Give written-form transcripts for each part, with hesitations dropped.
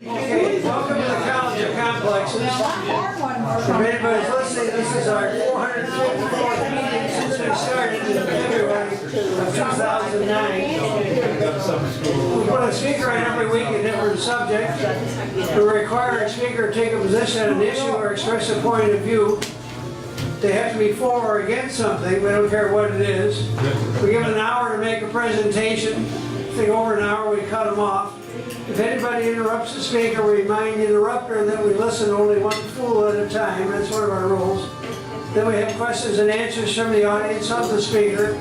Okay, welcome to the College of Complexes. If anybody's listening, this is our 454th meeting since we started in February of 2009. We put a speaker on every week, a different subject. We require a speaker to take a position on an issue or express a point of view. They have to be for or against something, we don't care what it is. We give them an hour to make a presentation. If they go over an hour, we cut them off. If anybody interrupts the speaker, we remind the interrupter that we listen to only one fool at a time. That's one of our rules. Then we have questions and answers from the audience of the speaker.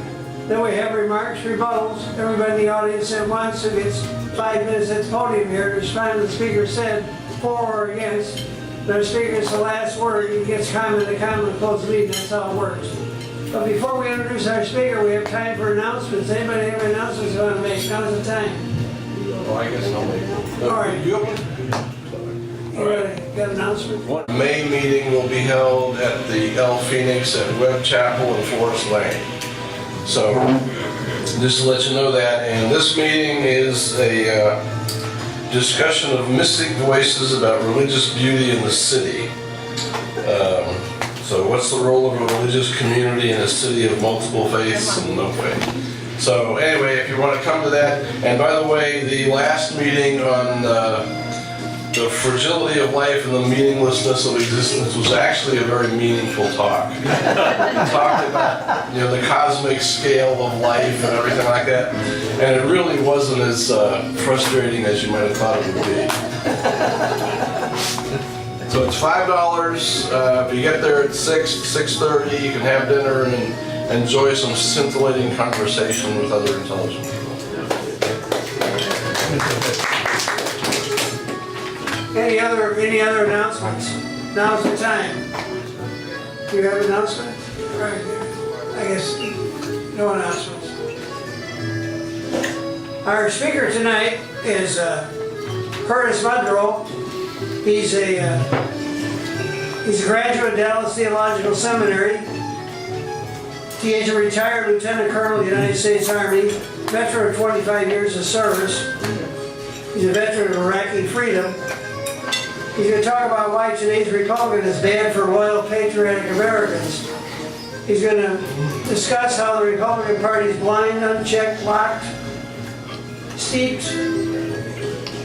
Then we have remarks, rebuttals. Everybody in the audience that wants to gets 5 minutes at the podium here to respond to the speaker said for or against. The speaker is the last word. He gets comment to close the meeting. That's how it works. But before we introduce our speaker, we have time for announcements. Anybody have announcements they want to make? Now's the time. Well, I guess I'll make it. All right. You got an announcement? May meeting will be held at the L Phoenix at Webb Chapel in Forest Lane. So, just to let you know that. And this meeting is a discussion of mystic voices about religious beauty in the city. So what's the role of a religious community in a city of multiple faiths and no faith? So anyway, if you want to come to that, and by the way, the last meeting on the fragility of life and the meaninglessness of existence was actually a very meaningful talk. We talked about, the cosmic scale of life and everything like that, and it really wasn't as frustrating as you might have thought it would be. So it's $5. If you get there at 6:30, you can have dinner and enjoy some scintillating conversation with other intelligent people. Any other announcements? Now's the time. Do you have an announcement? All right. I guess no announcements. Our speaker tonight is Curtis Muldrow. He's a graduate of Dallas Theological Seminary. TH.M. retired Lieutenant Colonel of the United States Army, veteran of 25 years of service. He's a veteran of IRAQI Freedom. He's going to talk about why today's Republican is bad for loyal, patriotic Americans. He's going to discuss how the Republican Party is blind, unchecked, locked, steeped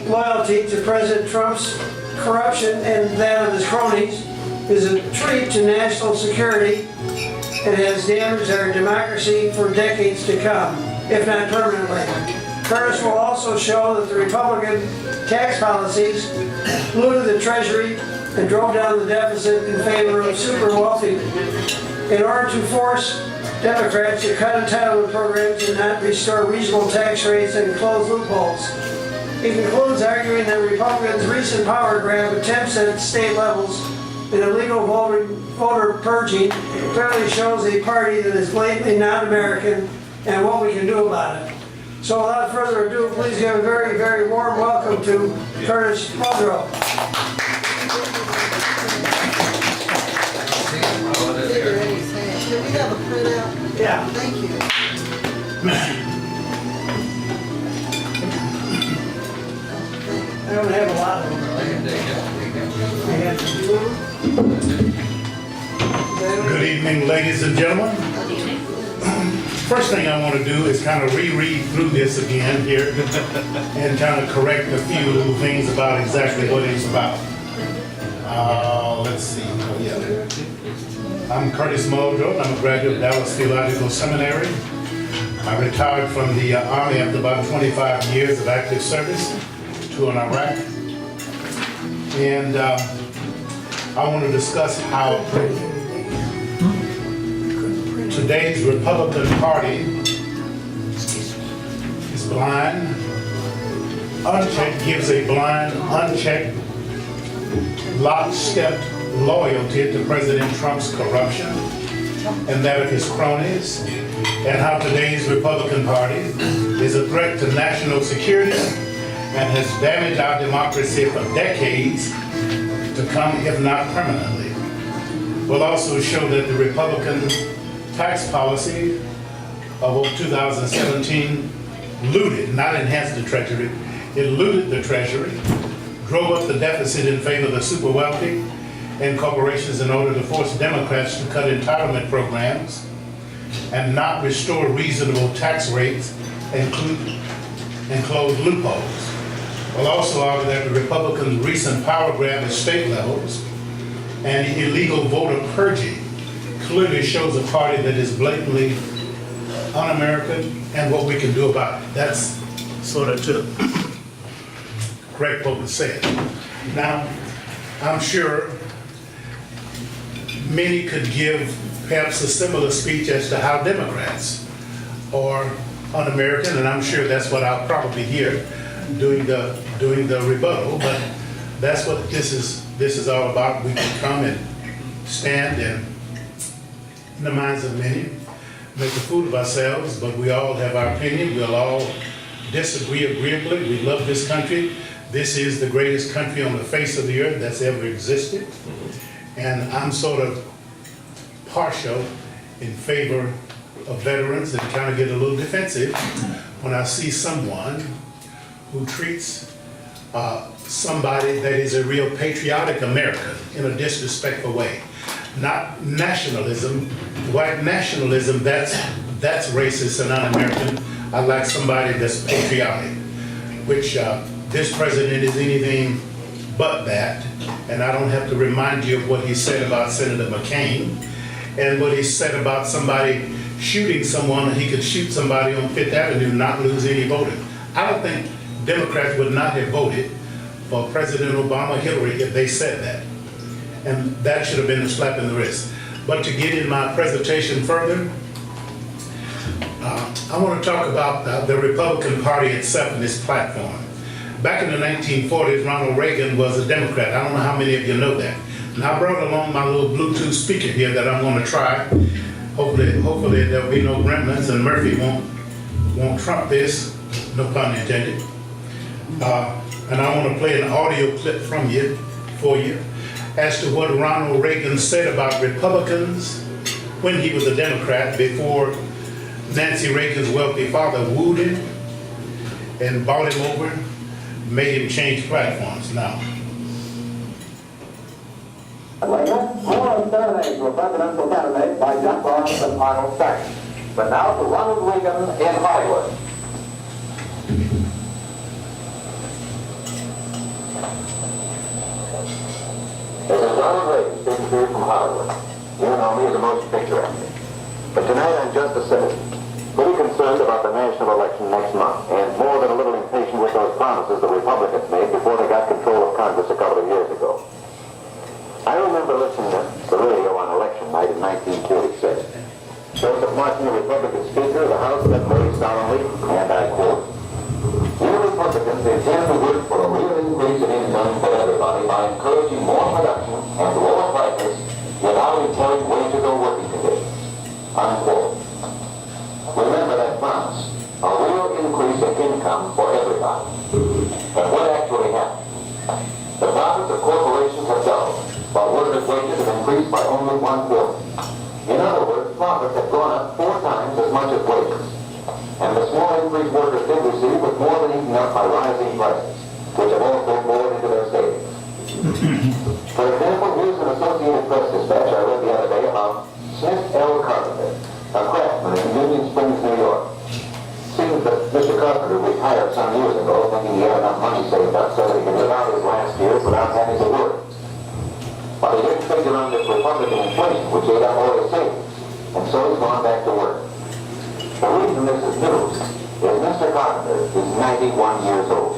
loyalty to President Trump's corruption and that of his cronies is a treat to national security and has damaged our democracy for decades to come, if not permanently. Curtis will also show that the Republican tax policies looted the treasury and drove down the deficit in favor of super wealthy in order to force Democrats to cut entitlement programs and not restore reasonable tax rates and close loopholes. He concludes arguing that Republicans' recent power grab attempts at state levels and illegal voter purging clearly shows a party that is blatantly not American and what we can do about it. So without further ado, please give a very, very warm welcome to Curtis Muldrow. Do we have a printout? Yeah. Thank you. I don't have a lot of them. Good evening, ladies and gentlemen. First thing I want to do is kind of reread through this again here and kind of correct a few little things about exactly what it's about. Let's see. I'm Curtis Muldrow. I'm a graduate of Dallas Theological Seminary. I retired from the Army after about 25 years of active service to Iraq. And I want to discuss how today's Republican Party is blind, unchecked, gives a blind, unchecked, lockstep loyalty to President Trump's corruption and that of his cronies, and how today's Republican Party is a threat to national security and has damaged our democracy for decades to come, if not permanently. We'll also show that the Republican tax policy of 2017 looted, not enhanced the treasury, it looted the treasury, drove up the deficit in favor of the super wealthy and corporations in order to force Democrats to cut entitlement programs and not restore reasonable tax rates and close loopholes. We'll also argue that the Republicans' recent power grab at state levels and illegal voter purging clearly shows a party that is blatantly un-American and what we can do about it. That's sort of to correct what was said. Now, I'm sure many could give perhaps a similar speech as to how Democrats are un-American, and I'm sure that's what I'll probably hear doing the rebuttal, but that's what this is all about. We can come and stand and, in the minds of many, make a fool of ourselves, but we all have our opinion. We'll all disagree agreeably. We love this country. This is the greatest country on the face of the earth that's ever existed. And I'm sort of partial in favor of veterans and kind of get a little defensive when I see someone who treats somebody that is a real patriotic American in a disrespectful way. Not nationalism. White nationalism, that's racist and un-American. I like somebody that's patriotic, which this president is anything but that. And I don't have to remind you of what he said about Senator McCain and what he said about somebody shooting someone, he could shoot somebody on Fifth Avenue and not lose any voting. I don't think Democrats would not have voted for President Obama or Hillary if they said that. And that should have been a slap in the wrist. But to get in my presentation further, I want to talk about the Republican Party itself and its platform. Back in the 1940s, Ronald Reagan was a Democrat. I don't know how many of you know that. And I brought along my little Bluetooth speaker here that I'm going to try. Hopefully there'll be no gremlins and Murphy won't trump this, no pun intended. And I want to play an audio clip for you as to what Ronald Reagan said about Republicans when he was a Democrat before Nancy Reagan's wealthy father wooed him and bought him over, made him change platforms. Now. More serenades were presidential candidates by Jeff Ross and Arnold Saxon. But now to Ronald Reagan in Hollywood. This is Ronald Reagan speaking to you from Hollywood. You know me as a motion picture actor. But tonight I'm just a citizen, pretty concerned about the national election next month, and more than a little impatient with those promises the Republicans made before they got control of Congress a couple of years ago. I remember listening to the radio on election night in 1946. Joseph Martin, the Republican Speaker of the House, said very solemnly, and I quote, "You Republicans intend to work for a real increase in income for everybody by encouraging more production and lower prices without impairing wages or working conditions." Unquote. Remember that promise, a real increase in income for everybody. But what actually happened? The profits of corporations have doubled, while workers' wages have increased by only 1/4. In other words, profits have gone up 4 times as much as wages. And the small increase workers did receive was more than eaten up by rising prices, which have also poured into their savings. For example, here's an Associated Press dispatch I read the other day about Smith L. Carpenter, a craftsman in Union Springs, New York. Seems that Mr. Carpenter retired some years ago thinking he had enough money saved up so that he could live out his last years without having to work. But he didn't figure on this Republican inflation, which ate up all his savings, and so he's gone back to work. The reason this is news is Mr. Carpenter is 91 years old.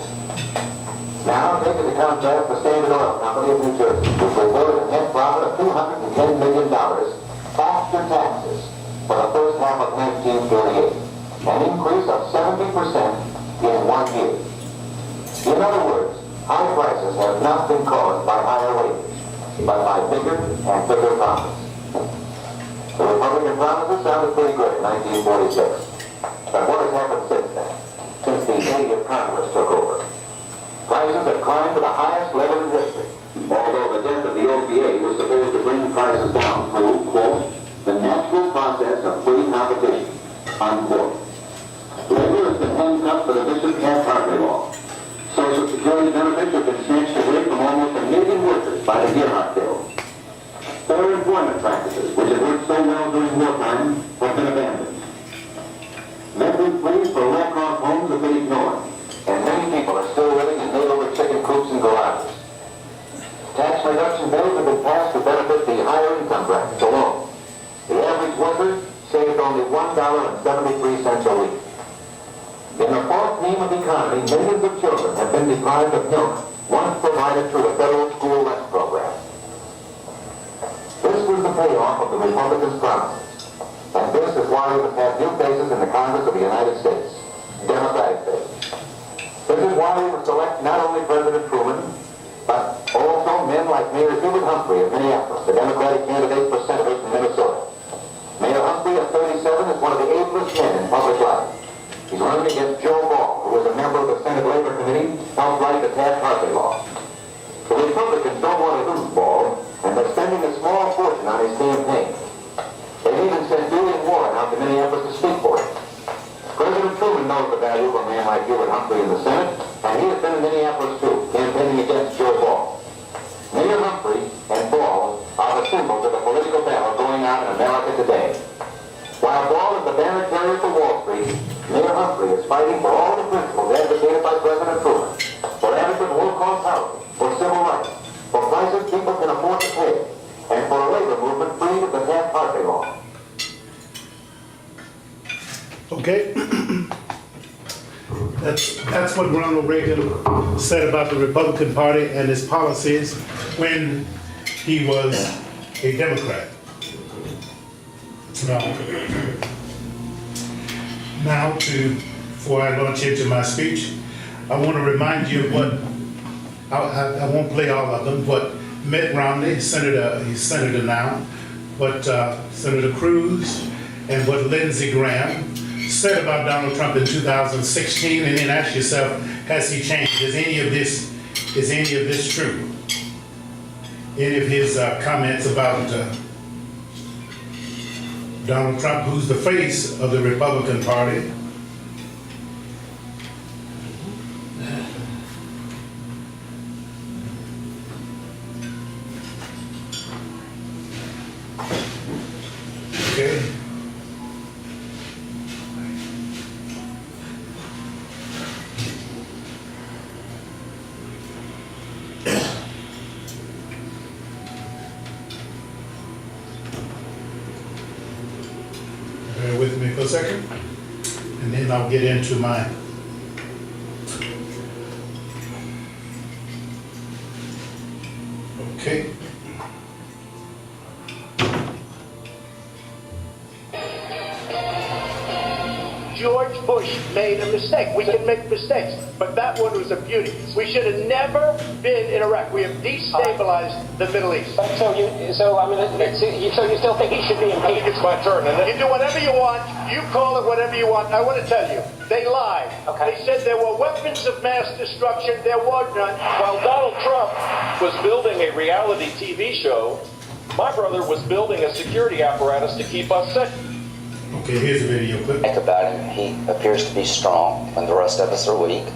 Now, take into contrast the Standard Oil Company of New Jersey, which reported a net profit of $210 million after taxes for the first half of 1938, an increase of 70% in 1 year. In other words, high prices have not been caused by higher wages, but by bigger and bigger profits. The Republican promises sounded pretty good in 1946. But what has happened since then? Since the idiot Congress took over? Prices have climbed to the highest level in history, although the death of the OPA was supposed to bring prices down through, quote, the natural process of free competition, unquote. Labor has been handcuffed for the vicious cat hardly law. Social Security benefits have been snatched away practices by the Gearhart Bill. Fair employment practices, which had worked so well during wartime, have been abandoned. Members pleas for low-cost homes have been ignored, and many people are still living in neighborhood chicken coops and garages. Tax reduction bills have been passed to benefit the higher income brackets alone. The average worker saved only $1.73 a week. In the false name of economy, millions of children have been deprived of milk once provided through the federal school lunch program. This was the payoff of the Republicans' promises. And this is why we have had new faces in the Congress of the United States, Democratic faces. This is why we would select not only President Truman, but also men like Mayor Hubert Humphrey of Minneapolis, the Democratic candidate for senator from Minnesota. Mayor Humphrey, at 37, is one of the ablest men in public life. He's running against Joe Ball, who was a member of the Senate Labor Committee, helped write the Taft-Hartley law. The Republicans don't want to lose Ball, and they're spending a small fortune on his campaign. They've even sent Julian Warren out to Minneapolis to speak for him. President Truman knows the value of a man like Hubert Humphrey in the Senate, and he has been in Minneapolis too, campaigning against Joe Ball. Mayor Humphrey and Ball are the symbols of the political battle going on in America today. While Ball is the banner carrier for Wall Street, Mayor Humphrey is fighting for all the principles advocated by President Truman, for adequate low-cost housing, for civil rights, for prices people can afford to pay, and for a labor movement free of the Taft-Hartley law. Okay? That's what Ronald Reagan said about the Republican Party and its policies when he was a Democrat. Now, before I launch into my speech, I want to remind you of what, I won't play all of them, what Mitt Romney, he's senator now, what Senator Cruz and what Lindsey Graham said about Donald Trump in 2016, and then ask yourself, has he changed? Is any of this true? Any of his comments about Donald Trump, who's the face of the Republican Party? Okay. Bear with me for a second, and then I'll get into my okay. George Bush made a mistake. We can make mistakes, but that one was a beauty. We should have never been in Iraq. We have destabilized the Middle East. So you still think he should be impeached? I think it's my turn. And you do whatever you want. You call it whatever you want. I want to tell you, they lied. Okay. They said there were weapons of mass destruction. There were none. While Donald Trump was building a reality TV show, my brother was building a security apparatus to keep us safe. Okay, here's a video clip. Think about him. He appears to be strong when the rest of us are weak.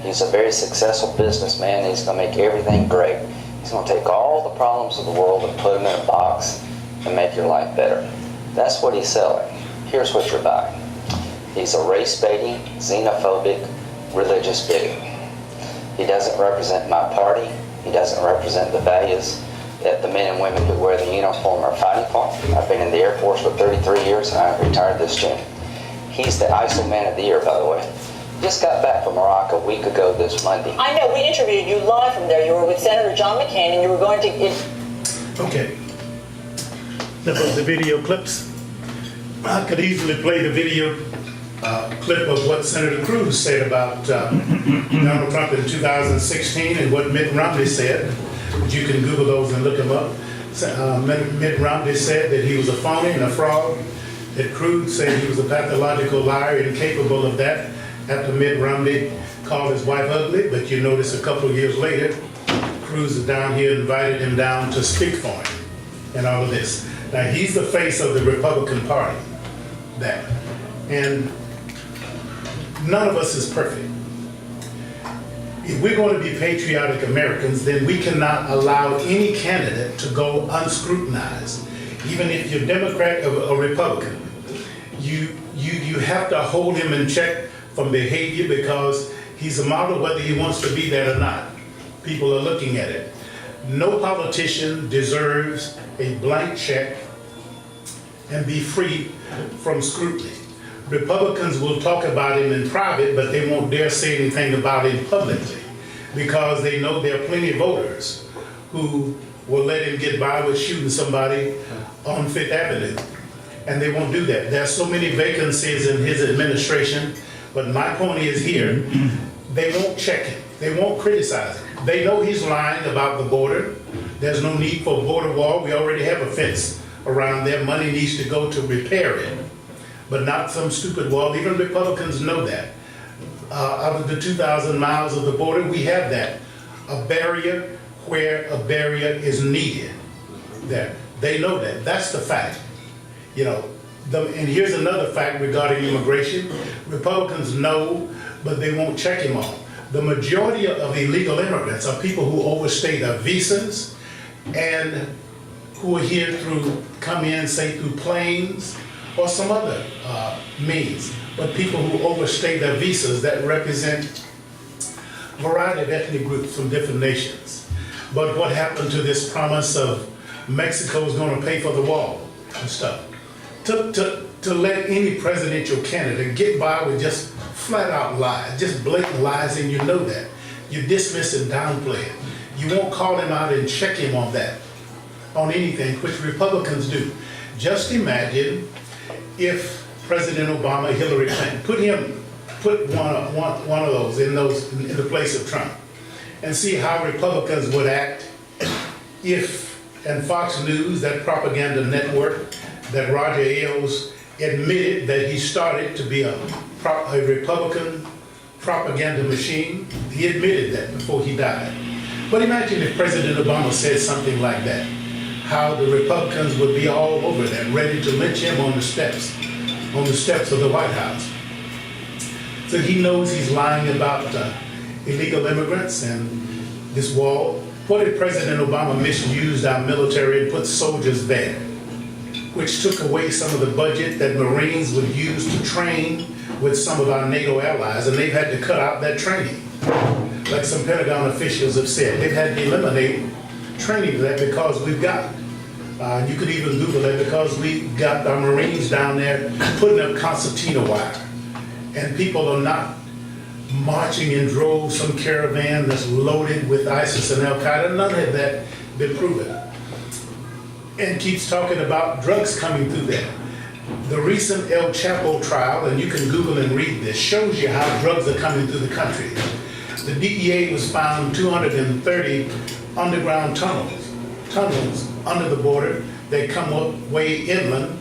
He's a very successful businessman. He's going to make everything great. He's going to take all the problems of the world and put them in a box and make your life better. That's what he's selling. Here's what you're buying. He's a race-baiting, xenophobic, religious bigot. He doesn't represent my party. He doesn't represent the values that the men and women who wear the uniform are fighting for. I've been in the Air Force for 33 years and I've retired this June. He's the ISO Man of the Year, by the way. Just got back from Iraq a week ago this Monday. I know, we interviewed you live from there. You were with Senator John McCain and you were going to... Okay. That was the video clips. I could easily play the video clip of what Senator Cruz said about Donald Trump in 2016 and what Mitt Romney said. You can Google those and look them up. Mitt Romney said that he was a phony and a fraud. That Cruz said he was a pathological liar, incapable of that, after Mitt Romney called his wife ugly. But you notice a couple of years later, Cruz is down here, invited him down to speak for him and all of this. Now, he's the face of the Republican Party. That. And none of us is perfect. if we're going to be patriotic Americans, then we cannot allow any candidate to go unscrutinized. Even if you're Democrat or Republican, you have to hold him in check from behavior, because he's a model whether he wants to be that or not. People are looking at it. No politician deserves a blank check and be free from scrutiny. Republicans will talk about him in private, but they won't dare say anything about him publicly, because they know there are plenty of voters who will let him get by with shooting somebody on Fifth Avenue. And they won't do that. There are so many vacancies in his administration, but my point is here, they won't check him. They won't criticize him. They know he's lying about the border. There's no need for a border wall. We already have a fence around there. Money needs to go to repair it, but not some stupid wall. Even Republicans know that. Out of the 2,000 miles of the border, we have that. A barrier where a barrier is needed. There. They know that. That's the fact. You know, and here's another fact regarding immigration. Republicans know, but they won't check him on. The majority of illegal immigrants are people who overstay their visas and who are here come in, say, through planes or some other means. But people who overstay their visas that represent a variety of ethnic groups from different nations. But what happened to this promise of Mexico's going to pay for the wall and stuff? To let any presidential candidate get by with just flat out lies, just blatant lies, and you know that. You dismiss and downplay it. You won't call him out and check him on that, on anything, which Republicans do. Just imagine if President Obama, Hillary Clinton, put one of those in the place of Trump, and see how Republicans would act if, and Fox News, that propaganda network, that Roger Ailes admitted that he started to be a Republican propaganda machine. He admitted that before he died. But imagine if President Obama said something like that, how the Republicans would be all over that, ready to lynch him on the steps of the White House. So he knows he's lying about illegal immigrants and this wall. What if President Obama misused our military and put soldiers there, which took away some of the budget that Marines would use to train with some of our NATO allies, and they've had to cut out that training. Like some Pentagon officials have said, they've had to eliminate training for that because we've got, you could even Google it, because we got our Marines down there putting up concertina wire, and people are not marching in droves, some caravan that's loaded with ISIS and Al-Qaeda. None of that been proven. And keeps talking about drugs coming through there. The recent El Chapo trial, and you can Google and read this, shows you how drugs are coming through the country. The DEA was found 230 underground tunnels under the border. They come up way inland,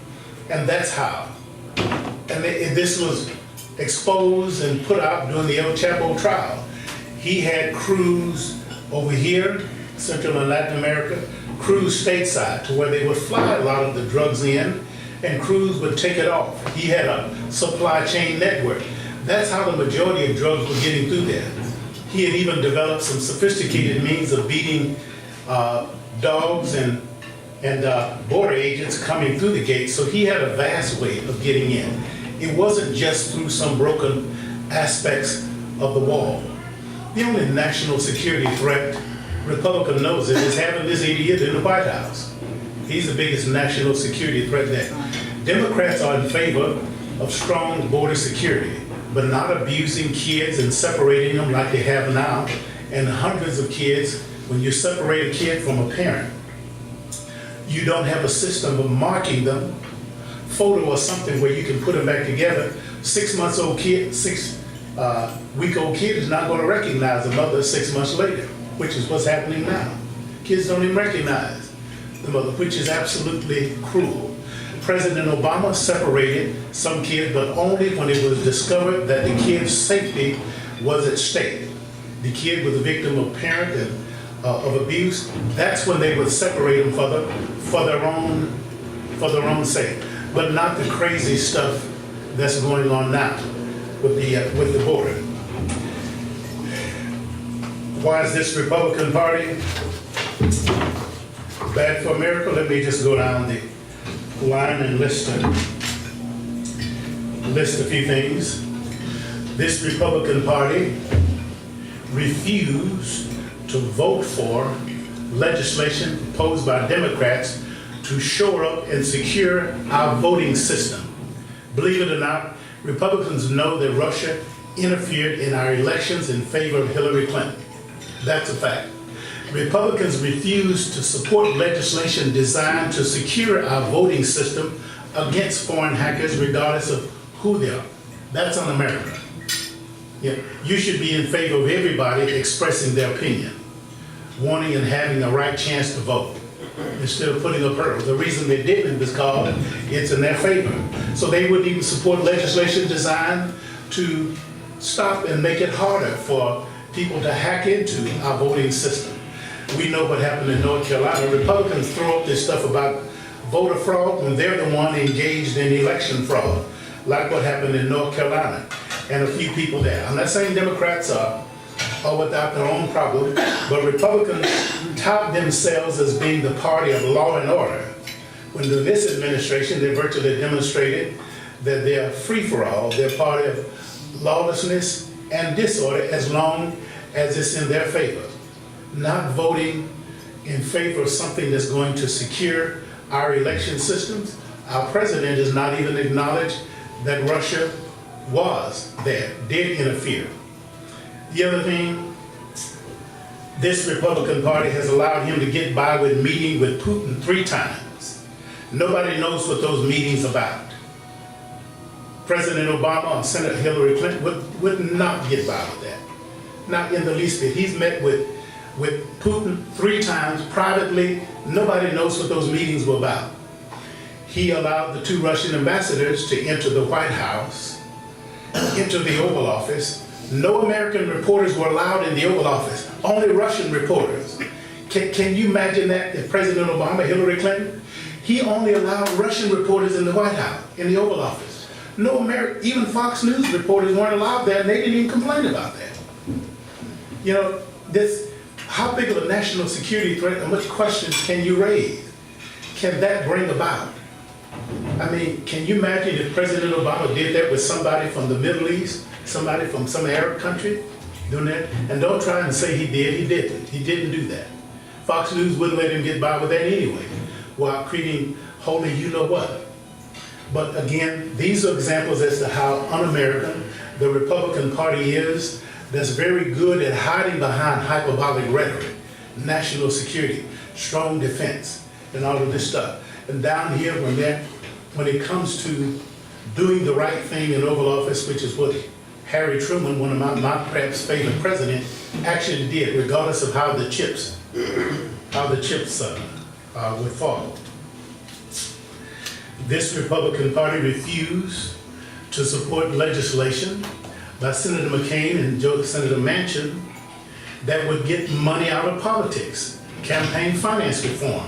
and that's how. And this was exposed and put out during the El Chapo trial. He had crews over here, Central and Latin America, crews stateside to where they would fly a lot of the drugs in, and crews would take it off. He had a supply chain network. That's how the majority of drugs were getting through there. He had even developed some sophisticated means of beating dogs and border agents coming through the gate, so he had a vast way of getting in. It wasn't just through some broken aspects of the wall. The only national security threat, Republican knows it, is having this idiot in the White House. He's the biggest national security threat there. Democrats are in favor of strong border security, but not abusing kids and separating them like they have now. And hundreds of kids, when you separate a kid from a parent, you don't have a system of marking them, photo or something where you can put them back together. 6 months-old kid, 6-week-old kid is not going to recognize the mother 6 months later, which is what's happening now. Kids don't even recognize the mother, which is absolutely cruel. President Obama separated some kids, but only when it was discovered that the kid's safety was at stake. The kid was a victim of parent and of abuse. That's when they would separate them for their own sake, but not the crazy stuff that's going on now with the border. Why is this Republican Party bad for America? Let me just go down the line and list a few things. This Republican Party refused to vote for legislation proposed by Democrats to shore up and secure our voting system. Believe it or not, Republicans know that Russia interfered in our elections in favor of Hillary Clinton. That's a fact. Republicans refused to support legislation designed to secure our voting system against foreign hackers, regardless of who they are. That's un-American. Yeah. You should be in favor of everybody expressing their opinion, wanting and having the right chance to vote, instead of putting up hurdles. The reason they didn't is because it's in their favor. So they wouldn't even support legislation designed to stop and make it harder for people to hack into our voting system. We know what happened in North Carolina. Republicans throw up this stuff about voter fraud when they're the one engaged in election fraud, like what happened in North Carolina and a few people there. I'm not saying Democrats are without their own problem, but Republicans tout themselves as being the party of law and order. When in this administration, they virtually demonstrated that they're free for all. They're part of lawlessness and disorder as long as it's in their favor. Not voting in favor of something that's going to secure our election systems. Our president does not even acknowledge that Russia was there, did interfere. The other thing, this Republican Party has allowed him to get by with meeting with Putin 3 times. Nobody knows what those meetings about. President Obama and Senator Hillary Clinton would not get by with that. Not in the least bit. He's met with Putin 3 times privately. Nobody knows what those meetings were about. He allowed the 2 Russian ambassadors to enter the White House, enter the Oval Office. No American reporters were allowed in the Oval Office, only Russian reporters. Can you imagine that if President Obama, Hillary Clinton, he only allowed Russian reporters in the White House, in the Oval Office. No American, even Fox News reporters weren't allowed there, and they didn't even complain about that. You know, how big of a national security threat and what questions can you raise? Can that bring about? I mean, can you imagine if President Obama did that with somebody from the Middle East, somebody from some Arab country doing that? And don't try and say he did, he didn't. He didn't do that. Fox News wouldn't let him get by with that anyway, while creating holy you-know-what. But again, these are examples as to how un-American the Republican Party is, that's very good at hiding behind hyperbolic rhetoric, national security, strong defense, and all of this stuff. And down here, when it comes to doing the right thing in Oval Office, which is what Harry Truman, one of my perhaps favorite president, actually did, regardless of how the chips would fall. This Republican Party refused to support legislation by Senator McCain and Senator Manchin that would get money out of politics, campaign finance reform.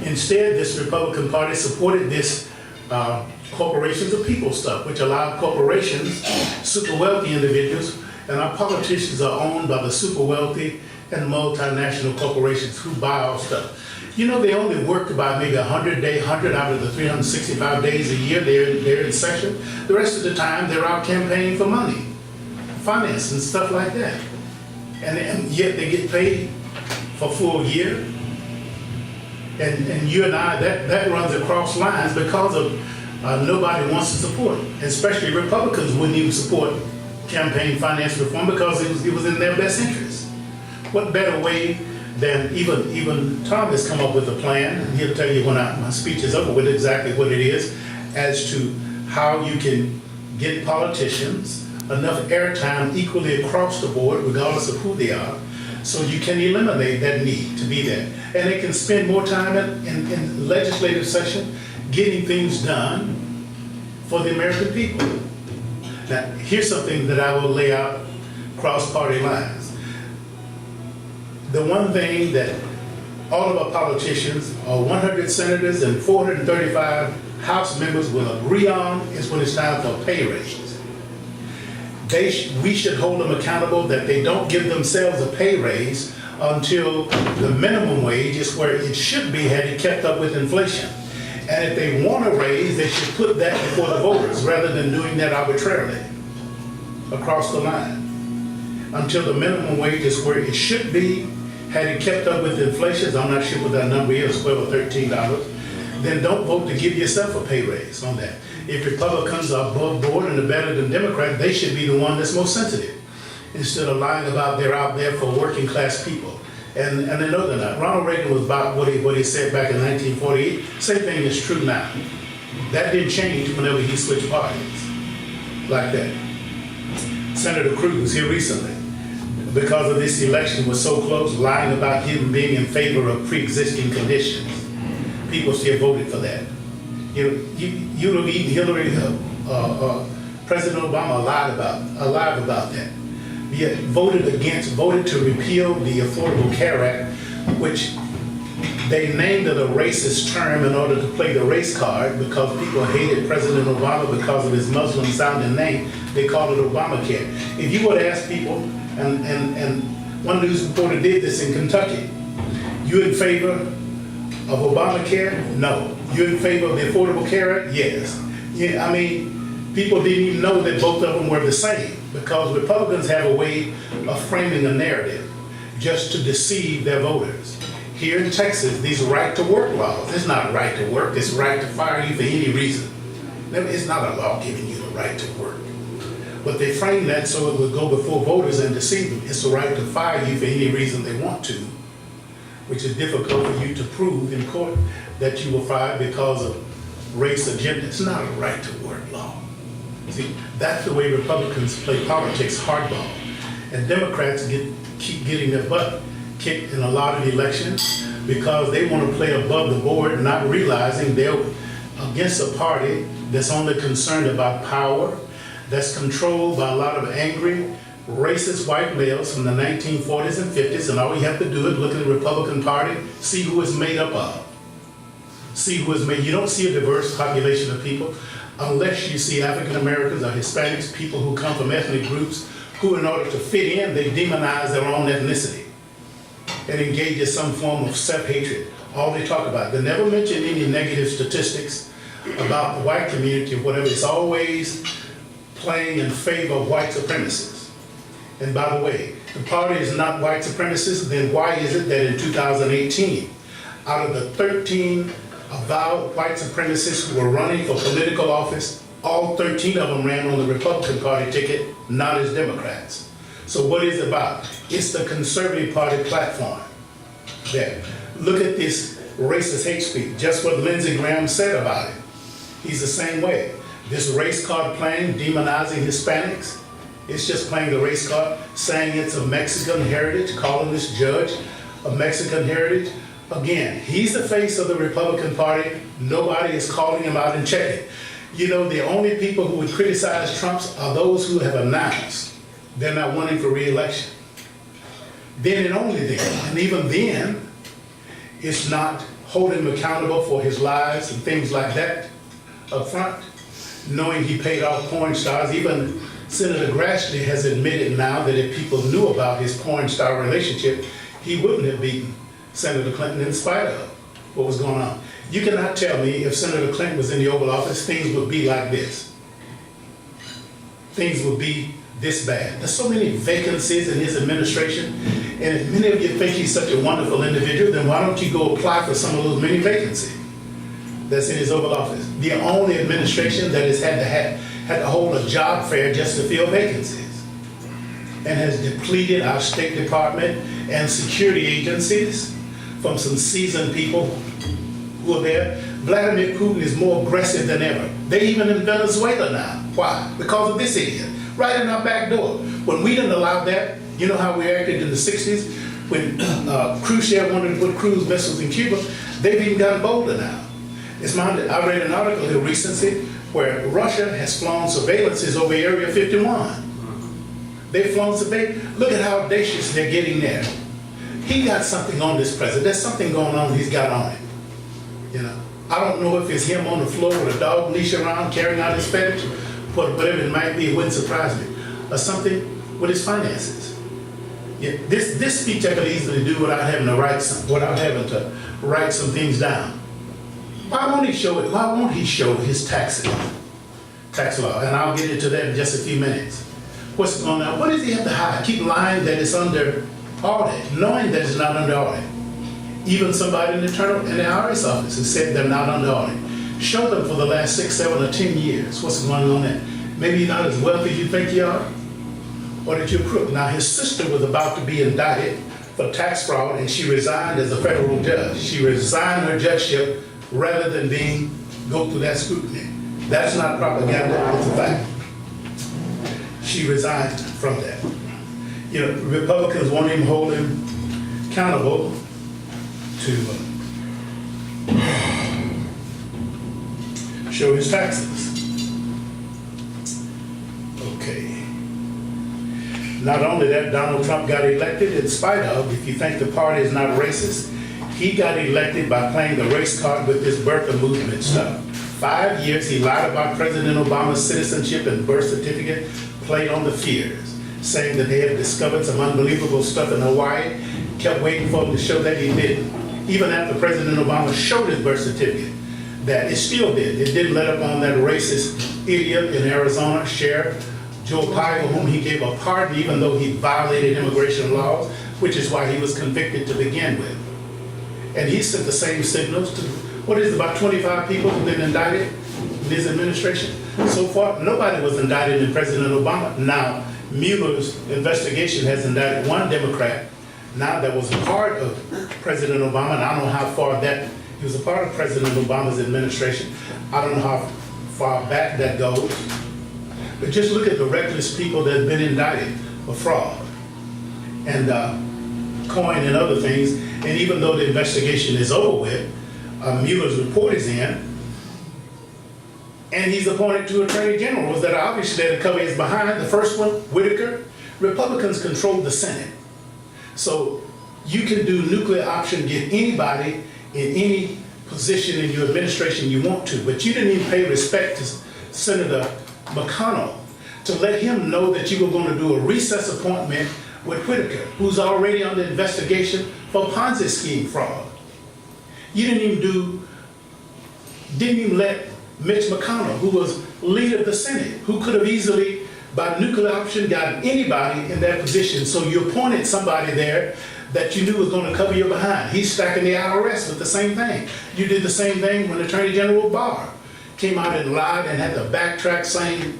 Instead, this Republican Party supported this corporations of people stuff, which allowed corporations, super wealthy individuals, and our politicians are owned by the super wealthy and multinational corporations who buy our stuff. You know, they only work about maybe 100 out of the 365 days a year they're in session. The rest of the time, they're out campaigning for money, finance and stuff like that. And yet they get paid for a full year. And you and I, that runs across lines because of nobody wants to support, especially Republicans wouldn't even support campaign finance reform because it was in their best interest. What better way than even Tom has come up with a plan, and he'll tell you when my speech is over with exactly what it is, as to how you can get politicians enough airtime equally across the board, regardless of who they are, so you can eliminate that need to be there. And they can spend more time in legislative session getting things done for the American people. Now, here's something that I will lay out cross party lines. The one thing that all of our politicians, our 100 senators and 435 House members will agree on is when it's time for a pay raise. we should hold them accountable that they don't give themselves a pay raise until the minimum wage is where it should be had it kept up with inflation. And if they want a raise, they should put that before the voters rather than doing that arbitrarily across the line. Until the minimum wage is where it should be, had it kept up with inflation, I'm not sure what that number is, $12 or $13, then don't vote to give yourself a pay raise on that. If Republicans are above board and are better than Democrats, they should be the one that's most sensitive, instead of lying about they're out there for working class people. And they know they're not. Ronald Reagan was about what he said back in 1948. Same thing is true now. That didn't change whenever he switched parties like that. Senator Cruz here recently, because of this election was so close, lying about him being in favor of pre-existing conditions. People still voted for that. You don't even Hillary, President Obama lied about that. Yet voted to repeal the Affordable Care Act, which they named it a racist term in order to play the race card because people hated President Obama because of his Muslim sounding name. They called it Obamacare. If you would ask people, and one news reporter did this in Kentucky, you in favor of Obamacare? No. You in favor of the Affordable Care Act? Yes. Yeah, I mean, people didn't even know that both of them were the same because Republicans have a way of framing a narrative just to deceive their voters. Here in Texas, these right-to-work laws, it's not right to work, it's right to fire you for any reason. It's not a law giving you the right to work. But they frame that so it would go before voters and deceive them. It's the right to fire you for any reason they want to, which is difficult for you to prove in court that you were fired because of race agenda. It's not a right to work law. See, that's the way Republicans play politics, hardball. And Democrats keep getting their butt kicked in a lot of elections because they want to play above the board, not realizing they're against a party that's only concerned about power, that's controlled by a lot of angry, racist white males from the 1940s and 50s, and all you have to do is look at the Republican Party, see who it's made up of. See who it's made. You don't see a diverse population of people unless you see African Americans or Hispanics, people who come from ethnic groups who, in order to fit in, they demonize their own ethnicity and engage in some form of self-hatred. All they talk about. They never mention any negative statistics about the white community or whatever. It's always playing in favor of white supremacists. And by the way, the party is not white supremacists, then why is it that in 2018, out of the 13 avowed white supremacists who were running for political office, all 13 of them ran on the Republican Party ticket, not as Democrats. So what is it about? It's the Conservative Party platform. There. Look at this racist hate speech, just what Lindsey Graham said about it. He's the same way. This race card playing, demonizing Hispanics, it's just playing the race card, saying it's of Mexican heritage, calling this judge of Mexican heritage. Again, he's the face of the Republican Party. Nobody is calling him out and checking. You know, the only people who would criticize Trump are those who have announced they're not running for re-election. Then and only then, and even then, it's not holding him accountable for his lies and things like that up front, knowing he paid off porn stars. Even Senator Grassley has admitted now that if people knew about his porn star relationship, he wouldn't have beaten Senator Clinton in spite of what was going on. You cannot tell me if Senator Clinton was in the Oval Office, things would be like this. Things would be this bad. There's so many vacancies in his administration, and if many of you think he's such a wonderful individual, then why don't you go apply for some of those many vacancies that's in his Oval Office? The only administration that has had to hold a job fair just to fill vacancies, and has depleted our State Department and security agencies from some seasoned people who are there. Vladimir Putin is more aggressive than ever. They're even in Venezuela now. Why? Because of this idiot. Right in our back door. When we didn't allow that, you know how we acted in the 60s? When Khrushchev wanted to put cruise missiles in Cuba, they've even gotten bolder now. I read an article here recently where Russia has flown surveillances over Area 51. They've flown surveillance. Look at how audacious they're getting there. He got something on this president. There's something going on he's got on him. You know, I don't know if it's him on the floor with a dog leash around carrying out his fetish, but whatever it might be, it wouldn't surprise me. or something with his finances. Yeah, this speech I could easily do without having to write some things down. Why won't he show it? Why won't he show his tax law? And I'll get into that in just a few minutes. What's going on? What does he have to hide? Keep lying that it's under audit, knowing that it's not under audit. Even somebody in the IRS office has said they're not under audit. Show them for the last 6, 7, or 10 years. What's going on there? Maybe you're not as wealthy as you think you are, or that you're crook. Now, his sister was about to be indicted for tax fraud, and she resigned as a federal judge. She resigned her judgeship rather than go through that scrutiny. That's not propaganda, it's a fact. She resigned from that. You know, Republicans won't even hold him accountable to show his taxes. Okay. Not only that, Donald Trump got elected in spite of, if you think the party is not racist, he got elected by playing the race card with this birther movement stuff. 5 years he lied about President Obama's citizenship and birth certificate, played on the fears, saying that they had discovered some unbelievable stuff in Hawaii, kept waiting for him to show that he didn't. Even after President Obama showed his birth certificate, that it still did. It didn't let up on that racist idiot in Arizona, Sheriff Joe Pyle, whom he gave a pardon even though he violated immigration laws, which is why he was convicted to begin with. And he sent the same signals to, what is it, about 25 people who've been indicted in his administration? So far, nobody was indicted in President Obama. Now, Mueller's investigation has indicted one Democrat. Now, that was a part of President Obama, and I don't know how far that, he was a part of President Obama's administration. I don't know how far back that goes. But just look at the reckless people that have been indicted for fraud and coin and other things. And even though the investigation is over with, Mueller's report is in, and he's appointed two attorney generals that are obviously there to cover his behind. The first one, Whitaker. Republicans control the Senate. So you can do nuclear option, get anybody in any position in your administration you want to, but you didn't even pay respect to Senator McConnell to let him know that you were going to do a recess appointment with Whitaker, who's already under investigation for Ponzi scheme fraud. You didn't even let Mitch McConnell, who was leader of the Senate, who could have easily, by nuclear option, gotten anybody in that position. So you appointed somebody there that you knew was going to cover your behind. He's stacking the IRS with the same thing. You did the same thing when Attorney General Barr came out and lied and had to backtrack saying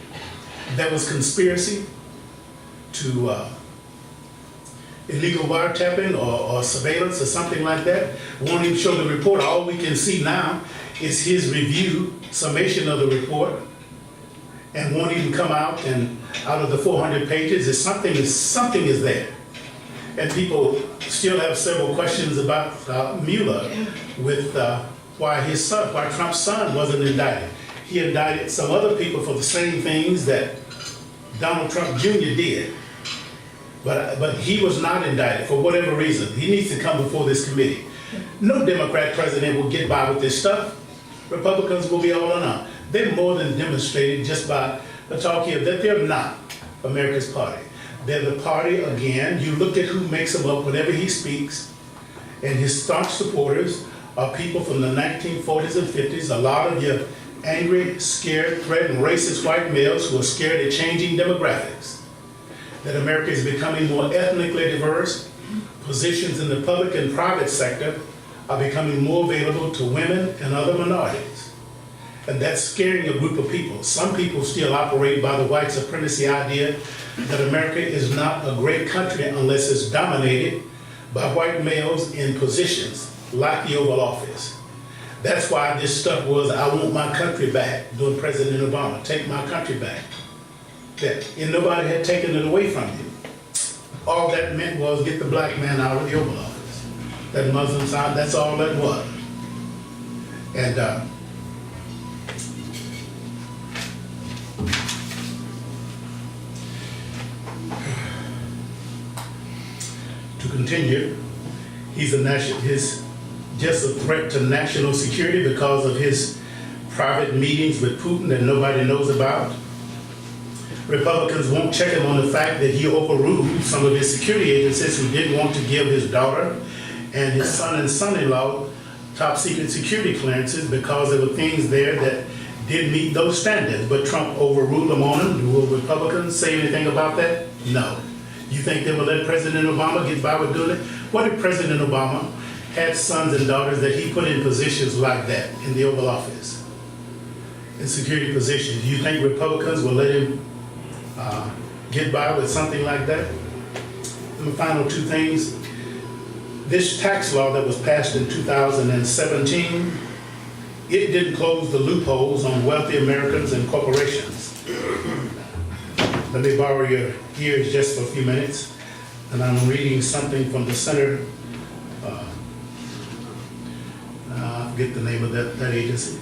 there was conspiracy to illegal wiretapping or surveillance or something like that. Won't even show the report. All we can see now is his review, summation of the report, and won't even come out, and out of the 400 pages, something is there. And people still have several questions about Mueller with why Trump's son wasn't indicted. He indicted some other people for the same things that Donald Trump Jr. did. But he was not indicted for whatever reason. He needs to come before this committee. No Democrat president will get by with this stuff. Republicans will be all in on. They've more than demonstrated just by the talk here that they're not America's party. They're the party, again, you look at who makes him up whenever he speaks, and his staunch supporters are people from the 1940s and 50s, a lot of your angry, scared, threatened, racist white males who are scared of changing demographics. That America is becoming more ethnically diverse, positions in the public and private sector are becoming more available to women and other minorities. And that's scaring a group of people. Some people still operate by the white supremacy idea that America is not a great country unless it's dominated by white males in positions like the Oval Office. That's why this stuff was, I want my country back, during President Obama, take my country back. And nobody had taken it away from you. All that meant was get the black man out of the Oval Office. That Muslim side, that's all that was. And to continue, he's just a threat to national security because of his private meetings with Putin that nobody knows about. Republicans won't check him on the fact that he overruled some of his security agencies who didn't want to give his daughter and his son and son-in-law top secret security clearances because there were things there that didn't meet those standards. But Trump overruled them on them. Will Republicans say anything about that? No. You think they will let President Obama get by with doing it? What if President Obama had sons and daughters that he put in positions like that in the Oval Office, in security positions? You think Republicans will let him get by with something like that? And the final two things. This tax law that was passed in 2017, it didn't close the loopholes on wealthy Americans and corporations. Let me borrow your ears just for a few minutes. And I'm reading something from the Center, I forget the name of that agency,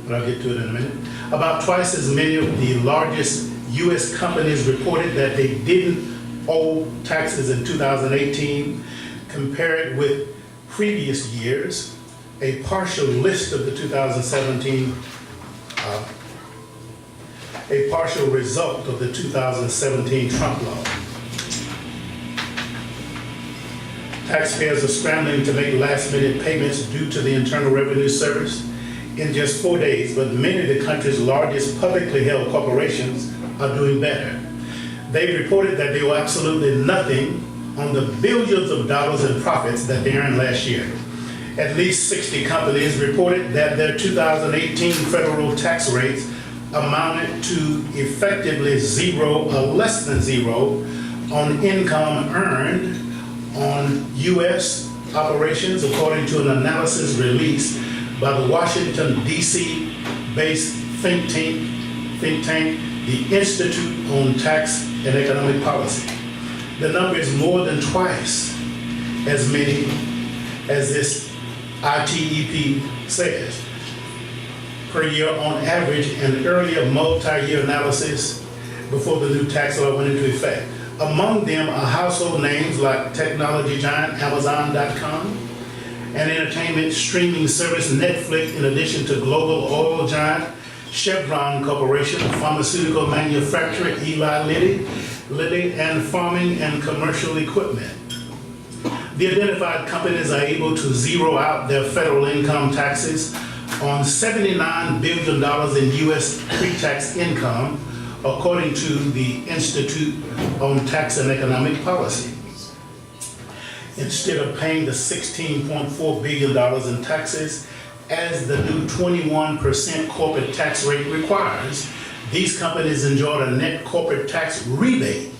but I'll get to it in a minute. About twice as many of the largest U.S. companies reported that they didn't owe taxes in 2018. Compared with previous years, a partial list of the 2017, a partial result of the 2017 Trump law. Taxpayers are scrambling to make last-minute payments due to the Internal Revenue Service in just 4 days, but many of the country's largest publicly held corporations are doing better. They reported that they owe absolutely nothing on the billions of dollars in profits that they earned last year. At least 60 companies reported that their 2018 federal tax rates amounted to effectively zero or less than zero on income earned on U.S. operations, according to an analysis released by the Washington, D.C. based think tank, the Institute on Tax and Economic Policy. The number is more than twice as many as this ITEP says per year on average, an earlier multi-year analysis before the new tax law went into effect. Among them are household names like technology giant Amazon.com and entertainment streaming service Netflix, in addition to global oil giant Chevron Corporation, pharmaceutical manufacturer Eli Lilly, and farming and commercial equipment. The identified companies are able to zero out their federal income taxes on $79 billion in U.S. pre-tax income, according to the Institute on Tax and Economic Policy. Instead of paying the $16.4 billion in taxes, as the new 21% corporate tax rate requires, these companies enjoyed a net corporate tax rebate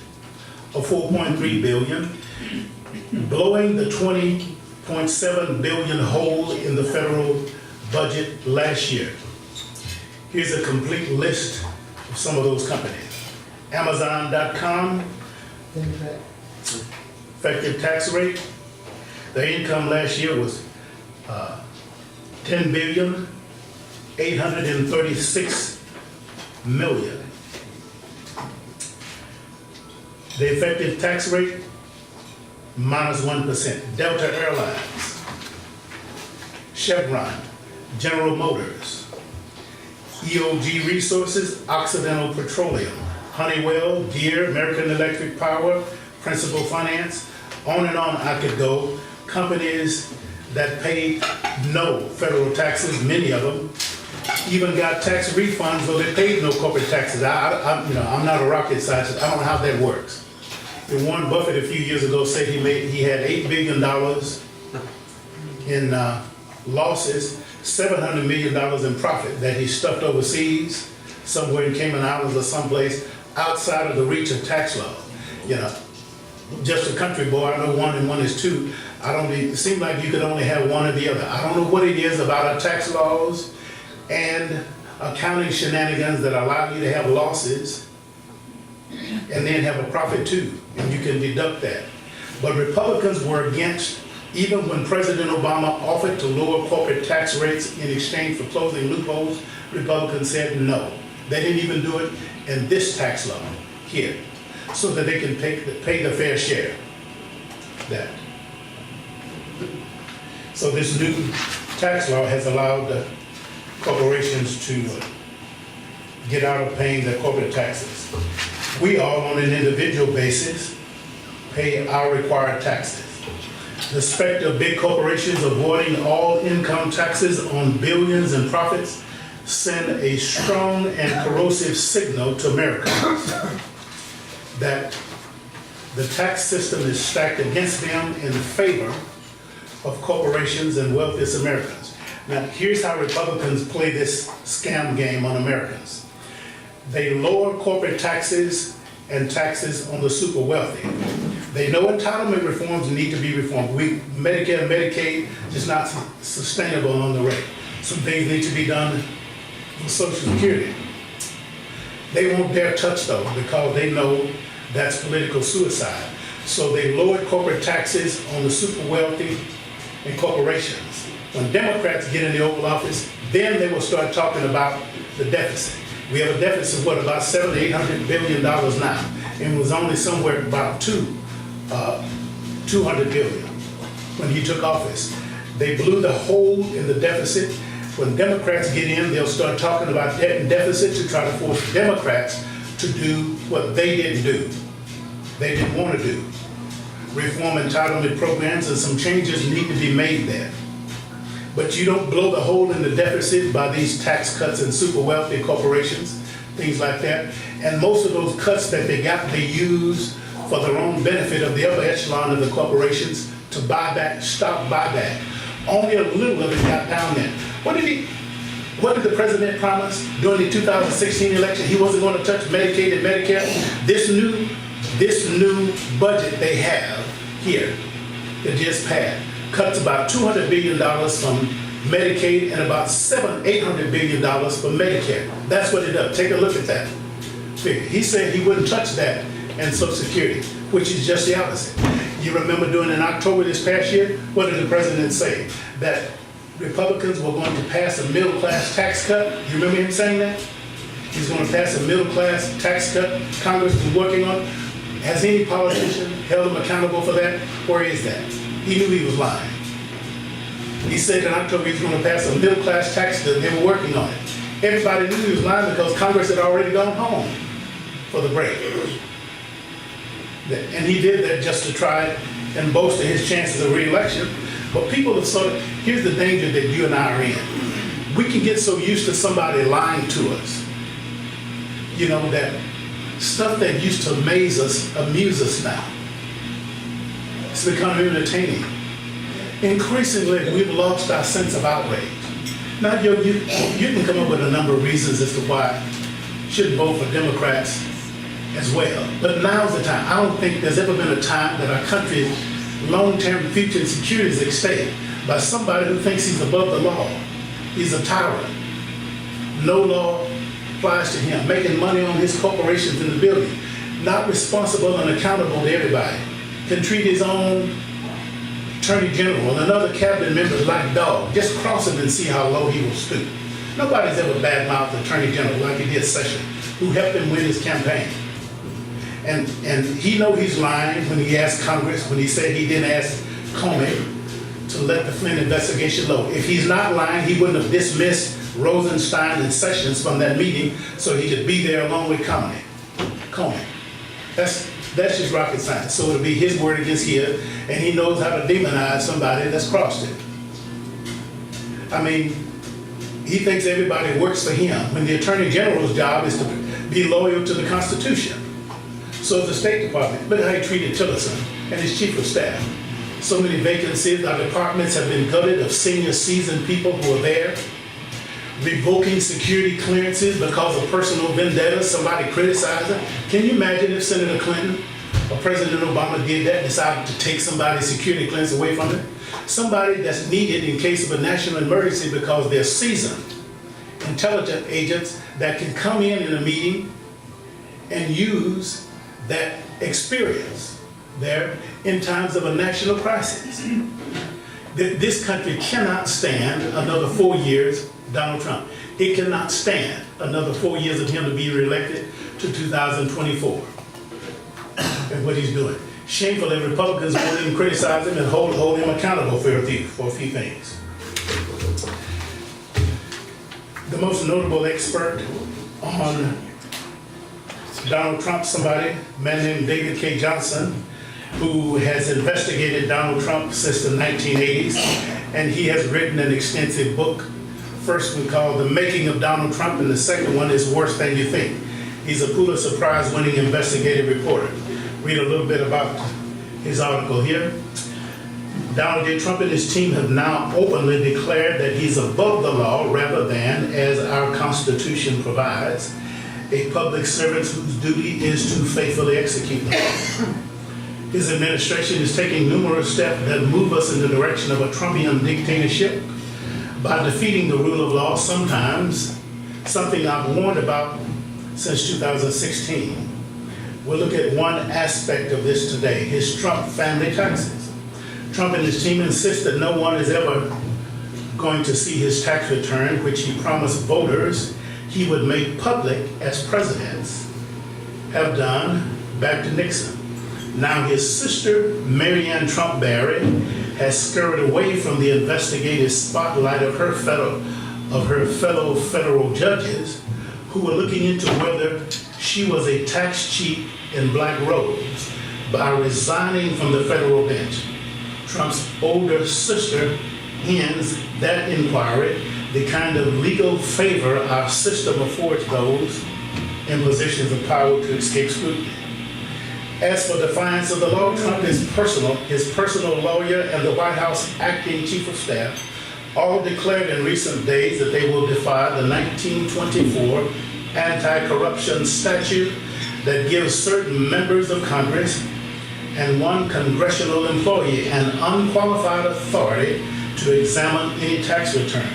of $4.3 billion, blowing the $20.7 billion hole in the federal budget last year. Here's a complete list of some of those companies. Amazon.com, effective tax rate, their income last year was $10,836,000,000. The effective tax rate, minus 1%. Delta Airlines, Chevron, General Motors, EOG Resources, Occidental Petroleum, Honeywell, Deere, American Electric Power, Principal Finance, on and on I could go. Companies that paid no federal taxes, many of them, even got tax refunds, though they paid no corporate taxes. I'm not a rocket scientist. I don't know how that works. And Warren Buffett a few years ago said he had $8 billion in losses, $700 million in profit that he stuffed overseas, somewhere in Cayman Islands or someplace outside of the reach of tax law. Just a country boy, I know 1 and 1 is 2. It seems like you could only have one or the other. I don't know what it is about our tax laws and accounting shenanigans that allow you to have losses and then have a profit too, and you can deduct that. But Republicans were against, even when President Obama offered to lower corporate tax rates in exchange for closing loopholes, Republicans said no. They didn't even do it in this tax law here, so that they can pay the fair share. That. So this new tax law has allowed the corporations to get out of paying their corporate taxes. we all on an individual basis pay our required taxes. The specter of big corporations avoiding all income taxes on billions in profits send a strong and corrosive signal to Americans that the tax system is stacked against them in favor of corporations and wealthiest Americans. Now, here's how Republicans play this scam game on Americans. They lower corporate taxes and taxes on the super wealthy. They know entitlement reforms need to be reformed. Medicare and Medicaid is not sustainable on the rate. Some things need to be done with Social Security. They won't dare touch those because they know that's political suicide. So they lowered corporate taxes on the super wealthy and corporations. When Democrats get in the Oval Office, then they will start talking about the deficit. We have a deficit of what, about $700 to $800 billion now, and it was only somewhere about 200 billion when he took office. They blew the hole in the deficit. When Democrats get in, they'll start talking about debt and deficit to try to force Democrats to do what they didn't do. They didn't want to do. Reform entitlement programs, and some changes need to be made there. But you don't blow the hole in the deficit by these tax cuts and super wealthy corporations, things like that. And most of those cuts that they got, they use for their own benefit of the upper echelon of the corporations to buy back, stock buyback. Only a little of it got down there. What did the president promise during the 2016 election? He wasn't going to touch Medicaid and Medicare. This new budget they have here that just passed cuts about $200 billion from Medicaid and about $800 billion from Medicare. That's what it does. Take a look at that figure. He said he wouldn't touch that and Social Security, which is just the opposite. You remember during in October this past year, what did the president say? That Republicans were going to pass a middle-class tax cut. You remember him saying that? He's going to pass a middle-class tax cut. Congress is working on it. Has any politician held him accountable for that? Where is that? He knew he was lying. He said in October he was going to pass a middle-class tax cut. They were working on it. Everybody knew he was lying because Congress had already gone home for the break. And he did that just to try and bolster his chances of re-election. But people have sort of, here's the danger that you and I are in. We can get so used to somebody lying to us. You know, that stuff that used to amuse us now. It's become entertaining. Increasingly, we've lost our sense of outrage. Now, you can come up with a number of reasons as to why you shouldn't vote for Democrats as well. But now's the time. I don't think there's ever been a time that our country's long-term future and security is at stake by somebody who thinks he's above the law. He's a tyrant. No law applies to him, making money on his corporations in the building, not responsible and accountable to everybody, can treat his own attorney general and other cabinet members like dogs. Just cross him and see how low he will stoop. Nobody's ever badmouthed the attorney general like he did Sessions, who helped him win his campaign. And he know he's lying when he asked Congress, when he said he didn't ask Comey to let the Flynn investigation go. If he's not lying, he wouldn't have dismissed Rosenstein and Sessions from that meeting so he could be there along with Comey. That's just rocket science. So it'll be his word against his, and he knows how to demonize somebody that's crossed it. I mean, he thinks everybody works for him when the Attorney General's job is to be loyal to the Constitution. So the State Department, look how he treated Tillerson and his chief of staff. So many vacancies, our departments have been gutted of senior seasoned people who are there. Revoking security clearances because of personal vendettas, somebody criticized them. Can you imagine if Senator Clinton or President Obama did that, decided to take somebody's security clearance away from them? Somebody that's needed in case of a national emergency because they're seasoned, intelligent agents that can come in a meeting and use that experience there in times of a national crisis. This country cannot stand another 4 years Donald Trump. It cannot stand another 4 years of him to be reelected to 2024. And what he's doing. Shameful that Republicans won't even criticize him and hold him accountable for a few things. The most notable expert on Donald Trump, somebody, a man named David K. Johnson, who has investigated Donald Trump since the 1980s, and he has written an extensive book. First one called The Making of Donald Trump, and the second one is Worse Than You Think. He's a Pulitzer Prize-winning investigative reporter. Read a little bit about his article here. Donald J. Trump and his team have now openly declared that he's above the law rather than, as our Constitution provides, a public servant whose duty is to faithfully execute the law. His administration is taking numerous steps that move us in the direction of a Trumpian dictatorship by defeating the rule of law, sometimes something I've warned about since 2016. We'll look at one aspect of this today, his Trump family taxes. Trump and his team insist that no one is ever going to see his tax return, which he promised voters he would make public as presidents have done back to Nixon. Now his sister, Marianne Trump Barry, has scurried away from the investigative spotlight of her fellow federal judges who were looking into whether she was a tax cheat in black robes by resigning from the federal bench. Trump's older sister ends that inquiry, the kind of legal favor our system affords those in positions of power to escape scrutiny. As for defiance of the law, Trump, his personal lawyer, and the White House acting chief of staff all declared in recent days that they will defy the 1924 anti-corruption statute that gives certain members of Congress and one congressional employee an unqualified authority to examine any tax return.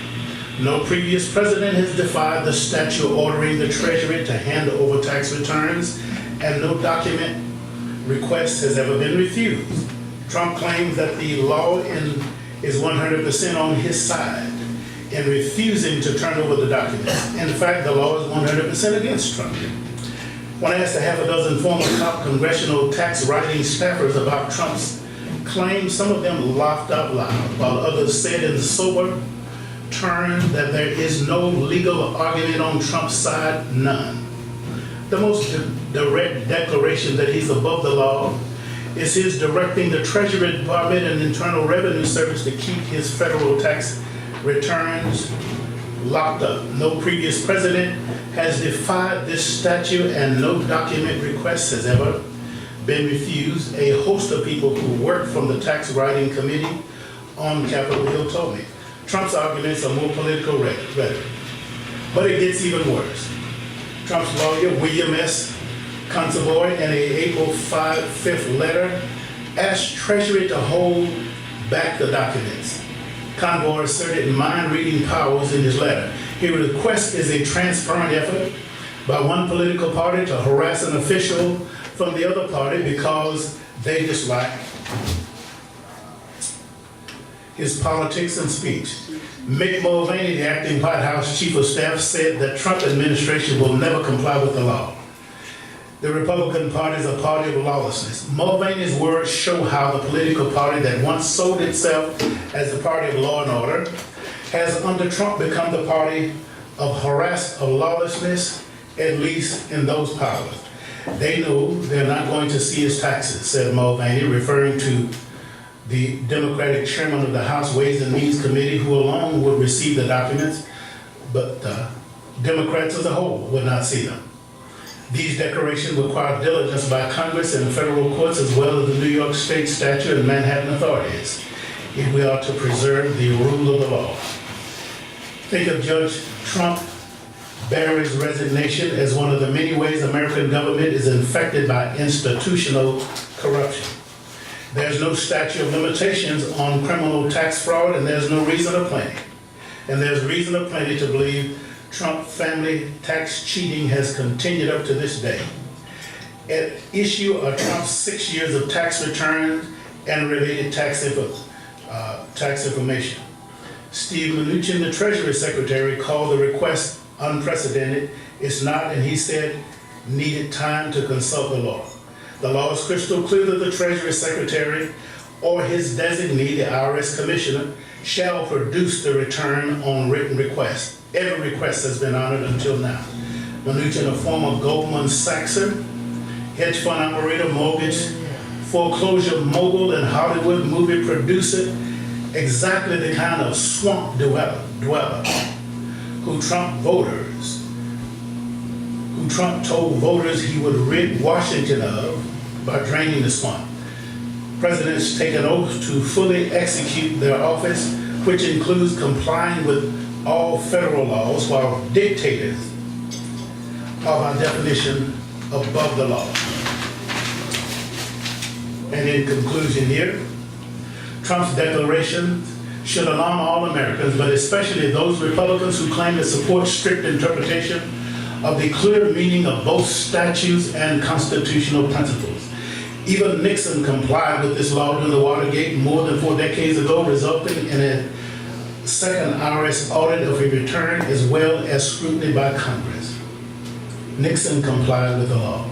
No previous president has defied the statute ordering the Treasury to hand over tax returns, and no document request has ever been refused. Trump claims that the law is 100% on his side in refusing to turn over the documents. In fact, the law is 100% against Trump. When asked a half a dozen former top congressional tax writing staffers about Trump's claims, some of them laughed out loud, while others said in sober terms that there is no legal argument on Trump's side, none. The most direct declaration that he's above the law is his directing the Treasury Department and Internal Revenue Service to keep his federal tax returns locked up. No previous president has defied this statute, and no document request has ever been refused. A host of people who work from the tax writing committee on Capitol Hill told me. Trump's arguments are more political rhetoric, but it gets even worse. Trump's lawyer, William S. Consovoy, in a April 5th letter, asked Treasury to hold back the documents. Convoy asserted mind-reading powers in his letter. His request is a transparent effort by one political party to harass an official from the other party because they dislike his politics and speech. Mick Mulvaney, the acting White House chief of staff, said that Trump administration will never comply with the law. The Republican Party is a party of lawlessness. Mulvaney's words show how the political party that once sold itself as the party of law and order has under Trump become the party of lawlessness, at least in those powers. They know they're not going to see his taxes, said Mulvaney, referring to the Democratic chairman of the House Ways and Means Committee, who alone would receive the documents, but Democrats as a whole would not see them. These declarations require diligence by Congress and federal courts, as well as the New York State statute and Manhattan authorities, if we are to preserve the rule of the law. Think of Judge Trump Barry's resignation as one of the many ways American government is infected by institutional corruption. There's no statute of limitations on criminal tax fraud, and there's no reason of plenty. And there's reason of plenty to believe Trump family tax cheating has continued up to this day. At issue are Trump's 6 years of tax returns and related tax information. Steve Mnuchin, the Treasury Secretary, called the request unprecedented. It's not, and he said, needed time to consult the law. The law is crystal clear that the Treasury Secretary or his designee, the IRS Commissioner, shall produce the return on written request. Every request has been honored until now. Mnuchin, a former Goldman Sachser, hedge fund operator, mortgage foreclosure mogul, and Hollywood movie producer, exactly the kind of swamp dweller who Trump told voters he would rid Washington of by draining the swamp. Presidents take an oath to fully execute their office, which includes complying with all federal laws, while dictators are by definition above the law. And in conclusion here, Trump's declaration should alarm all Americans, but especially those Republicans who claim to support strict interpretation of the clear meaning of both statutes and constitutional principles. Even Nixon complied with this law during the Watergate more than 4 decades ago, resulting in a second IRS audit of a return as well as scrutiny by Congress. Nixon complied with the law.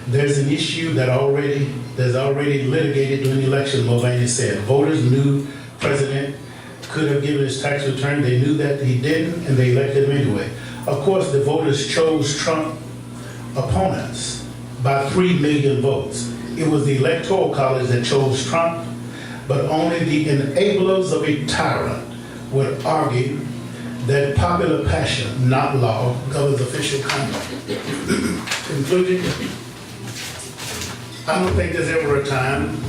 There's an issue that's already litigated during the election, Mulvaney said. Voters knew President could have given his tax return. They knew that he didn't, and they elected him anyway. Of course, the voters chose Trump opponents by 3 million votes. It was the Electoral College that chose Trump, but only the enablers of a tyrant would argue that popular passion, not law, governs official conduct. Concluding, I don't think there's ever a time,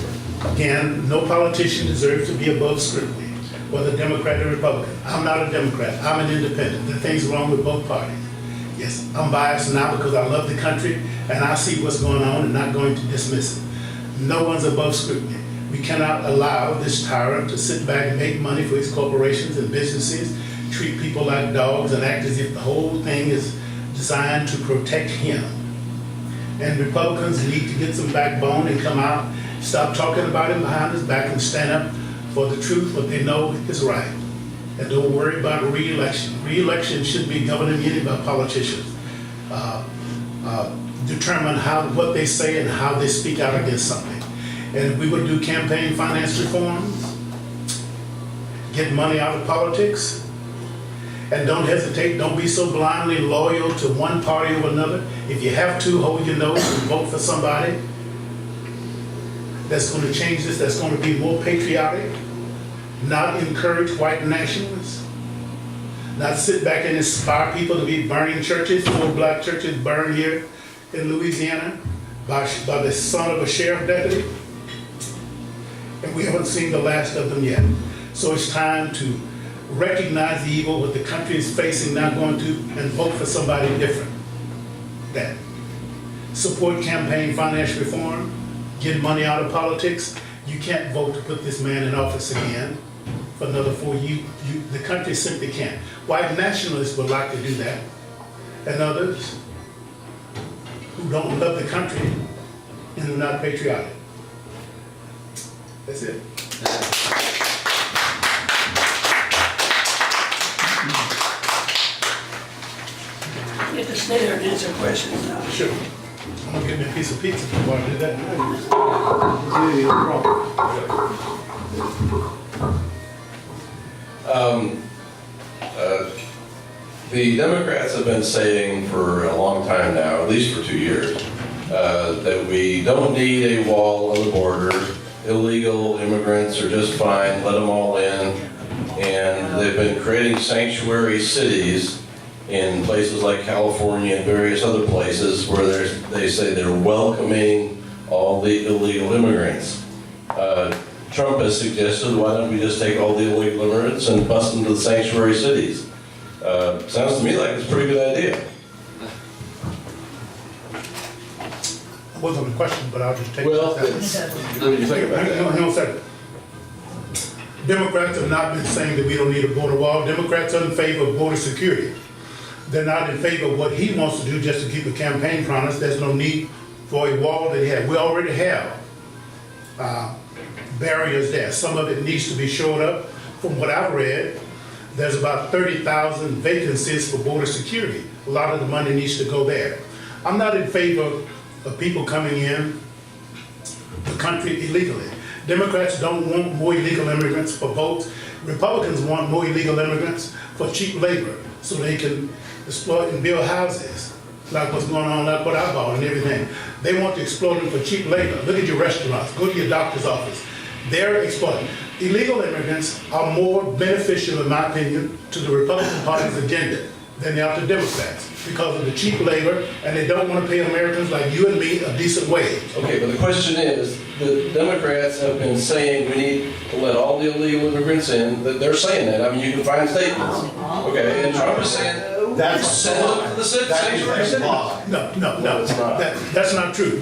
again, no politician deserves to be above scrutiny, whether Democrat or Republican. I'm not a Democrat, I'm an independent. There are things wrong with both parties. Yes, I'm biased now because I love the country and I see what's going on and not going to dismiss it. No one's above scrutiny. We cannot allow this tyrant to sit back and make money for his corporations and businesses, treat people like dogs, and act as if the whole thing is designed to protect him. And Republicans need to get some backbone and come out, stop talking about him behind his back and stand up for the truth, what they know is right. And don't worry about re-election. Re-election should be governed immediately by politicians. Determine what they say and how they speak out against something. And if we would do campaign finance reforms, get money out of politics, and don't hesitate, don't be so blindly loyal to one party or another. If you have to, hold your nose and vote for somebody that's going to change this, that's going to be more patriotic, not encourage white nationalists, not sit back and inspire people to be burning churches. 4 black churches burned here in Louisiana by the son of a sheriff deputy. And we haven't seen the last of them yet. So it's time to recognize the evil what the country is facing, not going to, and vote for somebody different. That support campaign finance reform, get money out of politics. You can't vote to put this man in office again for another 4 years. The country simply can't. White nationalists would like to do that, and others who don't love the country and are not patriotic. That's it. You have to stay there and answer questions now. Sure. I'm gonna get me a piece of pizza before I do that. The Democrats have been saying for a long time now, at least for 2 years, that we don't need a wall on the border. Illegal immigrants are just fine, let them all in. And they've been creating sanctuary cities in places like California and various other places where they say they're welcoming all the illegal immigrants. Trump has suggested, why don't we just take all the illegal immigrants and bust them to the sanctuary cities? Sounds to me like it's a pretty good idea. That wasn't a question, but I'll just take Well, it. what do you think about that? Hang on a second. Democrats have not been saying that we don't need a border wall. Democrats are in favor of border security. They're not in favor of what he wants to do just to keep a campaign promise. There's no need for a wall that he has. We already have barriers there. Some of it needs to be shored up. From what I've read, there's about 30,000 vacancies for border security. A lot of the money needs to go there. I'm not in favor of people coming in the country illegally. Democrats don't want more illegal immigrants for votes. Republicans want more illegal immigrants for cheap labor so they can exploit and build houses. like what's going on up with alcohol and everything. They want to exploit them for cheap labor. Look at your restaurants, go to your doctor's office. They're exploiting. Illegal immigrants are more beneficial, in my opinion, to the Republican Party's agenda than they are to Democrats because of the cheap labor, and they don't want to pay Americans like you and me a decent wage. Okay, but the question is, the Democrats have been saying we need to let all the illegal immigrants in. They're saying that. I mean, you can find statements. Okay, and Trump is saying, send them to the sanctuary city. No, it's not. That's not true.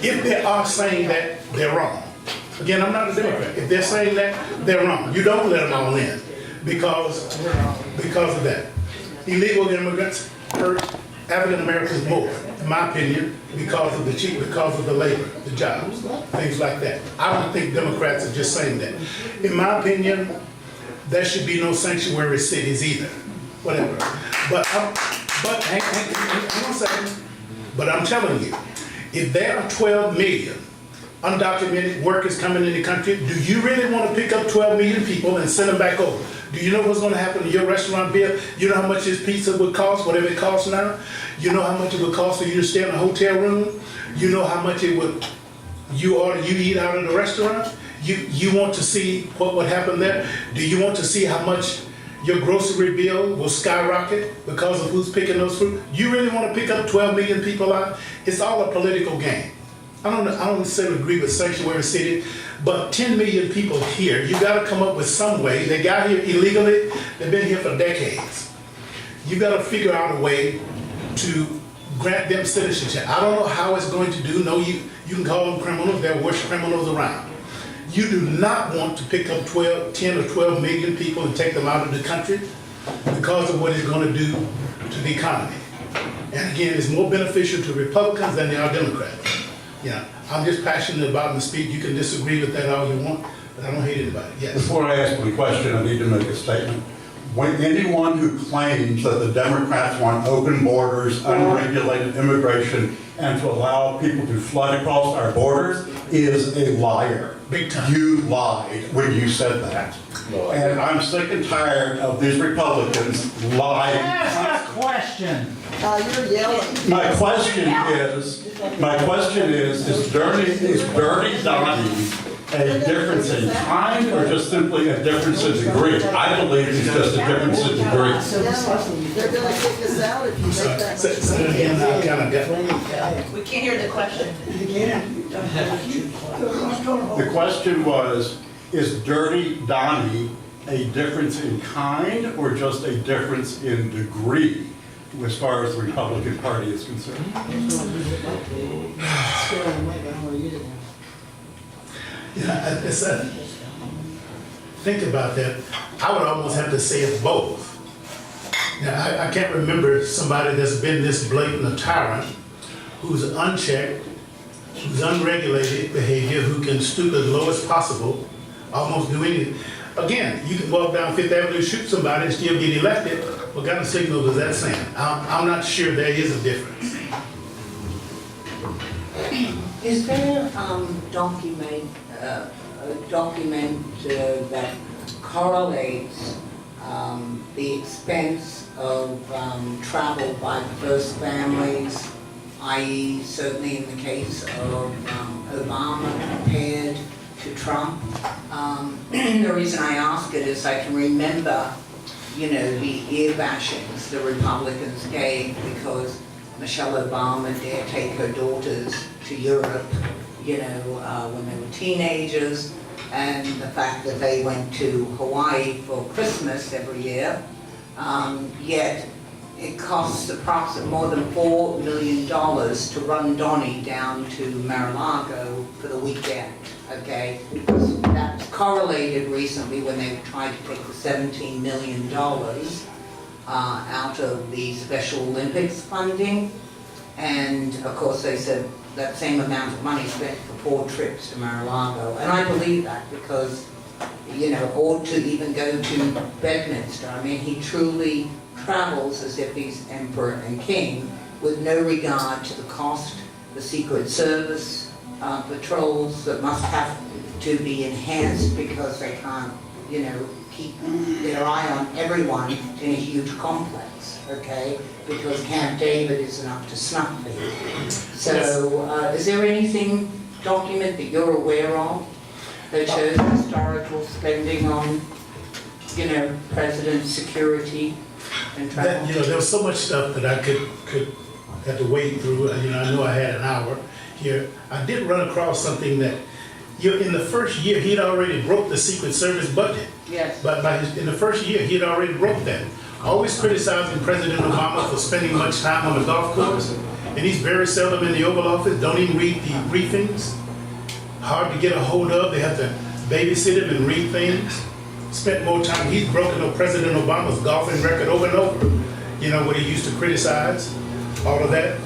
If they are saying that, they're wrong. Again, I'm not a Democrat. If they're saying that, they're wrong. You don't let them all in because of that. Illegal immigrants hurt African Americans more, in my opinion, because of the labor, the jobs, things like that. I don't think Democrats are just saying that. In my opinion, there should be no sanctuary cities either. Whatever. But hang on a second. But I'm telling you, if there are 12 million undocumented workers coming in the country, do you really want to pick up 12 million people and send them back over? Do you know what's going to happen to your restaurant bill? You know how much this pizza would cost, whatever it costs now? You know how much it would cost for you to stay in a hotel room? You know how much it would, you eat out of the restaurant? You want to see what would happen there? Do you want to see how much your grocery bill will skyrocket because of who's picking those fruit? You really want to pick up 12 million people out? It's all a political game. I don't necessarily agree with sanctuary city, but 10 million people here, you got to come up with some way. They got here illegally. They've been here for decades. You got to figure out a way to grant them citizenship. I don't know how it's going to do. No, you can call them criminals. There are worse criminals around. You do not want to pick up 10 or 12 million people and take them out of the country because of what it's going to do to the economy. And again, it's more beneficial to Republicans than they are Democrats. Yeah, I'm just passionate about the speech. You can disagree with that all you want, but I don't hate anybody. Yes. Before I ask my question, I need to make a statement. When anyone who claims that the Democrats want open borders, unregulated immigration, and to allow people to flood across our borders is a liar. Big time. You lied when you said that. No, and I'm sick and tired of these Republicans lying. Ask a question. You're yelling. My question is dirty Donnie a difference in kind or just simply a difference in degree? I believe it's just a difference in degree. They're going to kick us out if you make that. Say it again, I kind of got. We can't hear the question. The question was, is dirty Donnie a difference in kind or just a difference in degree as far as the Republican Party is concerned? Think about that. I would almost have to say it's both. Now, I can't remember somebody that's been this blatant a tyrant, who's unchecked, who's unregulated behavior, who can stoop as low as possible, almost do anything. Again, you can walk down Fifth Avenue, shoot somebody, and still get elected. What kind of signal does that send? I'm not sure there is a difference. Is there a document that correlates the expense of travel by first families, i.e. certainly in the case of Obama compared to Trump? The reason I ask it is I can remember, you know, the ear bashings the Republicans gave because Michelle Obama dared take her daughters to Europe, you know, when they were teenagers, and the fact that they went to Hawaii for Christmas every year, yet it costs approximately more than $4 million to run Donnie down to Mar-a-Lago for the weekend, okay? That was correlated recently when they tried to take the $17 million out of the Special Olympics funding, and of course they said that same amount of money spent for 4 trips to Mar-a-Lago, and I believe that because, you know, or to even go to Bedminster. I mean, he truly travels as if he's emperor and king with no regard to the cost, the Secret Service patrols that must have to be enhanced because they can't keep their eye on everyone in a huge complex, okay? Because Camp David isn't up to snuff here. So, is there anything, document that you're aware of that shows historical spending on, president security and travel? There was so much stuff that I could have to wade through. I know I had an hour here. I did run across something that, in the first year, he'd already broke the Secret Service budget. Yes. But in the first year, he'd already broke that. Always criticizing President Obama for spending much time on the golf course, and he's very seldom in the Oval Office, don't even read the briefings. Hard to get a hold of, they have to babysit him and read things. Spent more time, he's broken up President Obama's golfing record over and over. What he used to criticize, all of that.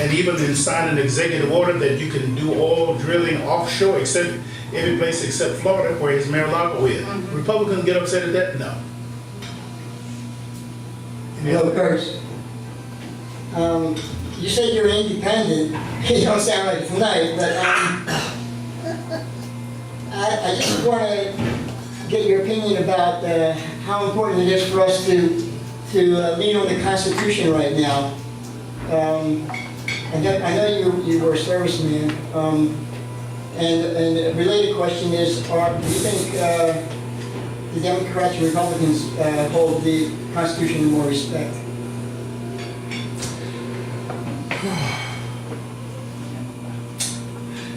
And even then signed an executive order that you can do oil drilling offshore, except every place except Florida, where his Mar-a-Lago is. Republicans get upset at that? No. Well, Curtis, you said you're independent. You don't sound like tonight, but I just want to get your opinion about how important it is for us to lean on the Constitution right now. I know you were a serviceman, and a related question is, do you think the Democrats and Republicans hold the Constitution in more respect?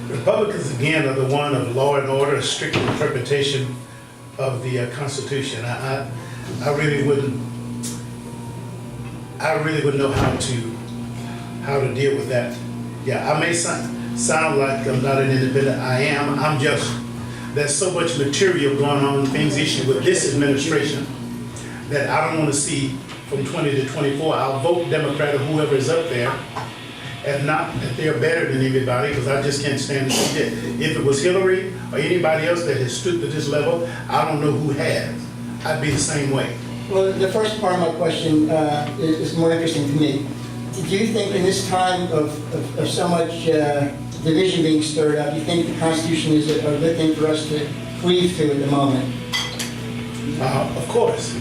Republicans, again, are the one of law and order, strict interpretation of the Constitution. I really wouldn't know how to deal with that. Yeah, I may sound like I'm not an independent. I am. I'm just. There's so much material going on, things issued with this administration, that I don't want to see from 20 to 24. I'll vote Democrat or whoever is up there, and not that they're better than anybody, because I just can't stand to see that. If it was Hillary or anybody else that has stood to this level, I don't know who has. I'd be the same way. Well, the first part of my question is more interesting to me. Do you think in this time of so much division being stirred up, you think the Constitution is a good thing for us to cleave to at the moment? Of course.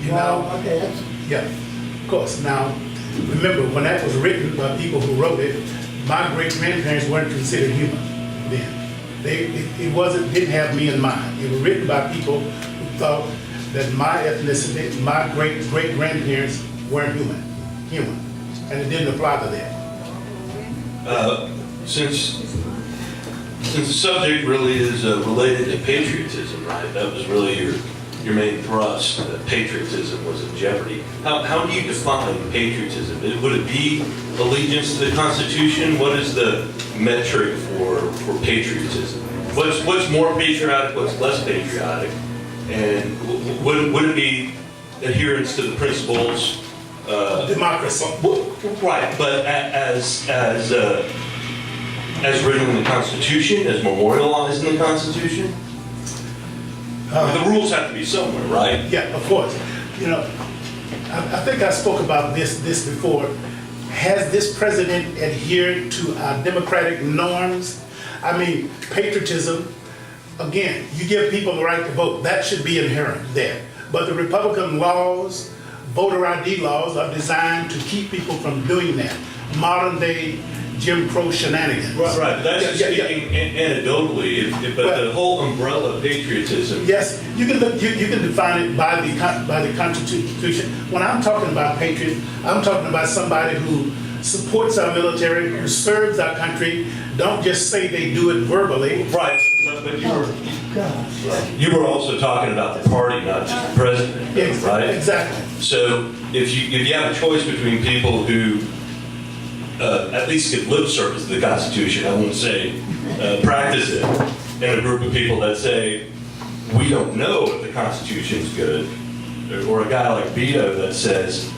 Okay, yeah, of course. Now, remember, when that was written by people who wrote it, my great-grandparents weren't considered human then. Didn't have me in mind. It was written by people who thought that my ethnicity, my great-grandparents weren't human. And it didn't apply to them. Since the subject really is related to patriotism, right? That was really your main thrust, that patriotism was in jeopardy. How do you define patriotism? Would it be allegiance to the Constitution? What is the metric for patriotism? What's more patriotic, what's less patriotic? And would it be adherence to the principles? Democracy. Right, but as written in the Constitution, as memorialized in the Constitution? The rules have to be somewhere, right? Yeah, of course. I think I spoke about this before. Has this president adhered to our democratic norms? I mean, patriotism, again, you give people the right to vote. That should be inherent there. But the Republican laws, voter ID laws, are designed to keep people from doing that. Modern day Jim Crow shenanigans. Right. That's just speaking anecdotally, but the whole umbrella of patriotism. Yes, you can define it by the Constitution. When I'm talking about patriot, I'm talking about somebody who supports our military, who serves our country. Don't just say they do it verbally. Right. But you were also talking about the party, not just the president, right? Exactly. So if you have a choice between people who at least give lip service to the Constitution, I won't say practice it, and a group of people that say, we don't know if the Constitution's good, or a guy like Vito that says,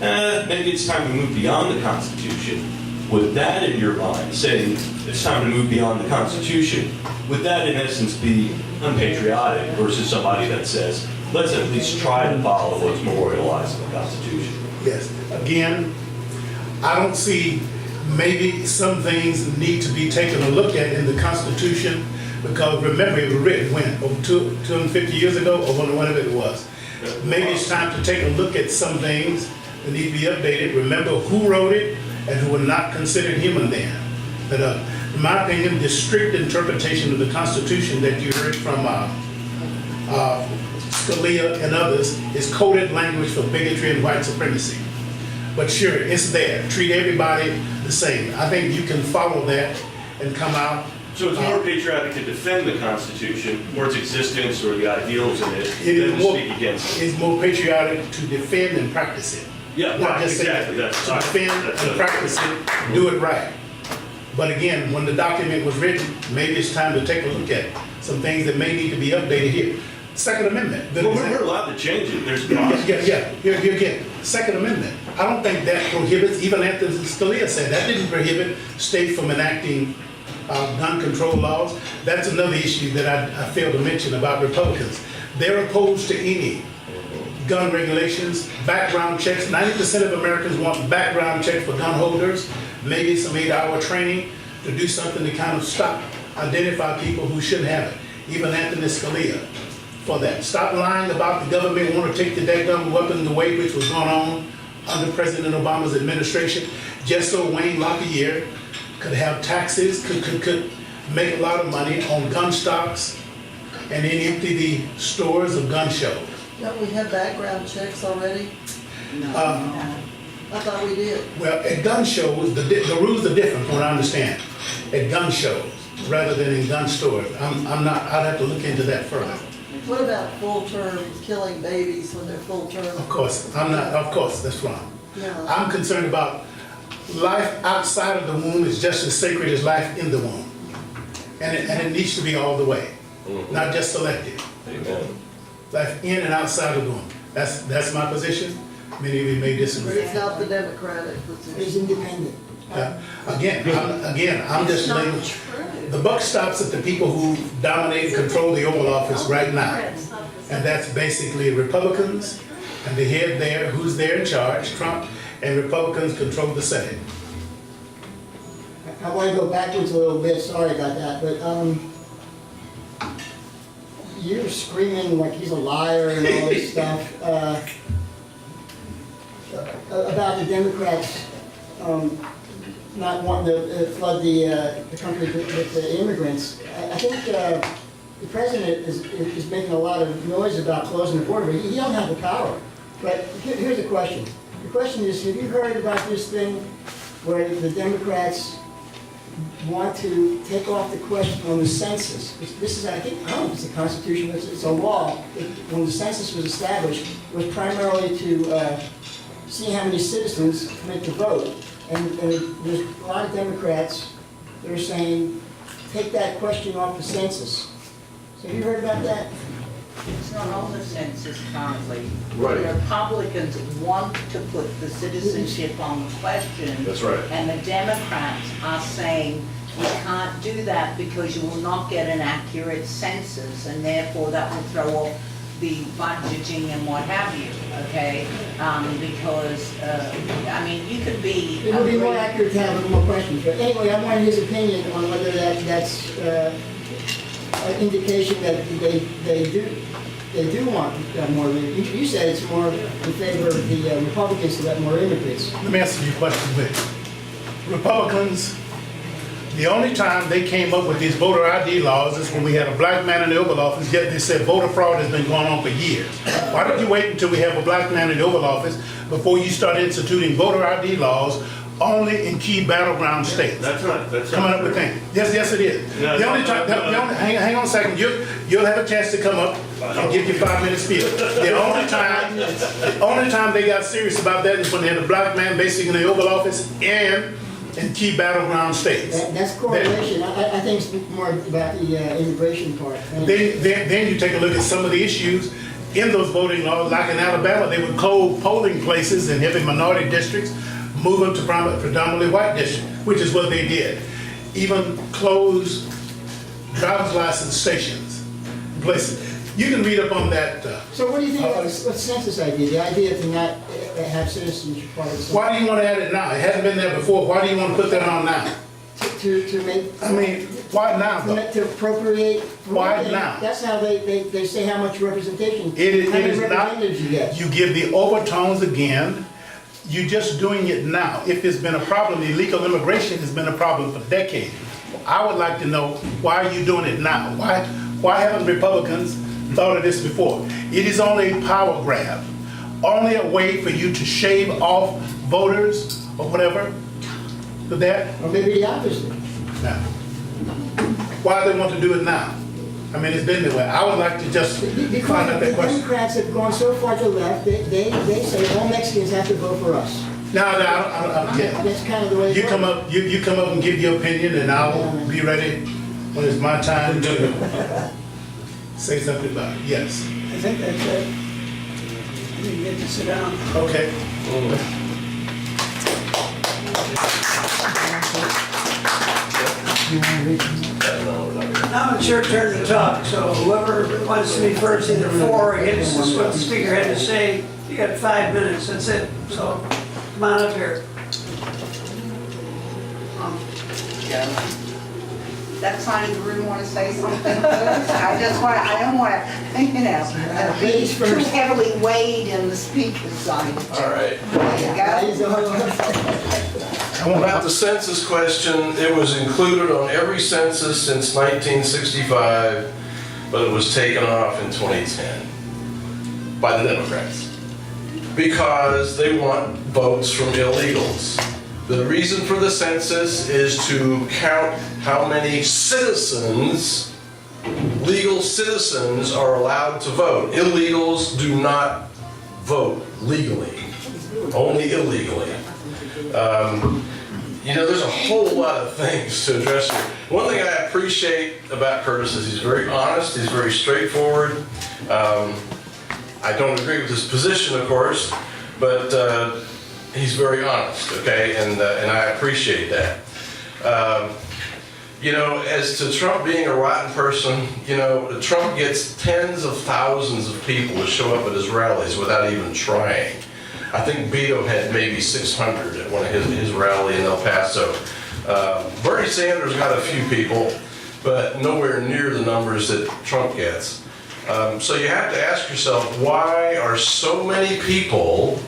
maybe it's time to move beyond the Constitution. Would that, in your mind, saying it's time to move beyond the Constitution, would that in essence be unpatriotic versus somebody that says, let's at least try to follow what's memorialized in the Constitution? Yes. Again, I don't see, maybe some things need to be taken a look at in the Constitution Because remember, it was written when? Over 250 years ago, or whenever it was. Maybe it's time to take a look at some things that need to be updated. Remember who wrote it and who were not considered human then. But in my opinion, the strict interpretation of the Constitution that you heard from Scalia and others is coded language for bigotry and white supremacy. But sure, it's there. Treat everybody the same. I think you can follow that and come out. So it's more patriotic to defend the Constitution or its existence or the ideals in it than to more, speak against it. it's more patriotic to defend and practice it. Yeah, Not right, just exactly. say it. That's To defend and practice it, do it right. But again, when the document was written, maybe it's time to take a look at some things that may need to be updated here. Second Amendment. Well, we're allowed to change it. There's process. Yeah. Here again, Second Amendment. I don't think that prohibits, even after Scalia said, that didn't prohibit states from enacting gun control laws. That's another issue that I failed to mention about Republicans. They're opposed to any gun regulations, background checks. 90% of Americans want background checks for gun holders, maybe some 8-hour training to do something to kind of stop, identify people who shouldn't have it. Even Anthony Scalia for that. Stop lying about the government want to take the daggum weapons away, which was going on under President Obama's administration, just so Wayne Lapierre could have taxes, could make a lot of money on gun stocks, and then empty the stores of gun shows. Don't we have background checks already? I thought we did. Well, at gun shows, the rules are different from what I understand. At gun shows, rather than in gun stores. I'd have to look into that further. What about full term, killing babies when they're full term? Of course, that's wrong. No. I'm concerned about life outside of the womb is just as sacred as life in the womb. And it needs to be all the way, not just selective. Amen. Life in and outside of the womb. That's my position. Many of you may But disagree. it's not the Democratic position. It's independent. Again, I'm just laying, the buck stops at the people who dominate and control the Oval Office right now. And that's basically Republicans and the head there, who's there in charge, Trump, and Republicans control the Senate. I want to go backwards a little bit, sorry about that, but you're screaming like he's a liar and all this stuff about the Democrats not wanting to flood the country with the immigrants. I think the president is making a lot of noise about closing the border, but he don't have the power. But here's the question. The question is, have you heard about this thing where the Democrats want to take off the question on the census? This is, I don't know if it's a constitution, it's a law. When the census was established, it was primarily to see how many citizens commit to vote. And there's a lot of Democrats that are saying, take that question off the census. So have you heard about that? It's not on the census currently. Right. The Republicans want to put the citizenship on the question. That's right. And the Democrats are saying you can't do that because you will not get an accurate census, and therefore that will throw off the budgeting and what have you, okay? Because, I mean, you could be... It would be more accurate to have more questions. But anyway, I wanted his opinion on whether that's an indication that they do want more. You said it's more in favor of the Republicans to let more immigrants. Let me answer your question with Republicans. The only time they came up with these voter ID laws is when we had a black man in the Oval Office, yet they said voter fraud has been going on for years. Why don't you wait until we have a black man in the Oval Office before you start instituting voter ID laws only in key battleground states? That's not coming up with things. Yes, it is. No, the only time, hang on a second. You'll have a chance to come up and give your 5-minute spiel. The only time they got serious about that is when they had a black man basically in the Oval Office and in key battleground states. That's correlation. I think it's more about the immigration part. Then you take a look at some of the issues in those voting laws, like in Alabama, they would close polling places in heavy minority districts, move them to predominantly white districts, which is what they did. Even close driver's license stations, places. You can read up on that. So what do you think about this census idea? The idea to not have citizenship part of the census? Why do you want to add it now? It hasn't been there before. Why do you want to put that on now? To make... I mean, Why now, for though? that to appropriate. Why And now? That's how they say how much representation. It how many is not, representatives you get. you give the overtones again, you're just doing it now. If it's been a problem, illegal immigration has been a problem for decades. I would like to know, why are you doing it now? Why haven't Republicans thought of this before? It is only a power grab, only a way for you to shave off voters or whatever, for that. Or maybe the opposite. Now, why they want to do it now? I mean, it's been that way. I would like to just Because find out the that question. Democrats have gone so far to the left, they say all Mexicans have to vote for us. No, I don't get it. That's kind of the way it You works. come up, you come up and give your opinion, and I'll be ready when it's my time to say something about it. Yes. I think that's it. You get to sit down. Okay. Now it's your turn to talk, so whoever wants to be first, either for or against this, what the speaker had to say, you got 5 minutes, that's it. So come on up here. That side of the room want to say something first? I don't want to, Ladies be too first. heavily weighed in the speaker's side. All right. There you go. About the census question, it was included on every census since 1965, but it was taken off in 2010 by the Democrats because they want votes from illegals. The reason for the census is to count how many citizens, legal citizens, are allowed to vote. Illegals do not vote legally, only illegally. There's a whole lot of things to address here. One thing I appreciate about Curtis is he's very honest, he's very straightforward. I don't agree with his position, of course, but he's very honest, okay, and I appreciate that. As to Trump being a rotten person, Trump gets tens of thousands of people to show up at his rallies without even trying. I think Beto had maybe 600 at one of his rally in El Paso. Bernie Sanders got a few people, but nowhere near the numbers that Trump gets. So you have to ask yourself, why are so many people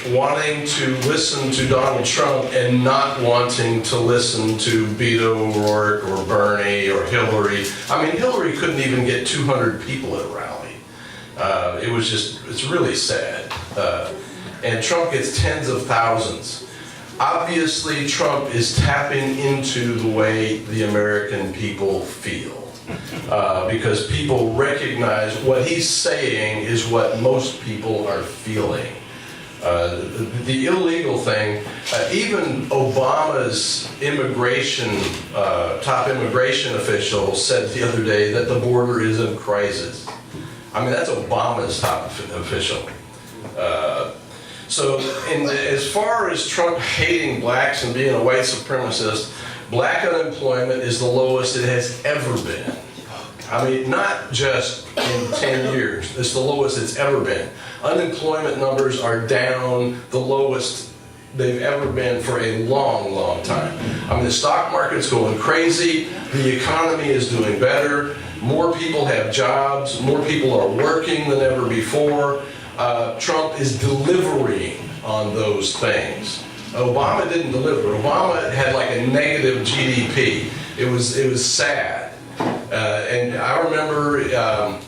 wanting to listen to Donald Trump and not wanting to listen to Beto O'Rourke or Bernie or Hillary? I mean, Hillary couldn't even get 200 people at a rally. It's really sad. And Trump gets tens of thousands. Obviously, Trump is tapping into the way the American people feel. Because people recognize what he's saying is what most people are feeling. The illegal thing, even Obama's top immigration official said the other day that the border is in crisis. I mean, that's Obama's top official. As far as Trump hating blacks and being a white supremacist, black unemployment is the lowest it has ever been. I mean, not just in 10 years, it's the lowest it's ever been. Unemployment numbers are down the lowest they've ever been for a long, long time. I mean, the stock market's going crazy, the economy is doing better, more people have jobs, more people are working than ever before. Trump is delivering on those things. Obama didn't deliver. Obama had like a negative GDP. It was sad. And I remember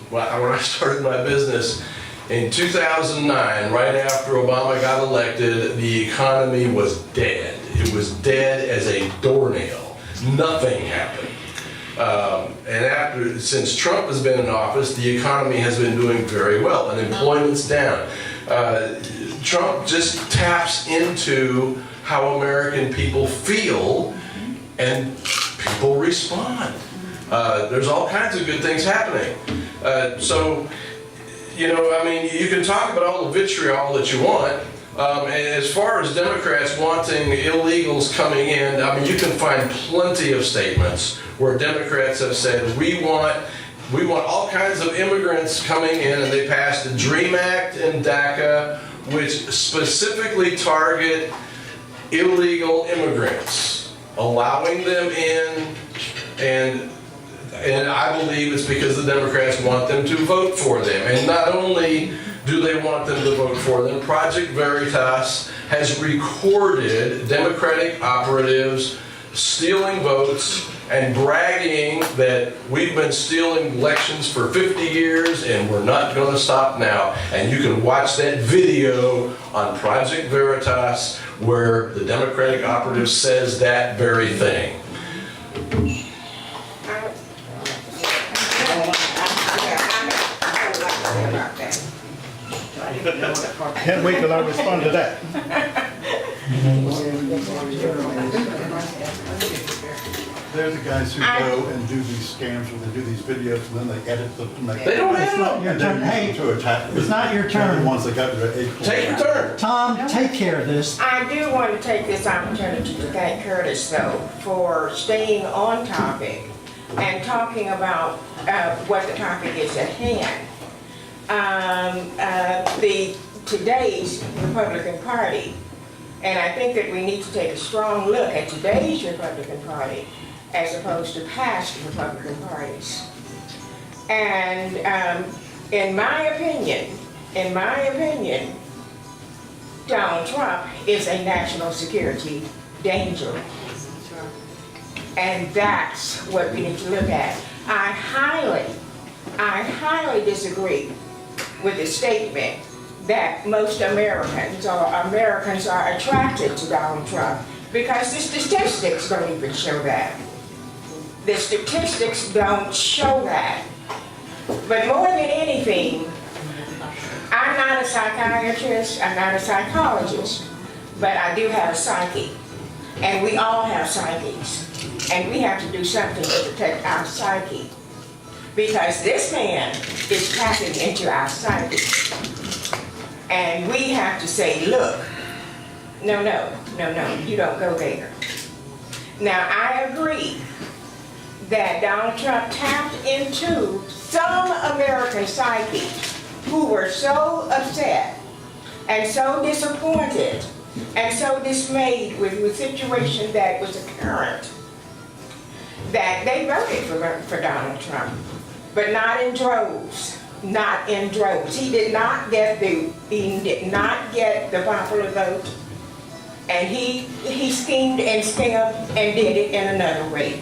when I started my business in 2009, right after Obama got elected, the economy was dead. It was dead as a doornail. Nothing happened. Since Trump has been in office, the economy has been doing very well. Unemployment's down. Trump just taps into how American people feel, and people respond. There's all kinds of good things happening. You can talk about all the vitriol that you want. And as far as Democrats wanting illegals coming in, I mean, you can find plenty of statements where Democrats have said, we want all kinds of immigrants coming in, and they passed the DREAM Act and DACA, which specifically target illegal immigrants. allowing them in, and I believe it's because the Democrats want them to vote for them. And not only do they want them to vote for them, Project Veritas has recorded Democratic operatives stealing votes and bragging that we've been stealing elections for 50 years and we're not going to stop now. And you can watch that video on Project Veritas where the Democratic operative says that very thing. Can't wait till I respond to that. They're the guys who go and do these scams where they do these videos and then they edit them to make. They don't It's not your turn. Hey, To attack. it's not your They're turn. the ones that got rid of April. Take your turn. Tom, take care of this. I do want to take this opportunity to thank Curtis, though, for staying on topic and talking about what the topic is at hand. Today's Republican Party, and I think that we need to take a strong look at today's Republican Party as opposed to past Republican parties. And in my opinion, Donald Trump is a national security danger. And that's what we need to look at. I highly disagree with the statement that most Americans are attracted to Donald Trump, because the statistics don't even show that. The statistics don't show that. But more than anything, I'm not a psychiatrist, I'm not a psychologist, but I do have a psyche. And we all have psyches. And we have to do something to protect our psyche. Because this man is tapping into our psyche. And we have to say, look, no, you don't go there. Now, I agree that Donald Trump tapped into some American psyches who were so upset and so disappointed and so dismayed with the situation that was occurring that they voted for Donald Trump, but not in droves. Not in droves. He did not get the popular vote, and he schemed and scammed and did it in another way.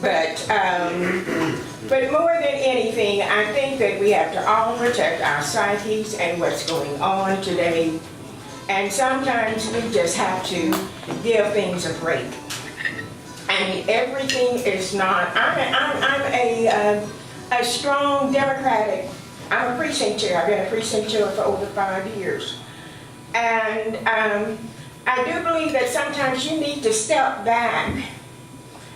But more than anything, I think that we have to all protect our psyches and what's going on today. And sometimes we just have to give things a break. I mean, everything is not. I'm a strong Democratic. I'm a precinct chair. I've been a precinct chair for over 5 years. And I do believe that sometimes you need to step back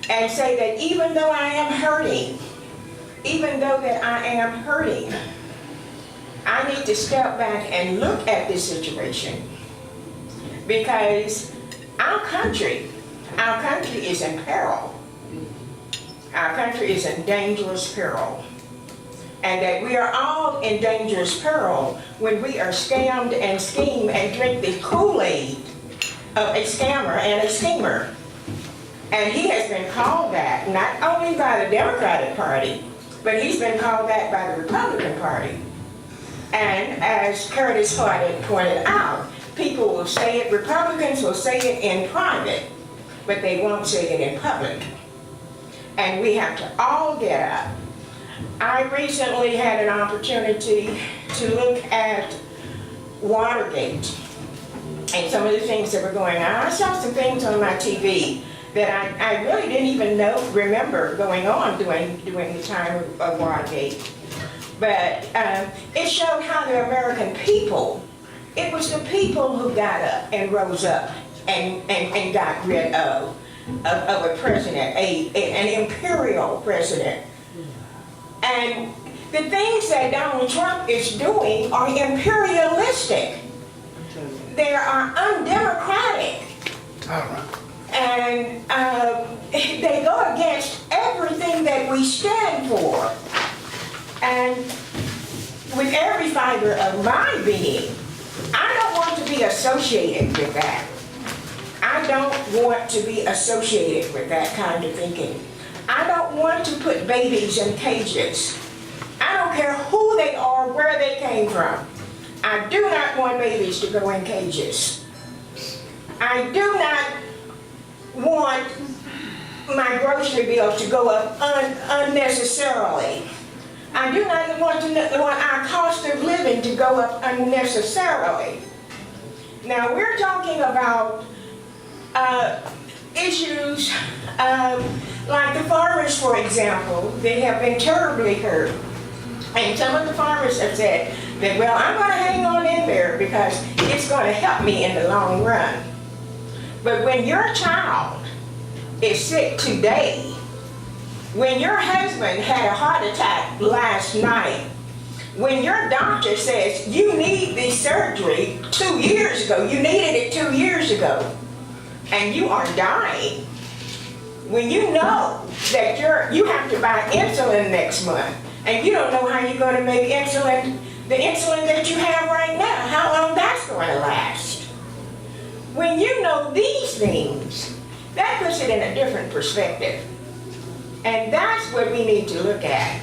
and say that even though I am hurting, I need to step back and look at this situation. Because our country is in peril. Our country is in dangerous peril. And that we are all in dangerous peril when we are scammed and schemed and drink the Kool-Aid of a scammer and a schemer. And he has been called that, not only by the Democratic Party, but he's been called that by the Republican Party. And as Curtis pointed out, people will say it, Republicans will say it in private, but they won't say it in public. And we have to all get up. I recently had an opportunity to look at Watergate and some of the things that were going on. I saw some things on my TV that I really didn't even remember going on during the time of Watergate. But it showed how the American people, it was the people who got up and rose up and got rid of a president, an imperial president. And the things that Donald Trump is doing are imperialistic. They are undemocratic. And they go against everything that we stand for. And with every fiber of my being, I don't want to be associated with that. I I don't want to be associated with that kind of thinking. I don't want to put babies in cages. I don't care who they are, where they came from. I do not want babies to go in cages. I do not want my grocery bill to go up unnecessarily. I do not want our cost of living to go up unnecessarily. Now, we're talking about issues like the farmers, for example. They have been terribly hurt. And some of the farmers have said that, well, I'm going to hang on in there because it's going to help me in the long run. But when your child is sick today, when your husband had a heart attack last night, when your doctor says you need this surgery 2 years ago, you needed it 2 years ago, and you are dying, when you know that you have to buy insulin next month, and you don't know how you're going to make insulin, the insulin that you have right now, how long that's going to last. When you know these things, that puts it in a different perspective. And that's what we need to look at.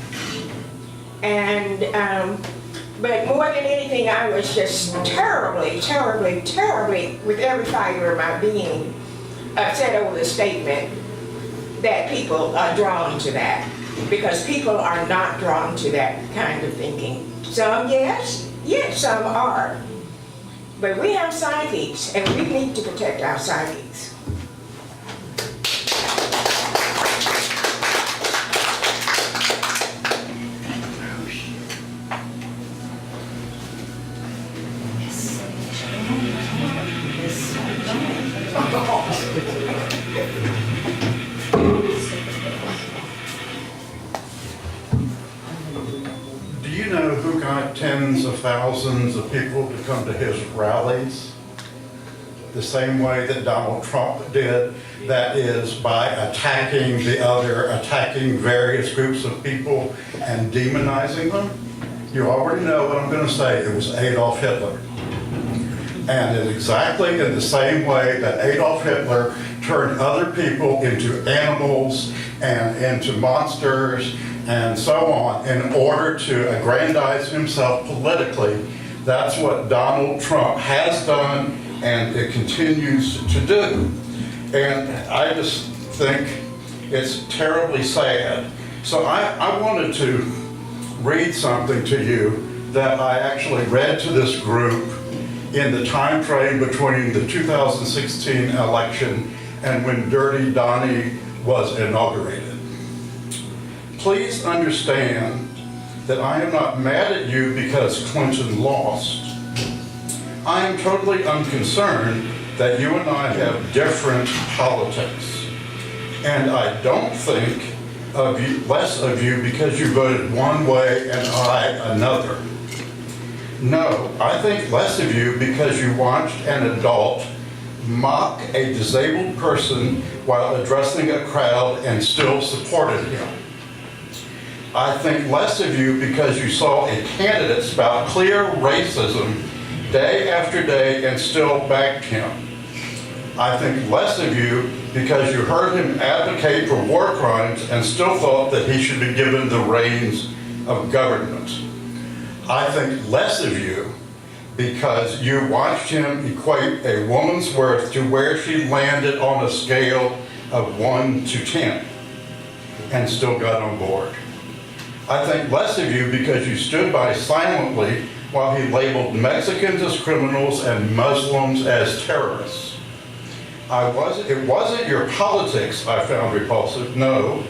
And, but more than anything, I was just terribly, terribly, terribly, with every fiber of my being, upset over the statement that people are drawn to that. Because people are not drawn to that kind of thinking. Some yes, some are. But we have psyches, and we need to protect our psyches. Do you know who got tens of thousands of people to come to his rallies? The same way that Donald Trump did, that is by attacking the other, attacking various groups of people and demonizing them. You already know what I'm going to say. It was Adolf Hitler. And in exactly in the same way that Adolf Hitler turned other people into animals and into monsters and so on in order to aggrandize himself politically, that's what Donald Trump has done and it continues to do. And I just think it's terribly sad. So I wanted to read something to you that I actually read to this group in the time frame between the 2016 election and when Dirty Donnie was inaugurated. Please understand that I am not mad at you because Clinton lost. I am totally unconcerned that you and I have different politics. And I don't think of you, less of you because you voted one way and I another. No, I think less of you because you watched an adult mock a disabled person while addressing a crowd and still supported him. I think less of you because you saw a candidate spout clear racism day after day and still backed him. I think less of you because you heard him advocate for war crimes and still thought that he should be given the reins of government. I think less of you because you watched him equate a woman's worth to where she landed on a scale of 1 to 10 and still got on board. I think less of you because you stood by silently while he labeled Mexicans as criminals and Muslims as terrorists. It wasn't your politics I found repulsive, no.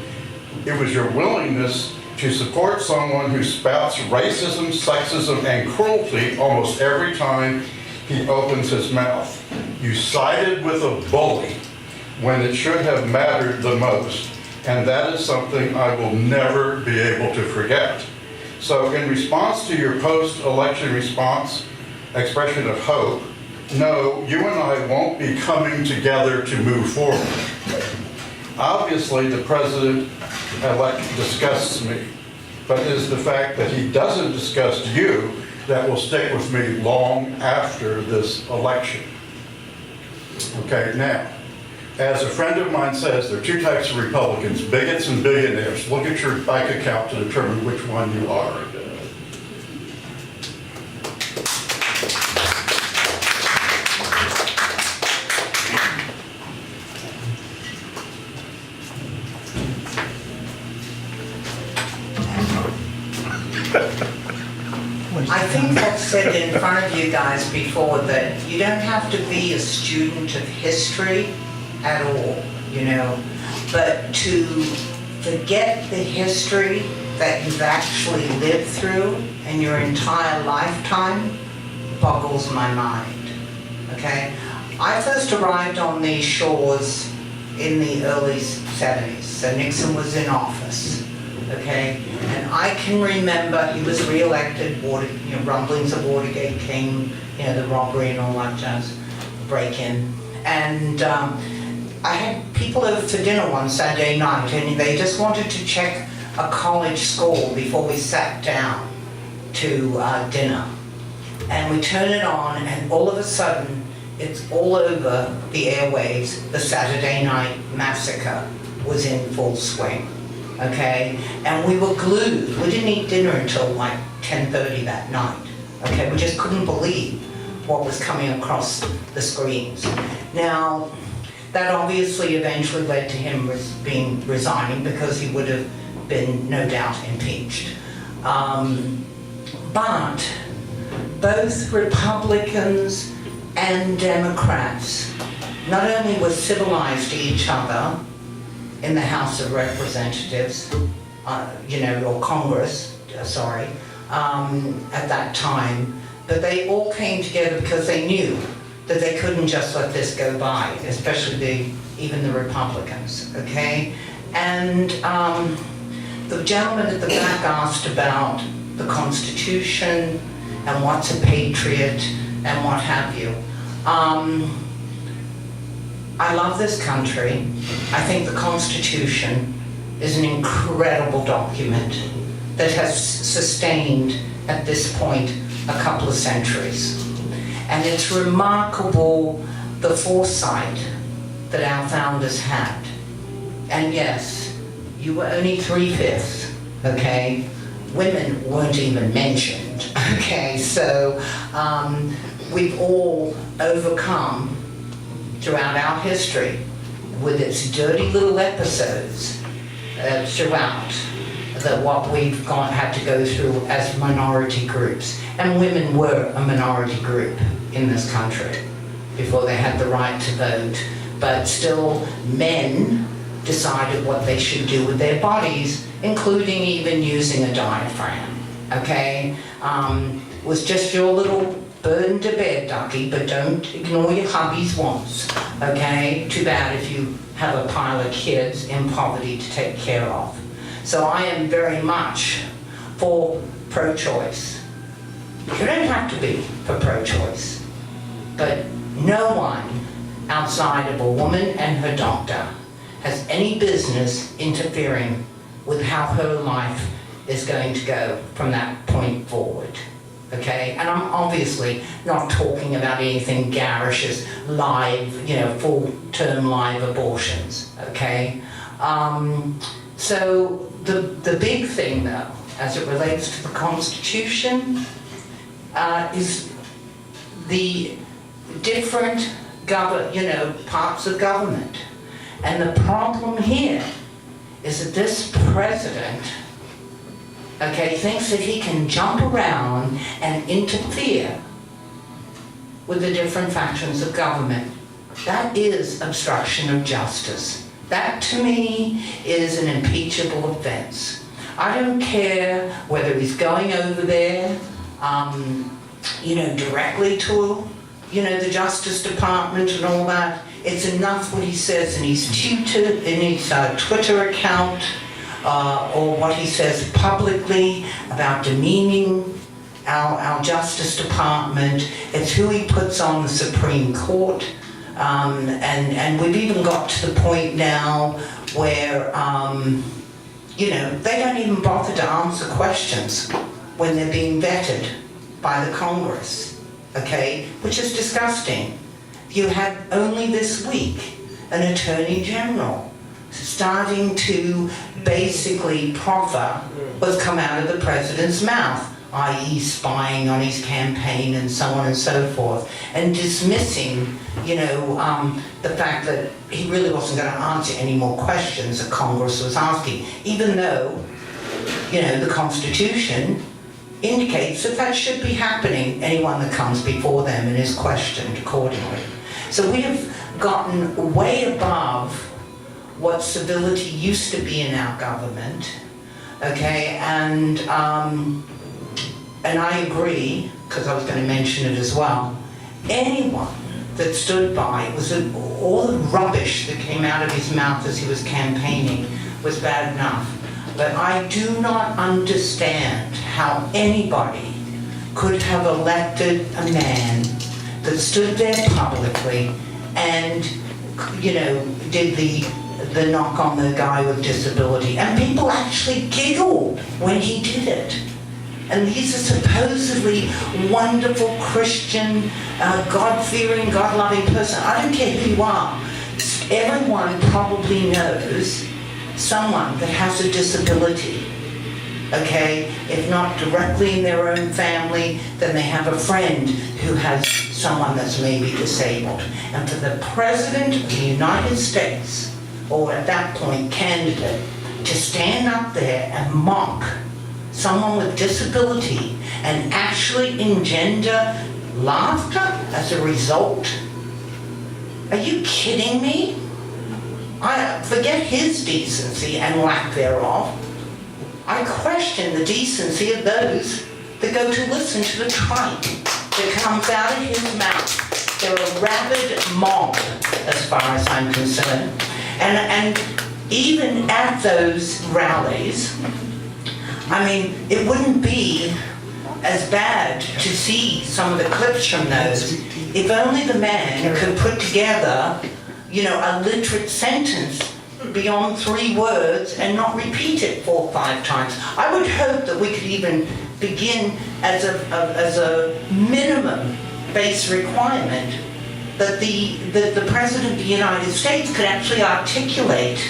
It was your willingness to support someone who spouts racism, sexism, and cruelty almost every time he opens his mouth. You sided with a bully when it should have mattered the most. And that is something I will never be able to forget. So in response to your post-election response, expression of hope, no, you and I won't be coming together to move forward. Obviously, the president-elect disgusts me, but it is the fact that he doesn't disgust you that will stick with me long after this election. Okay, now, As a friend of mine says, there are two types of Republicans, bigots and billionaires. Look at your bank account to determine which one you are. I think I've said in front of you guys before that you don't have to be a student of history at all, you know, but to forget the history that you've actually lived through in your entire lifetime boggles my mind, okay? I first arrived on these shores in the early 70s, so Nixon was in office, okay? And I can remember he was re-elected, rumblings of Watergate came, the robbery and all that jazz, break-in. And I had people over for dinner one Saturday night, and they just wanted to check a college score before we sat down to dinner. And we turn it on, and all of a sudden, it's all over the airwaves. The Saturday Night Massacre was in full swing. Okay, and we were glued. We didn't eat dinner until like 10:30 that night. Okay, we just couldn't believe what was coming across the screens. Now, that obviously eventually led to him resigning because he would have been, no doubt, impeached. But both Republicans and Democrats not only were civilized to each other in the House of Representatives, or Congress, at that time, but they all came together because they knew that they couldn't just let this go by, especially even the Republicans, okay? And the gentleman at the back asked about the Constitution and what's a patriot and what have you. I love this country. I think the Constitution is an incredible document that has sustained, at this point, a couple of centuries. And it's remarkable the foresight that our founders had. And yes, you were only 3/5, okay? Women weren't even mentioned, okay? So we've all overcome throughout our history with its dirty little episodes throughout what we've had to go through as minority groups. And women were a minority group in this country before they had the right to vote. But still, men decided what they should do with their bodies, including even using a diaphragm, okay? Was just your little burden to bed, ducky, but don't ignore your hubby's wants, okay? Too bad if you have a pile of kids in poverty to take care of. So I am very much for pro-choice. You don't have to be for pro-choice, but no one outside of a woman and her doctor has any business interfering with how her life is going to go from that point forward. Okay, and I'm obviously not talking about anything garish as live, full-term live abortions, okay? So the big thing, though, as it relates to the Constitution, is the different parts of government. And the problem here is that this president, thinks that he can jump around and interfere with the different factions of government. That is obstruction of justice. That, to me, is an impeachable offense. I don't care whether he's going over there, directly to, the Justice Department and all that. It's enough what he says in his Twitter account, or what he says publicly about demeaning our Justice Department. It's who he puts on the Supreme Court. And we've even got to the point now where, they don't even bother to answer questions when they're being vetted by the Congress, okay? Which is disgusting. You had only this week an attorney general, starting to basically proffer what's come out of the president's mouth, i.e. spying on his campaign and so on and so forth, and dismissing, the fact that he really wasn't going to answer any more questions that Congress was asking, even though, the Constitution indicates that that should be happening, anyone that comes before them and is questioned accordingly. So we have gotten way above what civility used to be in our government, okay, and I agree, because I was going to mention it as well, anyone that stood by, it was all the rubbish that came out of his mouth as he was campaigning was bad enough. But I do not understand how anybody could have elected a man that stood there publicly and, did the knock on the guy with disability. And people actually giggled when he did it. And he's a supposedly wonderful Christian, God-fearing, God-loving person. I don't care who you are. Everyone probably knows someone that has a disability, okay? If not directly in their own family, then they have a friend who has someone that's maybe disabled. And for the President of the United States, or at that point, candidate, to stand up there and mock someone with disability and actually engender laughter as a result? Are you kidding me? I forget his decency and lack thereof. I question the decency of those that go to listen to the tripe that comes out of his mouth. They're a rabid mob, as far as I'm concerned. And even at those rallies, I mean, it wouldn't be as bad to see some of the clips from those if only the man could put together, a literate sentence beyond 3 words and not repeat it 4 or 5 times. I would hope that we could even begin as a minimum base requirement that the President of the United States could actually articulate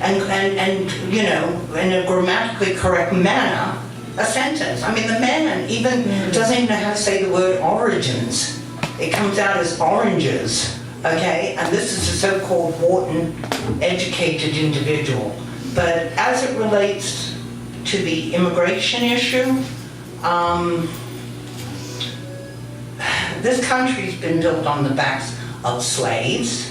and in a grammatically correct manner, a sentence. I mean, the man even doesn't even know how to say the word origins. It comes out as oranges, okay? And this is a so-called Wharton educated individual. But as it relates to the immigration issue, this country's been built on the backs of slaves.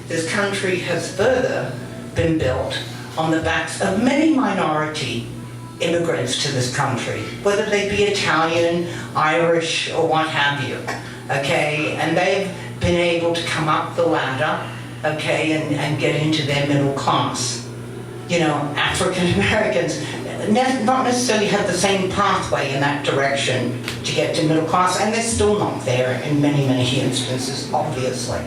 This country has further been built on the backs of many minority immigrants to this country, whether they be Italian, Irish, or what have you, okay? And they've been able to come up the ladder, okay, and get into their middle class. African Americans not necessarily have the same pathway in that direction to get to middle class, and they're still not there in many, many instances, obviously.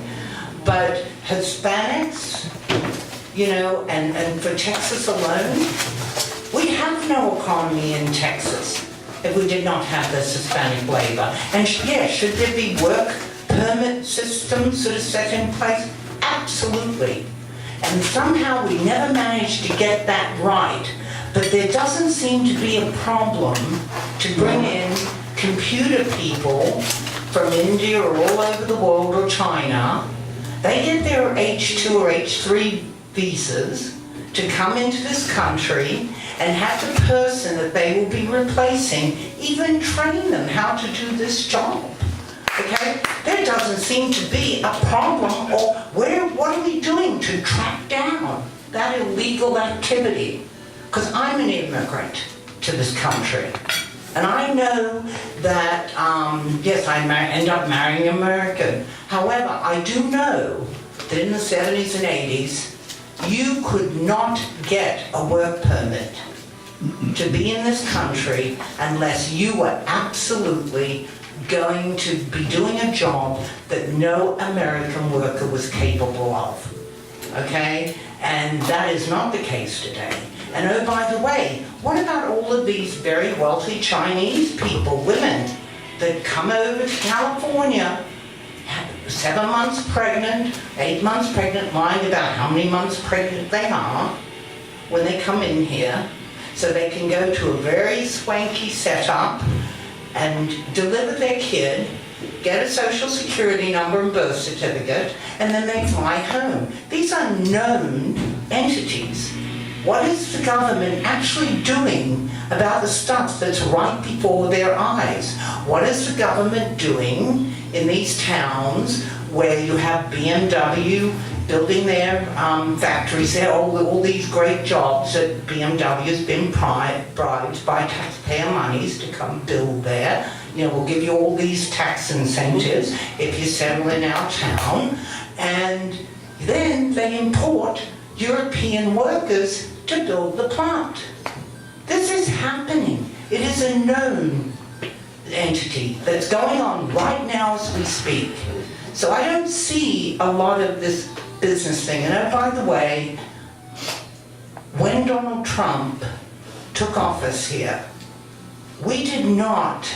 But Hispanics, and for Texas alone, we have no economy in Texas if we did not have this Hispanic labor. And should there be work permit systems sort of set in place? Absolutely. And somehow we never managed to get that right. But there doesn't seem to be a problem to bring in computer people from India or all over the world or China. They get their H2 or H3 visas to come into this country and have the person that they will be replacing even train them how to do this job. Okay? There doesn't seem to be a problem, or what are we doing to track down that illegal activity? Because I'm an immigrant to this country. And I know that, yes, I end up marrying an American. However, I do know that in the 70s and 80s, you could not get a work permit to be in this country unless you were absolutely going to be doing a job that no American worker was capable of. Okay? And that is not the case today. And oh, by the way, what about all of these very wealthy Chinese people, women, that come over to California, 7 months pregnant, 8 months pregnant, lying about how many months pregnant they are when they come in here, so they can go to a very swanky setup and deliver their kid, get a social security number and birth certificate, and then they fly home. These are known entities. What is the government actually doing about the stuff that's right before their eyes? What is the government doing in these towns where you have BMW building their factories there, all these great jobs that BMW has been bribed by taxpayer monies to come build there? You know, we'll give you all these tax incentives if you settle in our town, and then they import European workers to build the plant. This is happening. It is a known entity that's going on right now as we speak. So I don't see a lot of this business thing. And oh, by the way, when Donald Trump took office here, we were not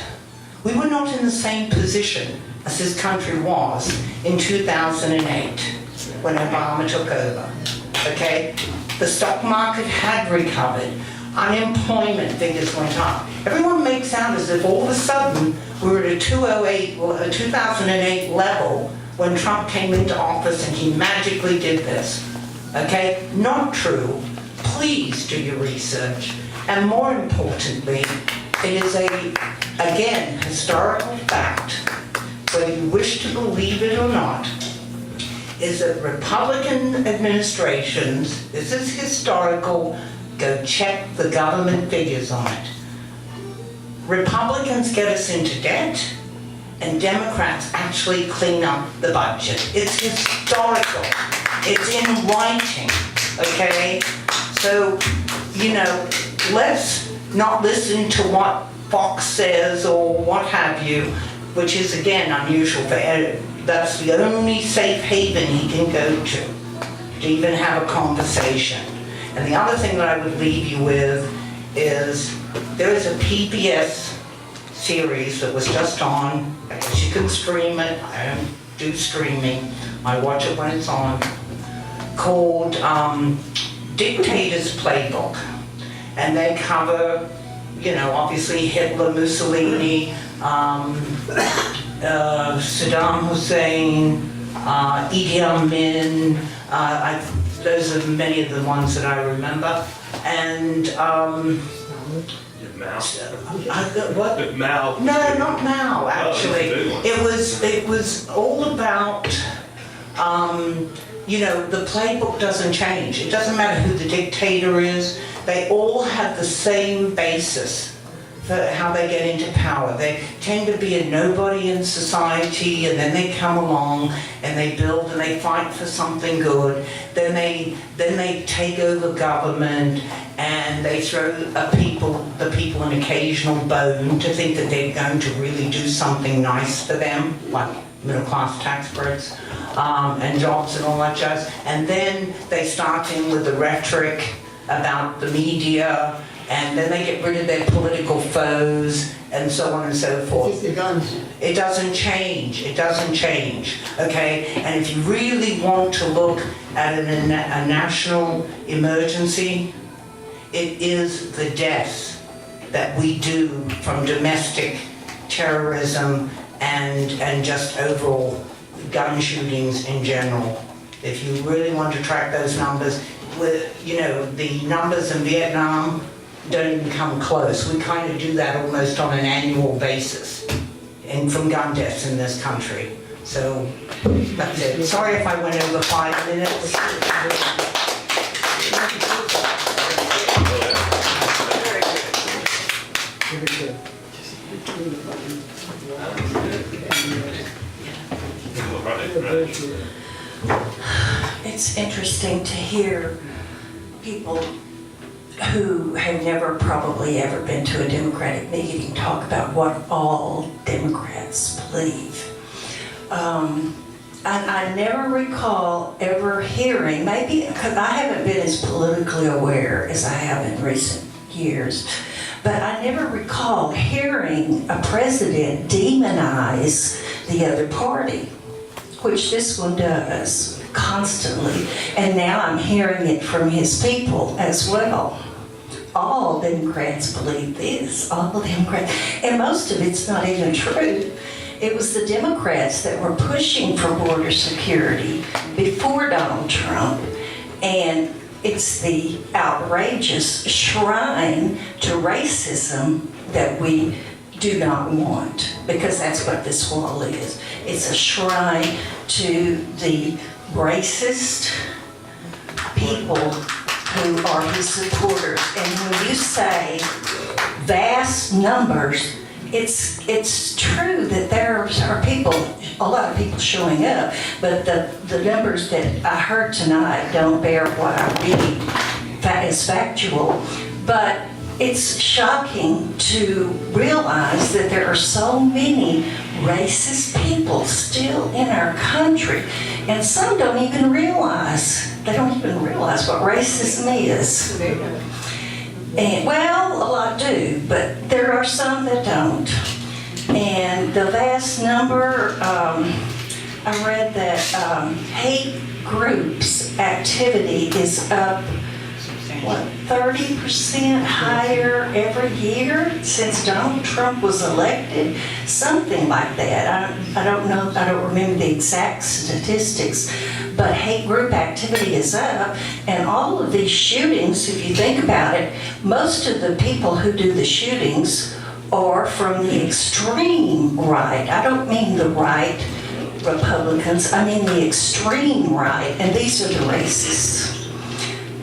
in the same position as this country was in 2008 when Obama took over. Okay? The stock market had recovered. Unemployment figures went up. Everyone makes out as if all of a sudden we were at a 2008 level when Trump came into office and he magically did this. Okay? Not true. Please do your research. And more importantly, it is again, historical fact, whether you wish to believe it or not, is that Republican administrations, this is historical, go check the government figures on it. Republicans get us into debt, and Democrats actually clean up the budget. It's historical. It's in writing, okay? So, you know, let's not listen to what Fox says or what have you, which is, again, unusual for that's the only safe haven he can go to even have a conversation. And the other thing that I would leave you with is there is a PBS series that was just on. I guess you can stream it. I don't do streaming. I watch it when it's on. Called Dictator's Playbook. And they cover, you know, obviously Hitler, Mussolini, Saddam Hussein, Idi Amin. Those are many of the ones that I remember. And what? Mao. No, not Mao. Actually, it was all about. You know, the playbook doesn't change. It doesn't matter who the dictator is. They all have the same basis for how they get into power. They tend to be a nobody in society, and then they come along and they build and they fight for something good. Then they take over government and they throw the people an occasional bone to think that they're going to really do something nice for them, like middle-class tax breaks and jobs and all that jazz. And then they start in with the rhetoric about the media, and then they get rid of their political foes, and so on and so forth. It doesn't change. It doesn't change. Okay? And if you really want to look at a national emergency, it is the deaths that we do from domestic terrorism and just overall gun shootings in general. If you really want to track those numbers, you know, the numbers in Vietnam don't even come close. We kind of do that almost on an annual basis, and from gun deaths in this country. So that's it. Sorry if I went over 5 minutes. It's interesting to hear people who have never probably ever been to a Democratic meeting talk about what all Democrats believe. And I never recall ever hearing, maybe because I haven't been as politically aware as I have in recent years, but I never recall hearing a president demonize the other party which this one does constantly, and now I'm hearing it from his people as well. All Democrats believe this, all Democrats, and most of it's not even true. It was the Democrats that were pushing for border security before Donald Trump, and it's the outrageous shrine to racism that we do not want, because that's what this wall is. It's a shrine to the racist people who are his supporters. And when you say vast numbers, it's true that there are people, a lot of people showing up, but the numbers that I heard tonight don't bear what I read as factual. But it's shocking to realize that there are so many racist people still in our country, and some don't even realize, they don't even realize what racism is. And, well, a lot do, but there are some that don't. And the vast number, I read that hate groups activity is up, 30% higher every year since Donald Trump was elected? Something like that. I don't know, I don't remember the exact statistics, but hate group activity is up, and all of these shootings, if you think about it, most of the people who do the shootings are from the extreme right. I don't mean the right Republicans, I mean the extreme right, and these are the racists.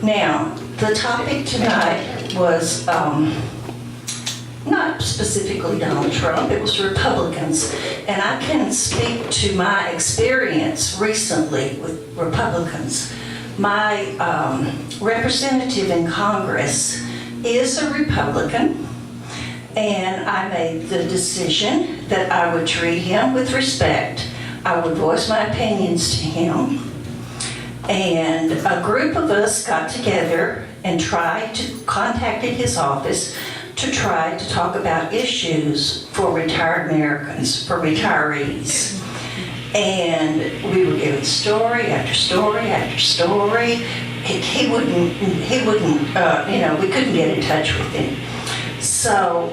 Now, the topic tonight was not specifically Donald Trump, it was Republicans. And I can speak to my experience recently with Republicans. My representative in Congress is a Republican, and I made the decision that I would treat him with respect. I would voice my opinions to him. And a group of us got together and contacted his office to try to talk about issues for retired Americans, for retirees. And we were given story after story after story. He wouldn't, we couldn't get in touch with him. So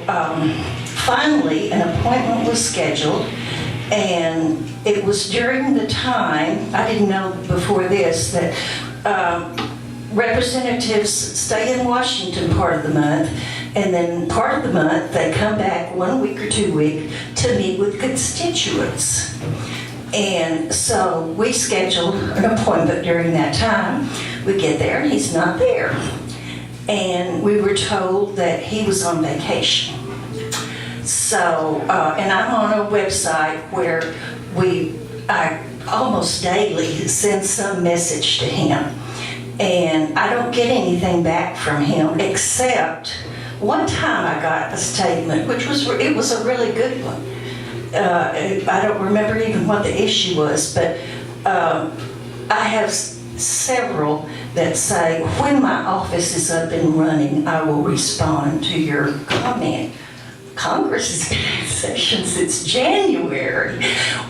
finally, an appointment was scheduled, and it was during the time, I didn't know before this, that representatives stay in Washington part of the month, and then part of the month they come back 1 week or 2 weeks to meet with constituents. And so we scheduled an appointment during that time. We get there and he's not there. And we were told that he was on vacation. So, and I'm on a website where I almost daily send some message to him. And I don't get anything back from him, except one time I got a statement, it was a really good one. I don't remember even what the issue was, but I have several that say, when my office is up and running, I will respond to your comment. Congress has been in session since January.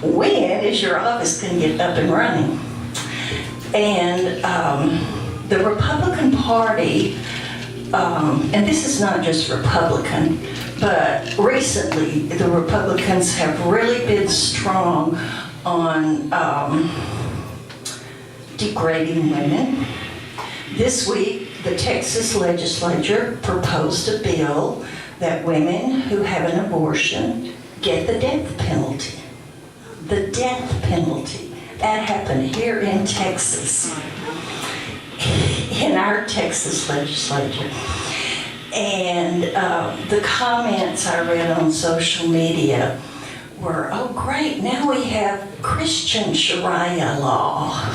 When is your office going to get up and running? And the Republican Party, and this is not just Republican, but recently the Republicans have really been strong on degrading women. This week, the Texas legislature proposed a bill that women who have an abortion get the death penalty. The death penalty. That happened here in Texas, in our Texas legislature. And the comments I read on social media were, oh great, now we have Christian Sharia law.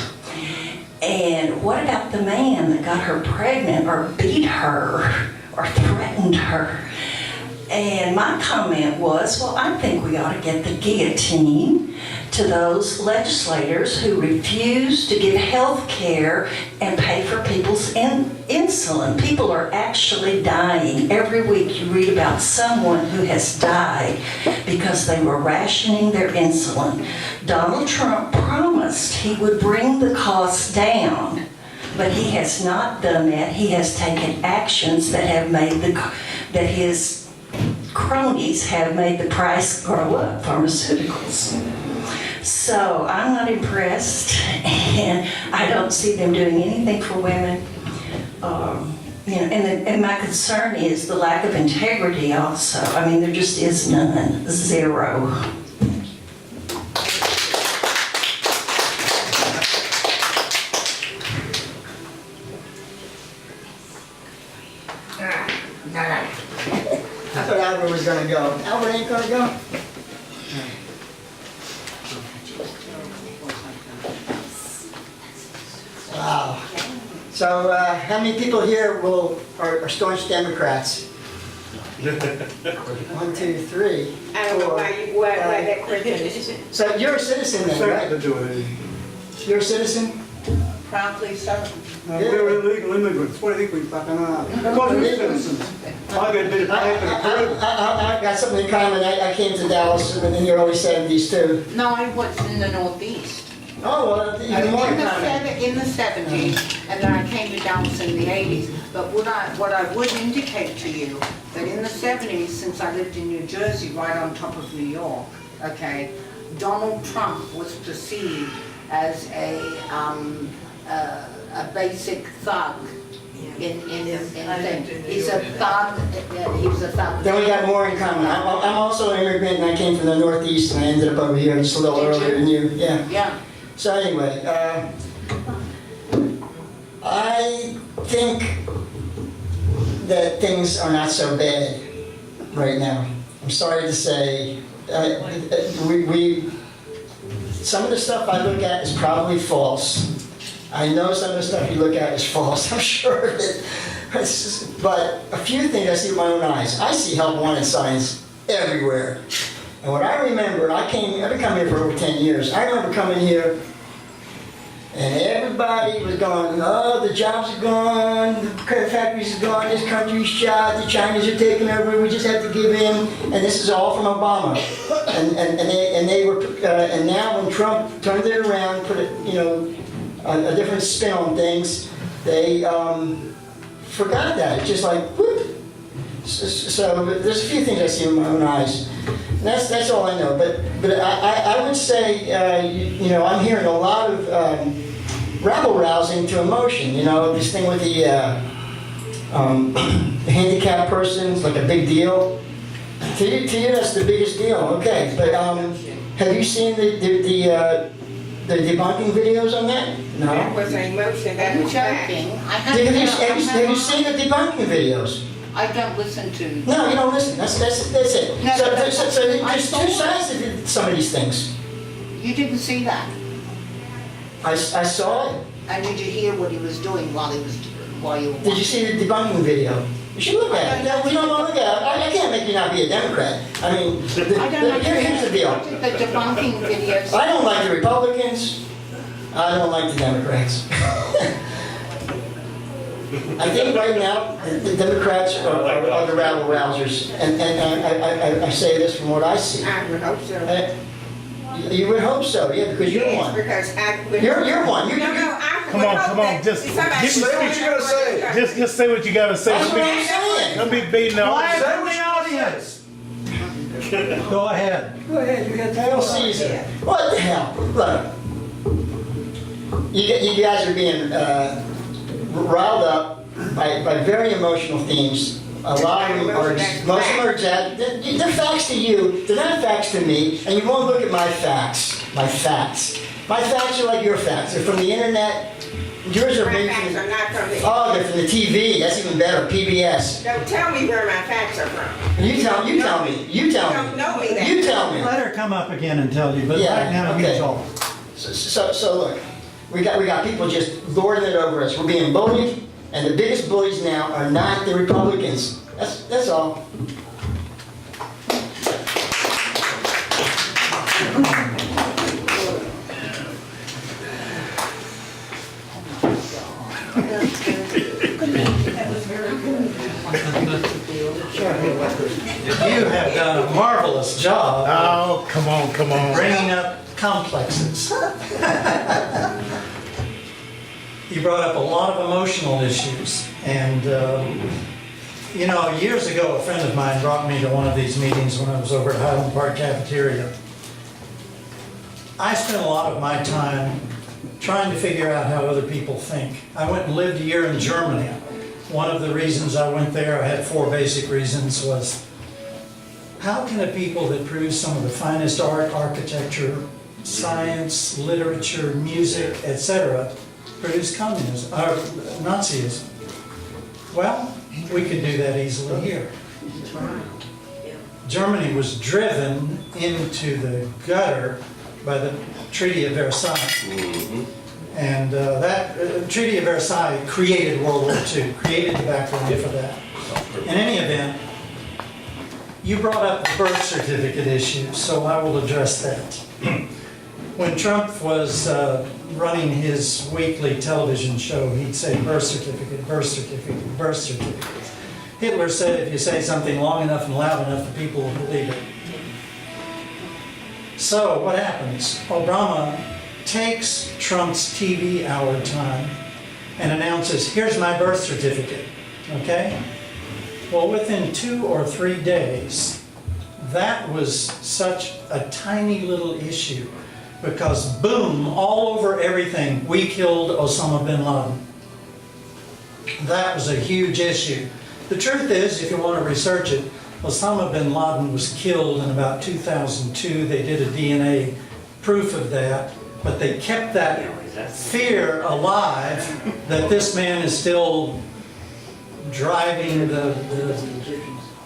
And what about the man that got her pregnant or beat her or threatened her? And my comment was, well, I think we ought to get the guillotine to those legislators who refuse to give health care and pay for people's insulin. People are actually dying. Every week you read about someone who has died because they were rationing their insulin. Donald Trump promised he would bring the costs down, but he has not done that. He has taken actions that have made that his cronies have made the price go up, pharmaceuticals. So I'm not impressed, and I don't see them doing anything for women. And my concern is the lack of integrity also. I mean, there just is none, zero. I thought Albert was gonna go. Albert ain't gonna go? Wow. So, how many people here are staunch Democrats? 1, 2, 3. I don't know four, why that question is. So you're a citizen then, right? You're a citizen? Proudly so. We're illegal immigrants. What do you think we fucking are? Because we're citizens. I got something in common. I came to Dallas in the early 70s too. No, I was in the Northeast. Oh, well, even more in common. In the 70s, and then I came to Dallas in the 80s. But what I would indicate to you, that in the 70s, since I lived in New Jersey, right on top of New York, okay, Donald Trump was perceived as a basic thug. He's a thug. He was a thug. Then we got more in common. I'm also an immigrant, and I came from the Northeast, and I ended up over here just a little earlier than you. Yeah. Yeah. So anyway, I think that things are not so bad right now. I'm sorry to say, some of the stuff I look at is probably false. I know some of the stuff you look at is false, I'm sure. But a few things I see with my own eyes. I see help wanted signs everywhere. And what I remember, I've been coming here for over 10 years. I remember coming here and everybody was going, oh, the jobs are gone, the factories are gone, this country's shot, the Chinese are taking over, we just have to give in. And this is all from Obama. And now when Trump turned it around, put a different spin on things, they forgot that. It's just like, whoop. So there's a few things I see with my own eyes. And that's all I know. But I would say, I'm hearing a lot of rabble-rousing to emotion. This thing with the handicapped person is like a big deal. To you, that's the biggest deal. Okay, but have you seen the debunking videos on that? No. That was an emotion. That was joking. Have you seen the debunking videos? I don't listen to. No, you don't listen. That's it. No, so there's two sides to some of these things. You didn't see that. I saw it. And did you hear what he was doing while you were? Did you see the debunking video? You should look at it. No, we don't want to look at it. I can't make you not be a Democrat. I mean, here's the deal. The debunking videos. I don't like the Republicans. I don't like the Democrats. I think right now the Democrats are the rabble-rousers, and I say this from what I see. I would hope so. You would hope so, yeah, because you're one. Because You're one. Come on, just say what you gotta say. Just say what you gotta say. That's what I'm saying. Don't be beating the Quiet audience. from the audience. Go ahead. Go ahead, you got Hail Caesar. What the hell? Look, you guys are being riled up by very emotional themes. A lot of them are, most of them are exaggerated. They're facts to you, they're not facts to me, and you won't look at my facts. My facts are like your facts. They're from the internet. Yours are maybe from are not from the they're from the TV. That's even better, PBS. Don't tell me where my facts are from. You tell me. You tell me. You don't know me that. You tell me. Let her come up again and tell you, but right now you talk. So look, we got people just lording it over us. We're being bullied, and the biggest bullies now are not the Republicans. That's all. You have done a marvelous job. Oh, come on, come on. Bringing up complexes. You brought up a lot of emotional issues, and you know, years ago, a friend of mine brought me to one of these meetings when I was over at Highland Park Cafeteria. I spent a lot of my time trying to figure out how other people think. I went and lived a year in Germany. One of the reasons I went there, I had 4 basic reasons, was how can a people that produce some of the finest art, architecture, science, literature, music, etc., produce communism, or Nazism? Well, we could do that easily here. Germany was driven into the gutter by the Treaty of Versailles. And that Treaty of Versailles created World War II, created the background for that. In any event, you brought up the birth certificate issue, so I will address that. When Trump was running his weekly television show, he'd say birth certificate, birth certificate, birth certificate. Hitler said if you say something long enough and loud enough, the people will believe it. So what happens? Obama takes Trump's TV hour time and announces, here's my birth certificate, okay? Well, within 2 or 3 days, that was such a tiny little issue because boom, all over everything, we killed Osama bin Laden. That was a huge issue. The truth is, if you want to research it, Osama bin Laden was killed in about 2002. They did a DNA proof of that, but they kept that fear alive that this man is still driving the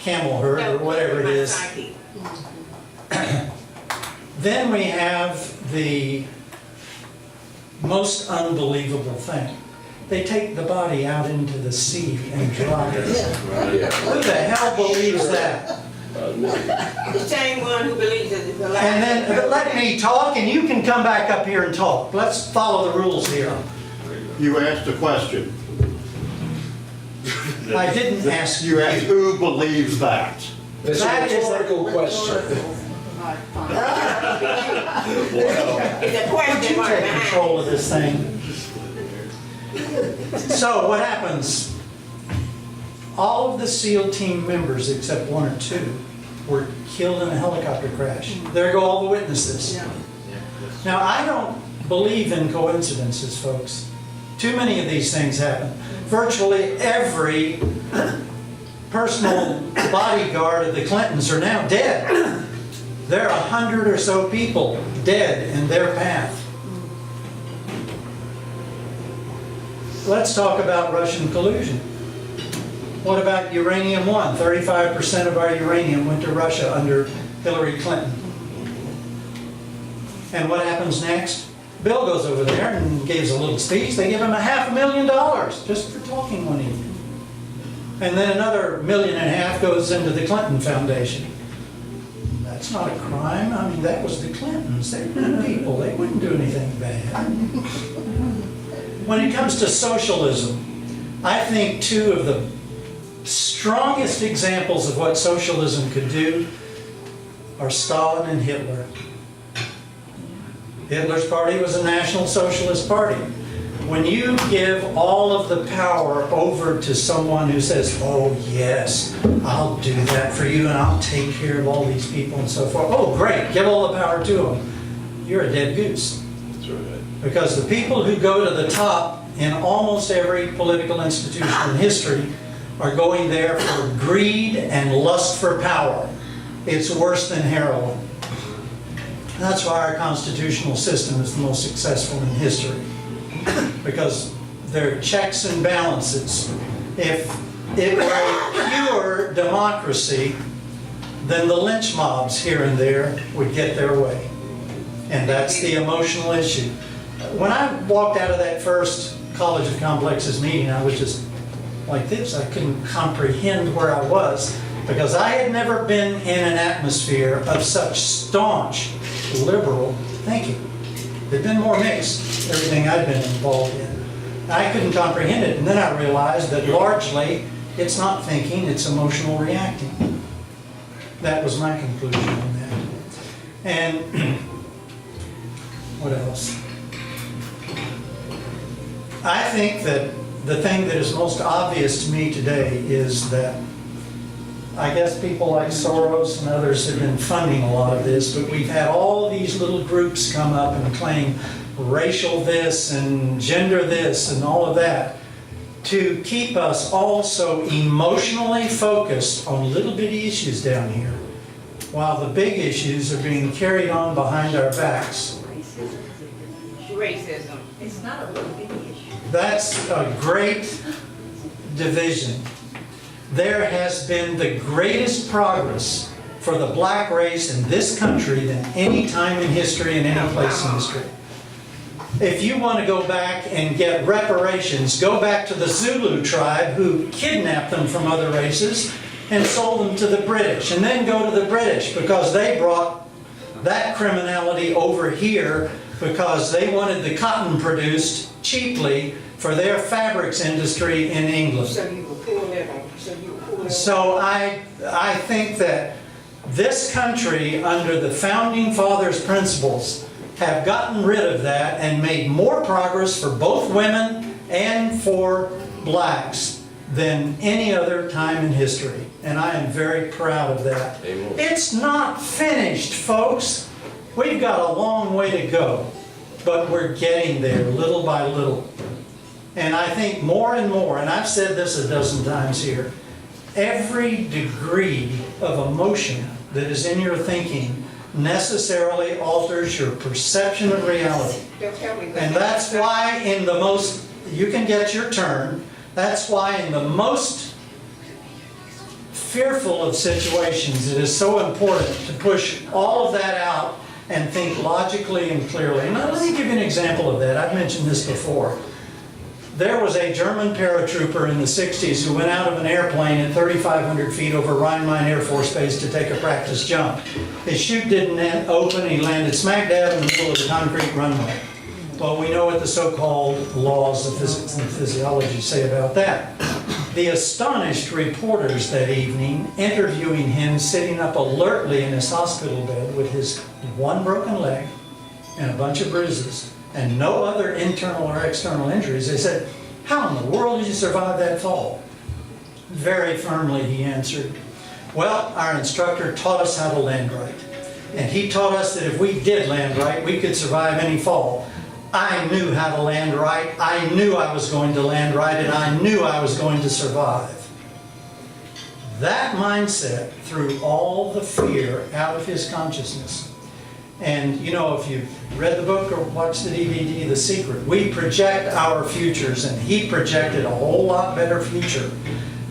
camel herd or whatever it is. Then we have the most unbelievable thing. They take the body out into the sea and dry it. Who the hell believes that? The same one who believes that it's alive. And then let me talk and you can come back up here and talk. Let's follow the rules here. You asked a question. I didn't ask you. You asked who believes that. It's a rhetorical question. It's a question Would you mark take behind control of this thing? So what happens? All of the SEAL team members, except 1 or 2, were killed in a helicopter crash. There go all the witnesses. Now, I don't believe in coincidences, folks. Too many of these things happen. Virtually every personal bodyguard of the Clintons are now dead. There are 100 or so people dead in their path. Let's talk about Russian collusion. What about uranium 1? 35% of our uranium went to Russia under Hillary Clinton. And what happens next? Bill goes over there and gives a little speech. They give him $500,000 just for talking one evening. And then another $1.5 million goes into the Clinton Foundation. That's not a crime. I mean, that was the Clintons. They were good people. They wouldn't do anything bad. When it comes to socialism, I think 2 of the strongest examples of what socialism could do are Stalin and Hitler. Hitler's party was a National Socialist Party. When you give all of the power over to someone who says, oh yes, I'll do that for you and I'll take care of all these people and so forth. Oh great, give all the power to them. You're a dead goose. That's right. Because the people who go to the top in almost every political institution in history are going there for greed and lust for power. It's worse than heroin. That's why our constitutional system is the most successful in history. Because there are checks and balances. If it were a pure democracy, then the lynch mobs here and there would get their way. And that's the emotional issue. When I walked out of that first College of Complexes meeting, I was just like this. I couldn't comprehend where I was because I had never been in an atmosphere of such staunch liberal thinking. There'd been more mixed, everything I'd been involved in. I couldn't comprehend it, and then I realized that largely It's not thinking, it's emotional reacting. That was my conclusion on that. And what else? I think that the thing that is most obvious to me today is that I guess people like Soros and others have been funding a lot of this, but we've had all these little groups come up and claim racial this and gender this and all of that to keep us all so emotionally focused on little bitty issues down here, while the big issues are being carried on behind our backs. Racism. It's not a little bitty issue. That's a great division. There has been the greatest progress for the black race in this country than any time in history and any place in history. If you want to go back and get reparations, go back to the Zulu tribe who kidnapped them from other races and sold them to the British, and then go to the British because they brought that criminality over here because they wanted the cotton produced cheaply for their fabrics industry in England. So I think that this country, under the Founding Fathers' principles, have gotten rid of that and made more progress for both women and for blacks than any other time in history. And I am very proud of that. Amen. It's not finished, folks. We've got a long way to go, but we're getting there little by little. And I think more and more, and I've said this a dozen times here, every degree of emotion that is in your thinking necessarily alters your perception of reality. And that's why in the most, you can get your turn, that's why in the most fearful of situations it is so important to push all of that out and think logically and clearly. Now let me give you an example of that. I've mentioned this before. There was a German paratrooper in the 60s who went out of an airplane at 3,500 feet over Rhein-Main Air Force Base to take a practice jump. His chute didn't open, he landed smack dab in the middle of the concrete runway. Well, we know what the so-called laws of physics and physiology say about that. The astonished reporters that evening, interviewing him sitting up alertly in his hospital bed with his one broken leg and a bunch of bruises, and no other internal or external injuries, they said, "How in the world did you survive that fall?" Very firmly he answered, "Well, our instructor taught us how to land right. And he taught us that if we did land right, we could survive any fall. I knew how to land right, I knew I was going to land right, and I knew I was going to survive." That mindset threw all the fear out of his consciousness. And you know, if you've read the book or watched the DVD, The Secret, we project our futures, and he projected a whole lot better future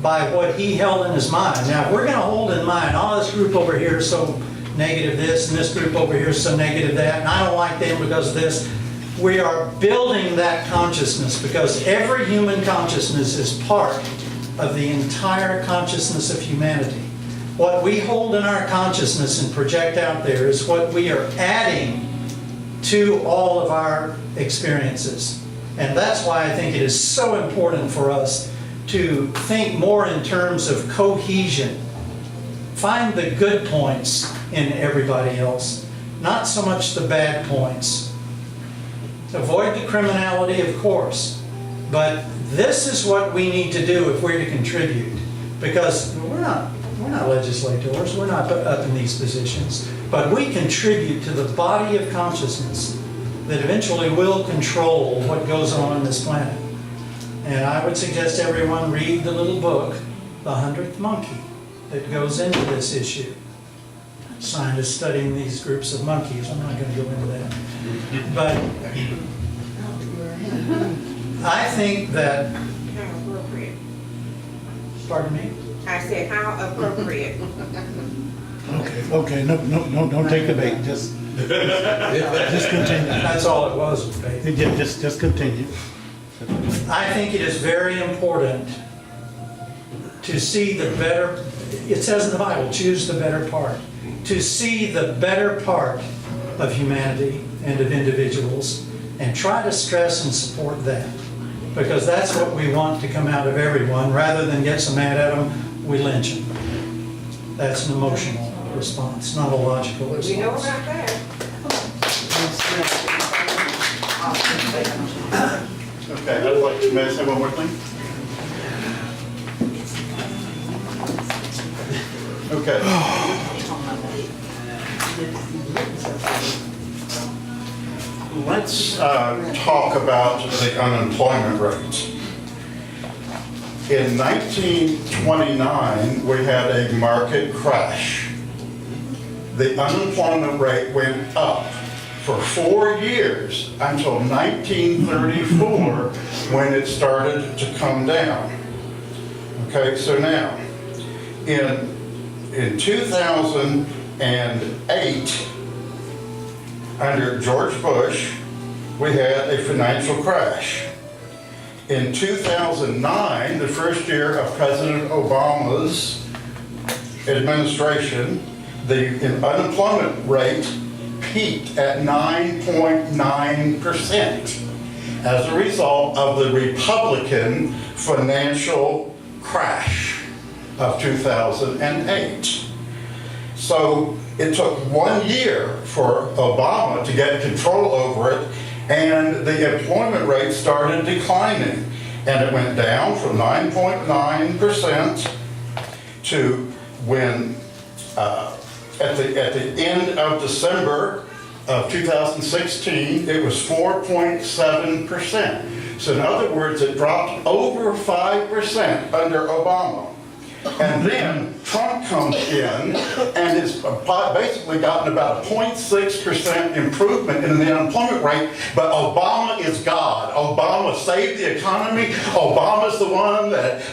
by what he held in his mind. Now, if we're going to hold in mind, oh, this group over here is so negative this, and this group over here is so negative that, and I don't like them because of this, we are building that consciousness because every human consciousness is part of the entire consciousness of humanity. What we hold in our consciousness and project out there is what we are adding to all of our experiences. And that's why I think it is so important for us to think more in terms of cohesion. Find the good points in everybody else, not so much the bad points. Avoid the criminality, of course, but this is what we need to do if we're to contribute, because we're not legislators, we're not up in these positions, but we contribute to the body of consciousness that eventually will control what goes on this planet. And I would suggest everyone read the little book, The 100th Monkey, that goes into this issue. Scientists studying these groups of monkeys, I'm not going to go into that. But I think that... How appropriate. Pardon me? I said, how appropriate. Okay, no, don't take the bait, just continue. That's all it was bait. Just continue. I think it is very important to see the better, it says in the Bible, choose the better part. To see the better part of humanity and of individuals and try to stress and support that. because that's what we want to come out of everyone. Rather than get so mad at them, we lynch them. That's an emotional response, not a logical response. We know about that. Okay, I'd like to, may I say one more thing? Okay. Let's talk about the unemployment rate. In 1929, we had a market crash. The unemployment rate went up for 4 years until 1934 when it started to come down. Okay, so now, in 2008, under George Bush, we had a financial crash. In 2009, the first year of President Obama's administration, the unemployment rate peaked at 9.9% as a result of the Republican financial crash of 2008. So it took 1 year for Obama to get control over it, and the employment rate started declining. And it went down from 9.9% to when, at the end of December of 2016, it was 4.7%. So in other words, it dropped over 5% under Obama. And then Trump comes in and has basically gotten about a 0.6% improvement in the unemployment rate, but Obama is God. Obama saved the economy. Obama's the one that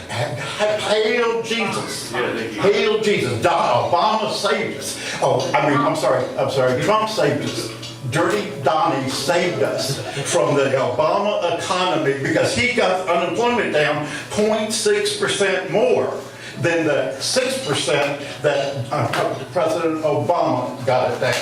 hail Jesus. Hail Jesus. Obama saved us. I'm sorry, Trump saved us. Dirty Donnie saved us from the Obama economy because he got unemployment down 0.6% more than the 6% that President Obama got it down.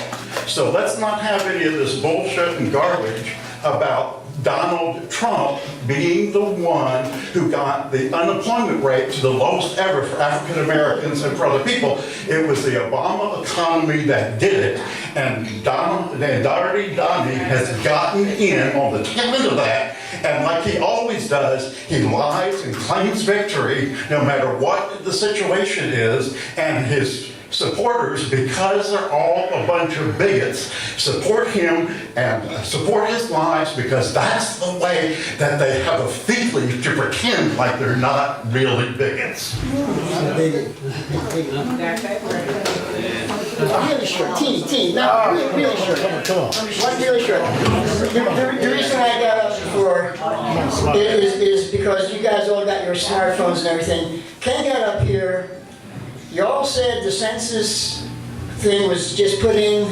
So let's not have any of this bullshit and garbage about Donald Trump being the one who got the unemployment rate to the lowest ever for African Americans and for other people. It was the Obama economy that did it, and Dirty Donnie has gotten in on the tail end of that. And like he always does, he lies and claims victory no matter what the situation is, and his supporters, because they're all a bunch of bigots, support him and support his lies because that's the way that they have a feeling to pretend like they're not really bigots. Really short, teeny, not really short. Come on. One really short. The reason I got up before is because you guys all got your smartphones and everything. Ken got up here. You all said the census thing was just put in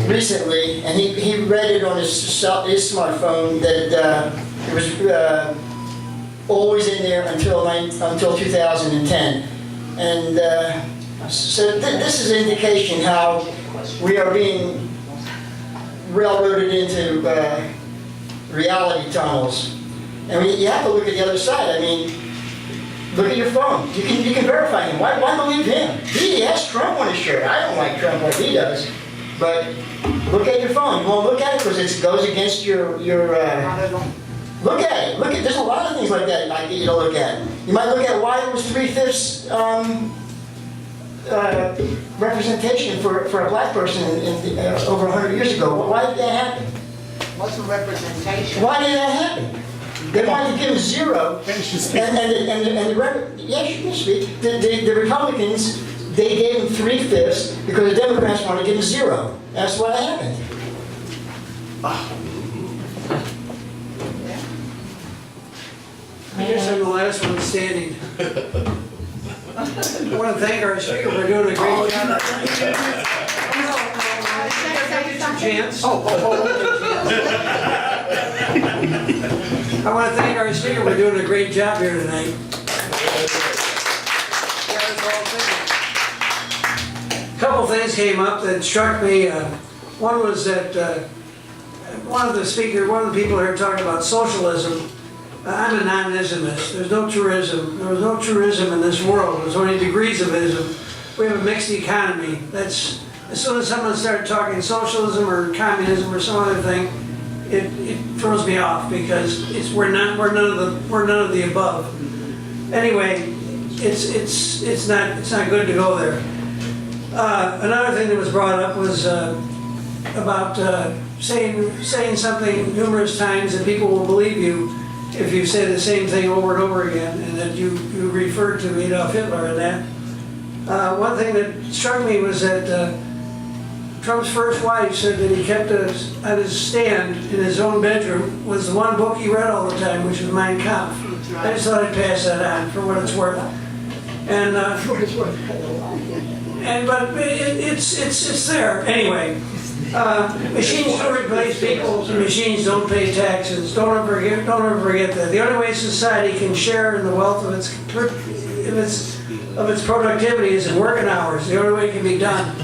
recently, and he read it on his smartphone that it was always in there until 2010. And so this is an indication how we are being railroaded into reality tunnels. And you have to look at the other side. I mean, look at your phone. You can verify him. Why believe him? He has Trump on his shirt. I don't like Trump like he does. But look at your phone. You won't look at it because it goes against your look at it. There's a lot of things like that like you don't look at. You might look at why it was 3/5 representation for a black person over 100 years ago. Why did that happen? What's a representation? Why did that happen? They wanted to give him 0, and the Republicans, they gave him 3/5 because the Democrats wanted to give him 0. That's what happened. I guess I'm the last one standing. I want to thank our speaker for doing a great job. Chance. I want to thank our speaker for doing a great job here tonight. A couple things came up that struck me. One was that one of the people here talking about socialism, I'm a non-ismist. There's no truism. There was no truism in this world. There's only degrees of ism. We have a mixed economy. That's, as soon as someone starts talking socialism or communism or some other thing, it throws me off because we're none of the above. Anyway, it's not good to go there. Another thing that was brought up was about saying something numerous times that people will believe you if you say the same thing over and over again, and that you referred to Adolf Hitler and that. One thing that struck me was that Trump's first wife said that he kept on his stand in his own bedroom was the one book he read all the time, which was Mein Kampf. I just thought I'd pass that on for what it's worth. And but it's there anyway. Machines don't replace people. Machines don't pay taxes. Don't ever forget that. The only way society can share in the wealth of its productivity is in working hours. The only way it can be done.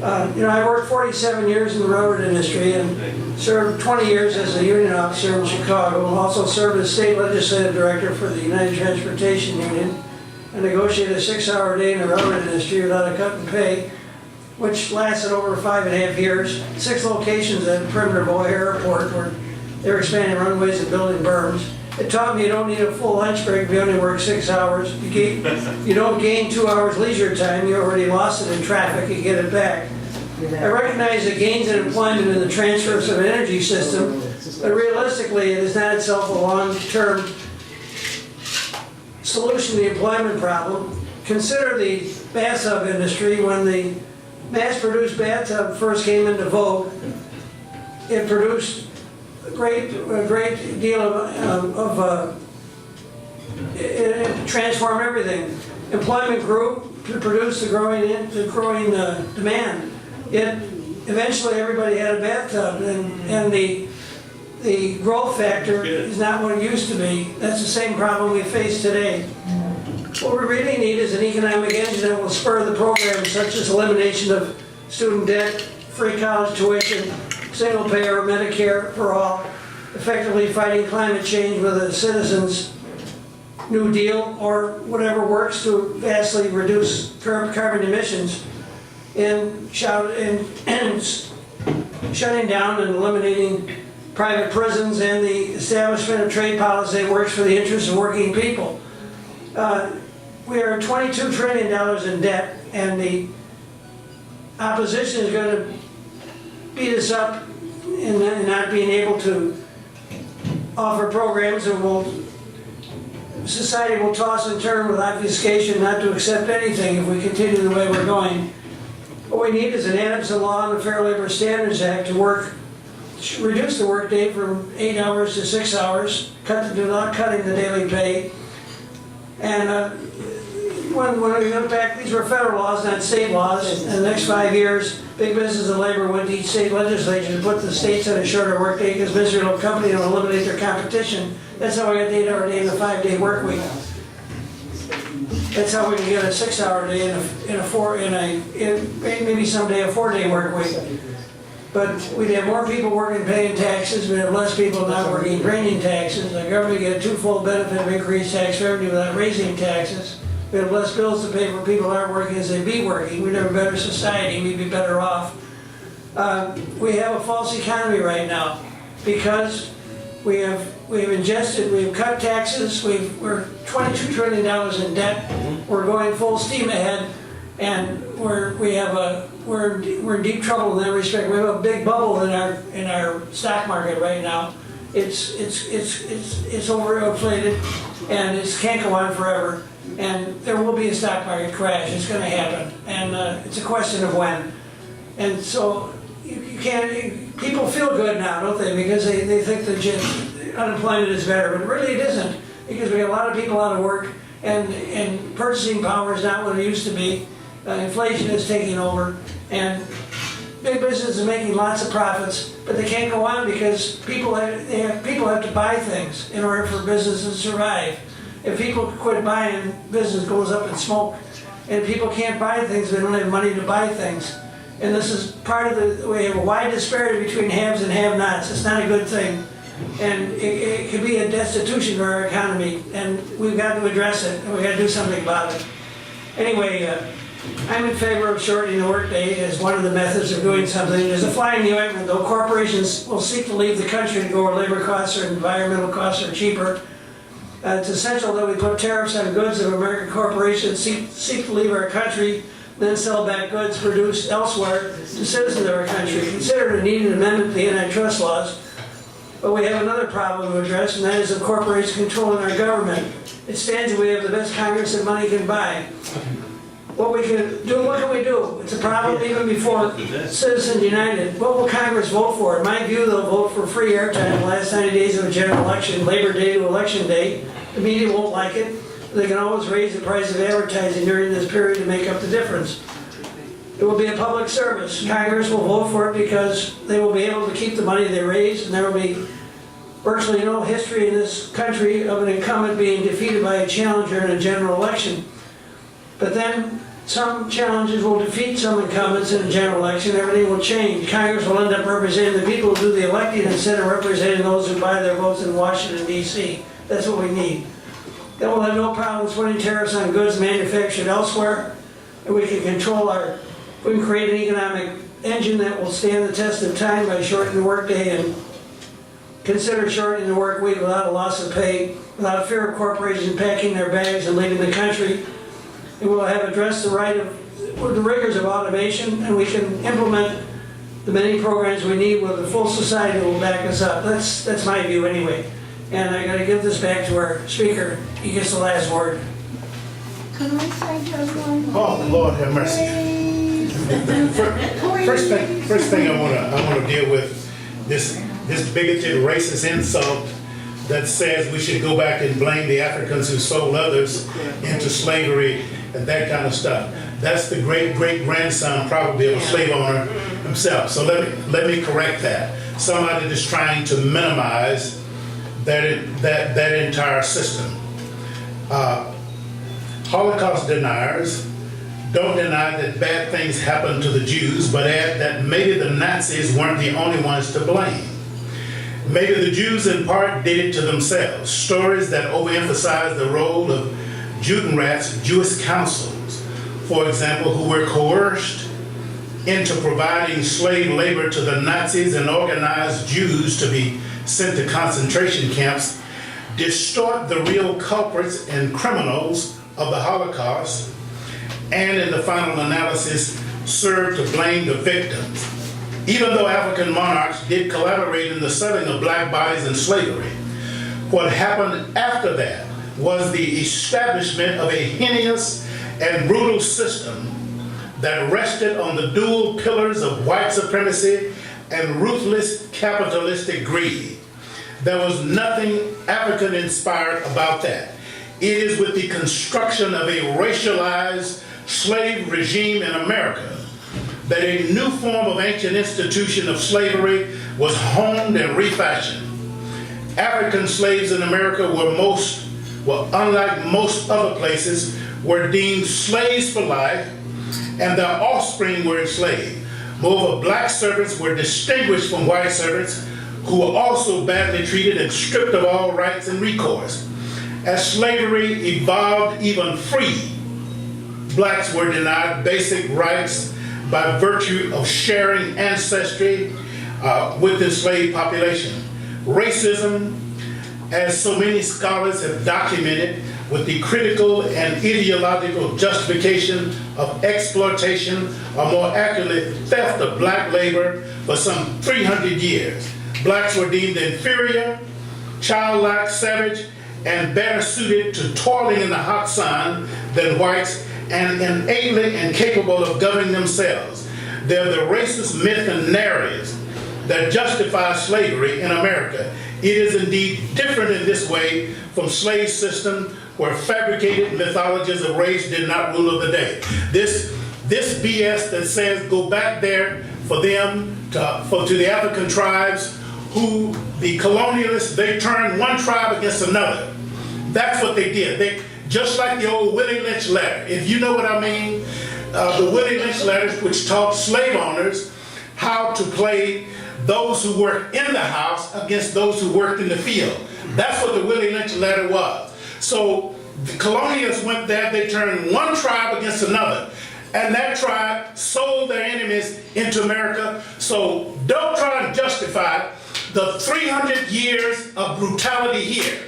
I worked 47 years in the railroad industry and served 20 years as a union officer in Chicago, and also served as state legislative director for the United Transportation Union. I negotiated a 6-hour day in the railroad industry without a cut in pay, which lasted over 5.5 years. 6 locations at perimeter of O'Hare Airport where they were expanding runways and building berms. It taught me you don't need a full lunch break if you only work 6 hours. You don't gain 2 hours leisure time. You already lost it in traffic. You get it back. I recognize the gains in employment in the transfers of an energy system, but realistically it is not itself a long-term solution to the employment problem. Consider the bathtub industry. When the mass-produced bathtub first came into vogue, it produced a great deal of it transformed everything. Employment grew to produce the growing demand. Yet eventually everybody had a bathtub, and the growth factor is not what it used to be. That's the same problem we face today. What we really need is an economic engine that will spur the programs such as elimination of student debt, free college tuition, single payer Medicare for all, effectively fighting climate change with a citizens' New Deal, or whatever works to vastly reduce carbon emissions, and shutting down and eliminating private prisons and the establishment of trade policy that works for the interests of working people. We are $22 trillion in debt, and the opposition is going to beat us up in not being able to offer programs that society will toss and turn with obfuscation not to accept anything if we continue the way we're going. What we need is an Adamson Law and the Fair Labor Standards Act to reduce the workday from 8 hours to 6 hours, not cutting the daily pay. And when we look back, these were federal laws, not state laws. In the next 5 years, big business and labor went to each state legislature to put the states on a shorter workday because business little company will eliminate their competition. That's how we got the 8-hour day and the 5-day work week. That's how we can get a 6-hour day in maybe someday a 4-day work week. But we'd have more people working paying taxes, we'd have less people not working paying taxes. The government get a twofold benefit of increased tax revenue without raising taxes. We'd have less bills to pay for people who aren't working as they'd be working. We'd have a better society, we'd be better off. We have a false economy right now because we have cut taxes, we're $22 trillion in debt, we're going full steam ahead, and we're in deep trouble in that respect. We have a big bubble in our stock market right now. It's overinflated, and it can't go on forever. And there will be a stock market crash. It's going to happen, and it's a question of when. And so you can't. People feel good now, don't they? Because they think that unemployment is better, but really it isn't. Because we have a lot of people out of work, and purchasing power is not what it used to be. Inflation is taking over, and big business is making lots of profits, but they can't go on because people have to buy things in order for businesses to survive. If people quit buying, business goes up in smoke, and people can't buy things, they don't have money to buy things. And this is part of we have a wide disparity between haves and have-nots. It's not a good thing. And it could be a destitution for our economy, and we've got to address it, and we've got to do something about it. Anyway, I'm in favor of shortening the workday as one of the methods of doing something. There's a fly in the ointment, though. Corporations will seek to leave the country to go where labor costs or environmental costs are cheaper. It's essential that we put tariffs on goods of American corporations seek to leave our country, then sell back goods produced elsewhere to citizens of our country. Consider the need an amendment to the antitrust laws. But we have another problem to address, and that is of corporations controlling our government. It stands that we have the best Congress that money can buy. What can we do? It's a problem even before Citizens United. What will Congress vote for? In my view, they'll vote for free airtime the last 90 days of a general election, Labor Day to Election Day. The media won't like it. They can always raise the price of advertising during this period to make up the difference. It will be a public service. Congress will vote for it because they will be able to keep the money they raise, and there will be virtually no history in this country of an incumbent being defeated by a challenger in a general election. But then some challenges will defeat some incumbents in a general election. Everything will change. Congress will end up representing the people who do the electing instead of representing those who buy their votes in Washington, D.C. That's what we need. Then we'll have no problems putting tariffs on goods manufactured elsewhere, and we can we can create an economic engine that will stand the test of time by shortening the workday and consider shortening the work week without a loss of pay, without fear of corporations packing their bags and leaving the country. And we'll have addressed the rigors of automation, and we can implement the many programs we need with a full society that will back us up. That's my view anyway. And I got to give this back to our speaker. He gets the last word. Can I say just one? Oh, Lord have mercy. First thing I want to deal with this bigoted racist insult that says we should go back and blame the Africans who sold others into slavery and that kind of stuff. That's the great-great-grandson probably of a slave owner himself. So let me correct that. Somebody that's trying to minimize that entire system. Holocaust deniers don't deny that bad things happened to the Jews, but add that maybe the Nazis weren't the only ones to blame. Maybe the Jews in part did it to themselves. Stories that overemphasize the role of Judenrats, Jewish councils, for example, who were coerced into providing slave labor to the Nazis and organized Jews to be sent to concentration camps, distort the real culprits and criminals of the Holocaust, and in the final analysis, serve to blame the victims. Even though African monarchs did collaborate in the selling of black bodies in slavery, what happened after that was the establishment of a heinous and brutal system that rested on the dual pillars of white supremacy and ruthless capitalistic greed. There was nothing African-inspired about that. It is with the construction of a racialized slave regime in America that a new form of ancient institution of slavery was honed and refashioned. African slaves in America were unlike most other places, were deemed slaves for life, and their offspring were enslaved. Moreover, black servants were distinguished from white servants, who were also badly treated and stripped of all rights and recourse. As slavery evolved even free, blacks were denied basic rights by virtue of sharing ancestry with the enslaved population. Racism, as so many scholars have documented, with the critical and ideological justification of exploitation, or more accurately, theft of black labor for some 300 years. Blacks were deemed inferior, childlike, savage, and better suited to toiling in the hot sun than whites, and innately incapable of governing themselves. They're the racist myth and narratives that justify slavery in America. It is indeed different in this way from slave system where fabricated mythologies of race did not rule of the day. This BS that says go back there for them, to the African tribes, who the colonialists, they turned one tribe against another. That's what they did. Just like the old Willie Lynch letter, if you know what I mean, the Willie Lynch letters which taught slave owners how to play those who worked in the house against those who worked in the field. That's what the Willie Lynch letter was. So the colonials went there, they turned one tribe against another, and that tribe sold their enemies into America. So don't try and justify the 300 years of brutality here,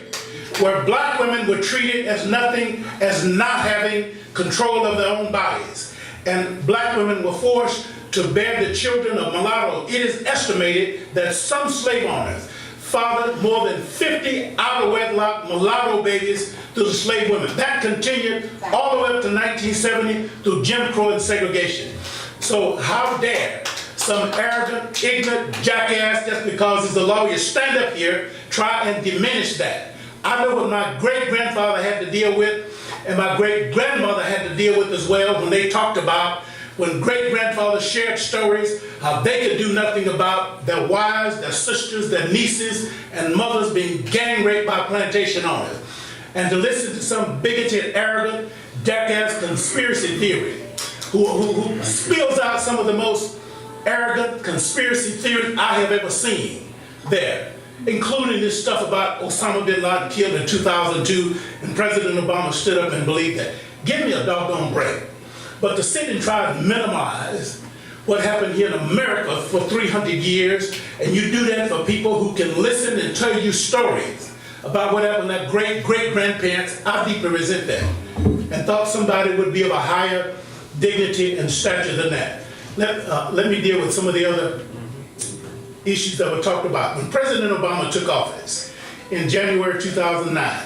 where black women were treated as nothing, as not having control of their own bodies. And black women were forced to bear the children of mulatto. It is estimated that some slave owners fathered more than 50 out-of-wedlock mulatto babies through the slave women. That continued all the way up to 1970 through Jim Crow and segregation. So how dare some arrogant, ignorant jackass, just because he's a lawyer, stand up here, try and diminish that. I know what my great-grandfather had to deal with, and my great-grandmother had to deal with as well when they talked about when great-grandfathers shared stories, how they could do nothing about their wives, their sisters, their nieces, and mothers being gang raped by plantation owners. And to listen to some bigoted, arrogant, jackass conspiracy theory who spills out some of the most arrogant conspiracy theories I have ever seen there, including this stuff about Osama bin Laden killed in 2002, and President Obama stood up and believed that. Give me a doggone break. But to sit and try to minimize what happened here in America for 300 years, and you do that for people who can listen and tell you stories about what happened to their great-great-grandparents, I deeply resent that, and thought somebody would be of a higher dignity and stature than that. Let me deal with some of the other issues that were talked about. When President Obama took office in January 2009,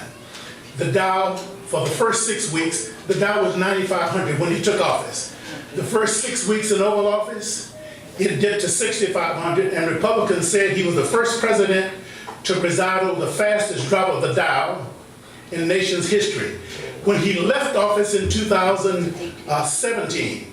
the Dow, for the first 6 weeks, the Dow was 9,500 when he took office. The first 6 weeks in Oval Office, it dipped to 6,500, and Republicans said he was the first president to preside over the fastest drop of the Dow in the nation's history. When he left office in 2017,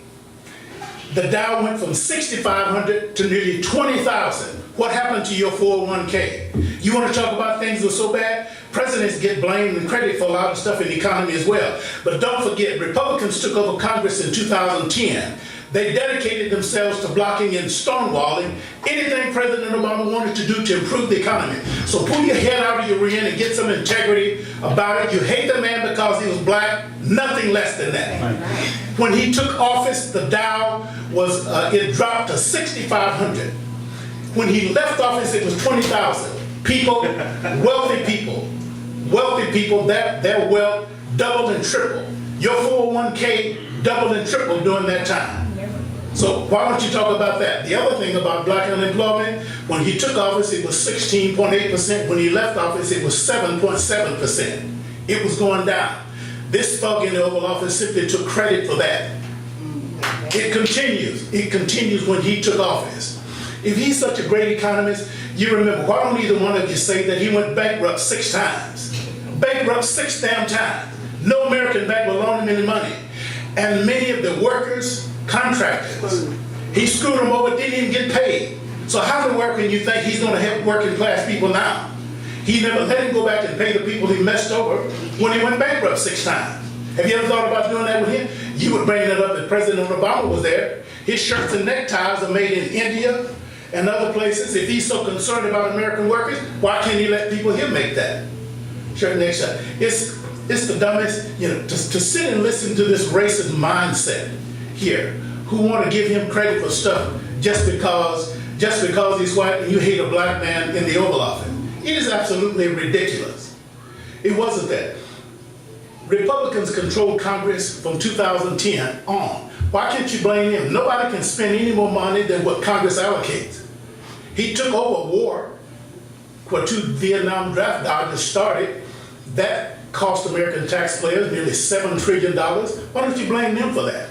the Dow went from 6,500 to nearly 20,000. What happened to your 401k? You want to talk about things that were so bad? Presidents get blamed and credit for a lot of stuff in the economy as well. But don't forget, Republicans took over Congress in 2010. They dedicated themselves to blocking and stonewalling anything President Obama wanted to do to improve the economy. So pull your head out of your rear and get some integrity about it. You hate the man because he was black, nothing less than that. When he took office, the Dow was, it dropped to 6,500. When he left office, it was 20,000. People, wealthy people, their wealth doubled and tripled. Your 401k doubled and tripled during that time. So why don't you talk about that? The other thing about black unemployment, when he took office, it was 16.8%. When he left office, it was 7.7%. It was going down. This thug in the Oval Office simply took credit for that. It continues. It continues when he took office. If he's such a great economist, you remember, why don't either one of you say that he went bankrupt 6 times? Bankrupt 6 damn times. No American bank will loan him any money. And many of the workers, contractors, he screwed them over, didn't even get paid. So how the worker you think he's going to help working class people now? He never let him go back and pay the people he messed over when he went bankrupt 6 times. Have you ever thought about doing that with him? You would bring that up if President Obama was there. His shirts and neckties are made in India and other places. If he's so concerned about American workers, why can't he let people here make that? Shirt and necktie. It's the dumbest, to sit and listen to this racist mindset here, who want to give him credit for stuff just because he's white and you hate a black man in the Oval Office. It is absolutely ridiculous. It wasn't that. Republicans controlled Congress from 2010 on. Why can't you blame him? Nobody can spend any more money than what Congress allocates. He took over a war where 2 Vietnam draft dodgers started. That cost American taxpayers nearly $7 trillion. Why don't you blame them for that?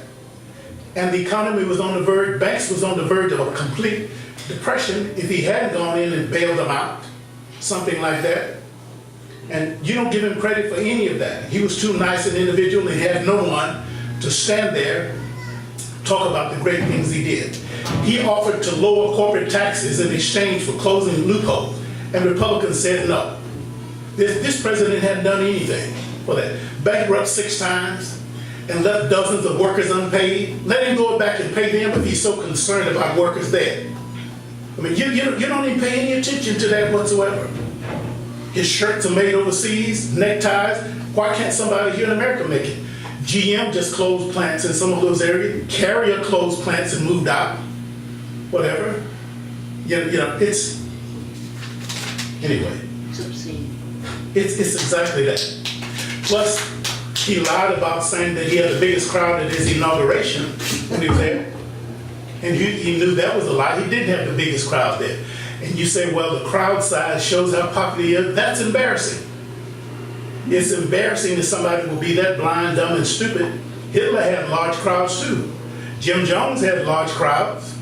And the economy was on the verge, banks was on the verge of a complete depression if he hadn't gone in and bailed them out, something like that. And you don't give him credit for any of that. He was too nice an individual and he had no one to stand there, talk about the great things he did. He offered to lower corporate taxes in exchange for closing loopholes, and Republicans said no. This president hadn't done anything for that. Bankrupt 6 times and left dozens of workers unpaid. Let him go back and pay them if he's so concerned about workers there. I mean, you don't even pay any attention to that whatsoever. His shirts are made overseas, neckties. Why can't somebody here in America make it? GM just closed plants in some of those areas. Carrier closed plants and moved out. Whatever. You know, it's, anyway. It's exactly that. Plus, he lied about saying that he had the biggest crowd at his inauguration when he was there. And he knew that was a lie. He didn't have the biggest crowd there. And you say, well, the crowd size shows how popular he is. That's embarrassing. It's embarrassing that somebody will be that blind, dumb, and stupid. Hitler had large crowds too. Jim Jones had large crowds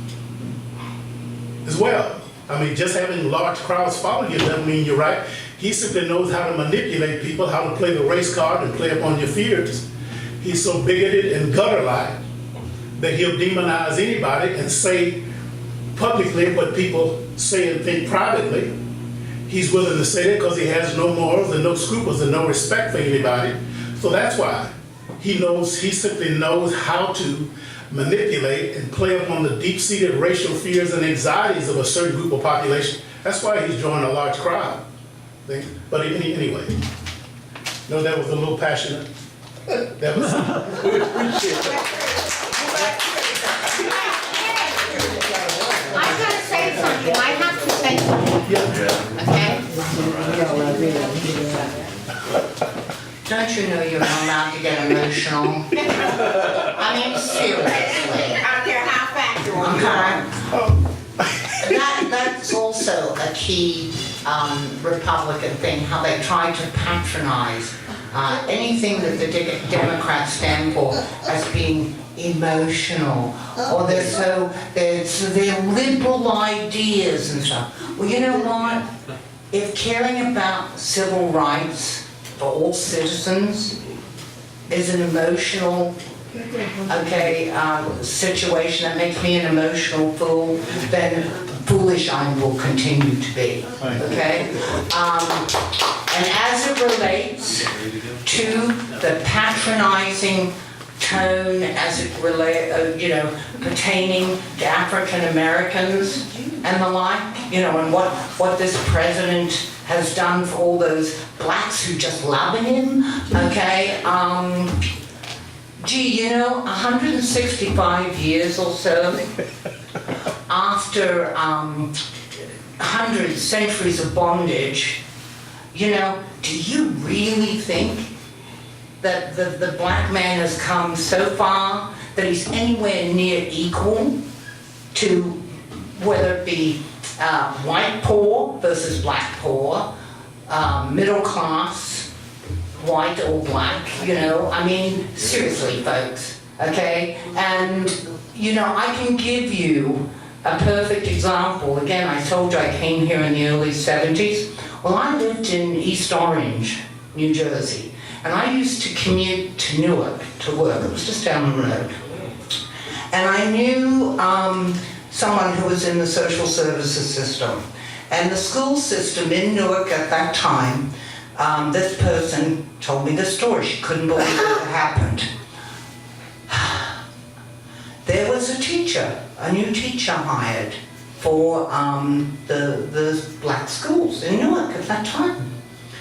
as well. I mean, just having large crowds follow you doesn't mean you're right. He simply knows how to manipulate people, how to play the race card and play upon your fears. He's so bigoted and gutter-like that he'll demonize anybody and say publicly what people say and think privately. He's willing to say that because he has no morals and no scruples and no respect for anybody. So that's why he simply knows how to manipulate and play upon the deep-seated racial fears and anxieties of a certain group of population. That's why he's drawing a large crowd. But anyway, no, that was a little passionate. That was. We appreciate that. I'm gonna say something, I have to say something, okay? Don't you know you're not allowed to get emotional? I mean, seriously. I don't care how factual. Okay. That's also a key Republican thing, how they try to patronize anything that the Democrats stand for as being emotional, or their liberal ideas and stuff. Well, you know what? If caring about civil rights for all citizens is an emotional, situation that makes me an emotional fool, then foolish I will continue to be, okay? And as it relates to the patronizing tone as it pertaining to African Americans and the like, and what this president has done for all those blacks who just love him, okay? 165 years or so after 100 centuries of bondage, do you really think that the black man has come so far that he's anywhere near equal to whether it be white poor versus black poor, middle class, white or black, I mean, seriously, folks, okay? And, I can give you a perfect example. Again, I told you I came here in the early 70s. Well, I lived in East Orange, New Jersey, and I used to commute to Newark to work. It was just down the road. And I knew someone who was in the social services system. And the school system in Newark at that time, this person told me the story. She couldn't believe it happened. There was a teacher, a new teacher hired for the black schools in Newark at that time.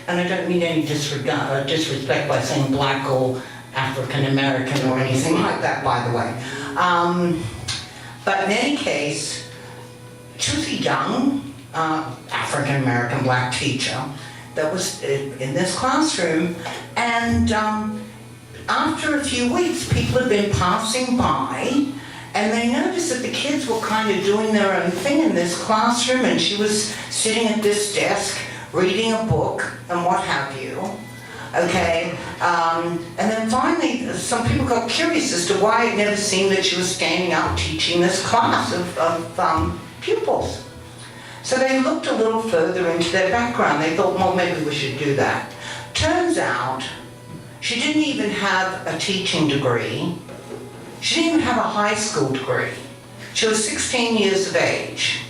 And I don't mean any disrespect by saying black or African American or anything like that, by the way. But in any case, she was a young African American black teacher that was in this classroom, and after a few weeks, people had been passing by, and they noticed that the kids were kind of doing their own thing in this classroom, and she was sitting at this desk, reading a book, and what have you, okay? And then finally, some people got curious as to why it never seemed that she was standing up teaching this class of pupils. So they looked a little further into their background. They thought, well, maybe we should do that. Turns out, she didn't even have a teaching degree. She didn't even have a high school degree. She was 16 years of age.